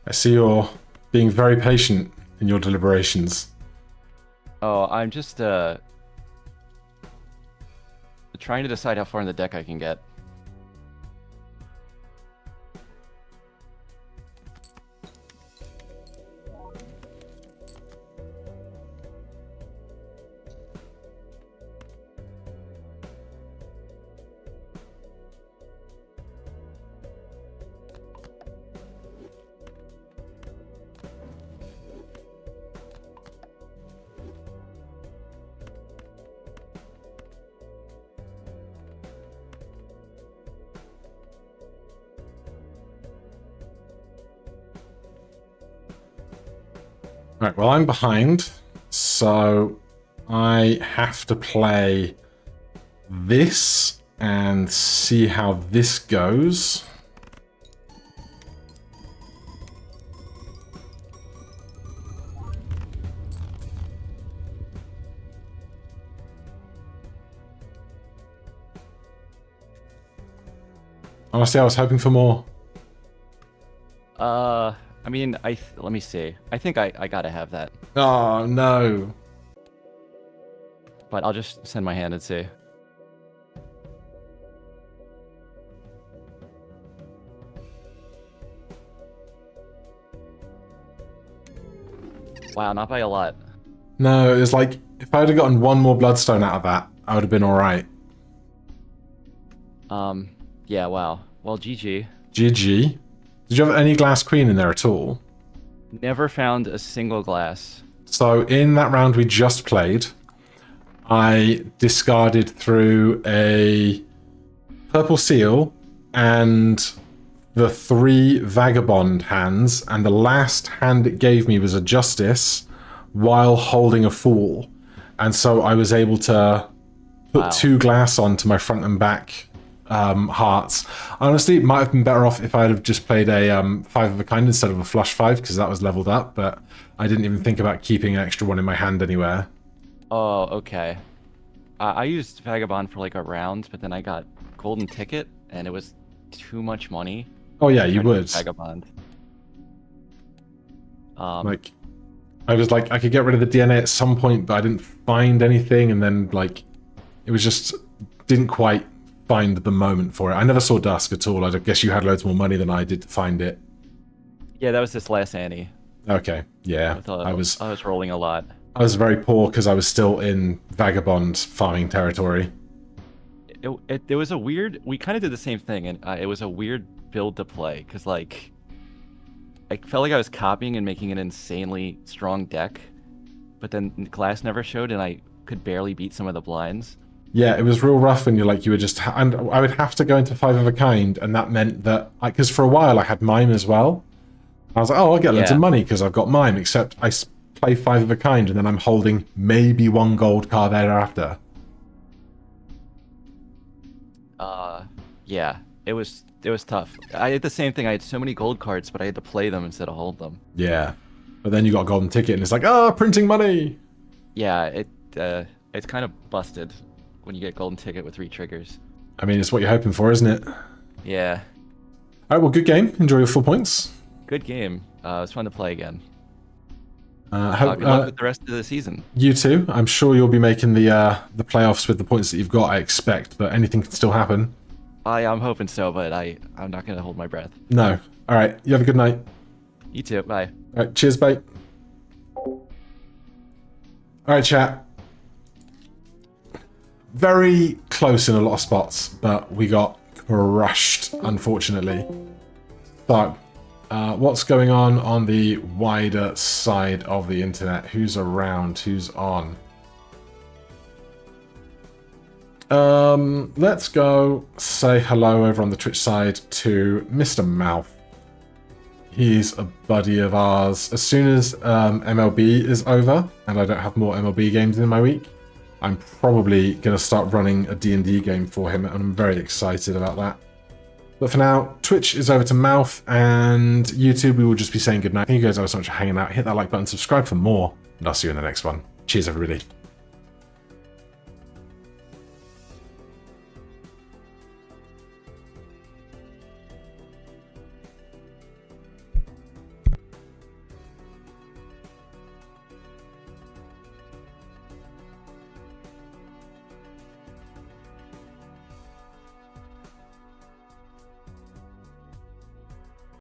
I see you're being very patient in your deliberations. Oh, I'm just trying to decide how far in the deck I can get. Right, well, I'm behind, so I have to play this and see how this goes. Honestly, I was hoping for more. I mean, let me see. I think I gotta have that, Oh, no. but I'll just send my hand and see. Wow, not by a lot. No, it was like, if I had gotten one more bloodstone out of that, I would have been alright. Yeah, wow. Well, GG. GG. Did you have any glass queen in there at all? Never found a single glass. So in that round we just played, I discarded through a purple seal and the 3 vagabond hands, and the last hand it gave me was a justice while holding a fool. And so I was able to put 2 glass onto my front and back hearts. Honestly, it might have been better off if I'd have just played a 5 of a kind instead of a flush 5, because that was leveled up, but I didn't even think about keeping an extra one in my hand anywhere. Oh, okay. I used Vagabond for like a round, but then I got Golden Ticket, and it was too much money. Oh yeah, you would. Vagabond. Like, I was like, I could get rid of the DNA at some point, but I didn't find anything, and then like, it was just didn't quite find the moment for it. I never saw Dusk at all. I guess you had loads more money than I did to find it. Yeah, that was this last Annie. Okay, yeah. I was rolling a lot. I was very poor because I was still in Vagabond farming territory. It was a weird... We kind of did the same thing, and it was a weird build to play, because, like, I felt like I was copying and making an insanely strong deck, but then Glass never showed, and I could barely beat some of the blinds. Yeah, it was real rough when you were just... And I would have to go into 5 of a kind, and that meant that... Because for a while I had Mime as well. I was like, oh, I'll get loads of money because I've got Mime, except I play 5 of a kind, and then I'm holding maybe 1 gold card thereafter. Yeah, it was tough. I did the same thing. I had so many gold cards, but I had to play them instead of hold them. Yeah, but then you got a golden ticket, and it's like, oh, printing money! Yeah, it's kind of busted when you get golden ticket with 3 triggers. I mean, it's what you're hoping for, isn't it? Yeah. Alright, well, good game. Enjoy your 4 points. Good game. It was fun to play again. Good luck with the rest of the season. You too. I'm sure you'll be making the playoffs with the points that you've got, I expect, but anything can still happen. I'm hoping so, but I'm not going to hold my breath. No. Alright, you have a good night. You too. Bye. Alright, cheers, bye. Alright, chat. Very close in a lot of spots, but we got crushed, unfortunately. So, what's going on the wider side of the internet? Who's around? Who's on? Let's go say hello over on the Twitch side to Mr. Mouth. He's a buddy of ours. As soon as MLB is over and I don't have more MLB games in my week, I'm probably going to start running a D&D game for him, and I'm very excited about that. But for now, Twitch is over to Mouth, and YouTube, we will just be saying goodnight. Thank you guys ever so much for hanging out. Hit that like button, subscribe for more, and I'll see you in the next one. Cheers, everybody.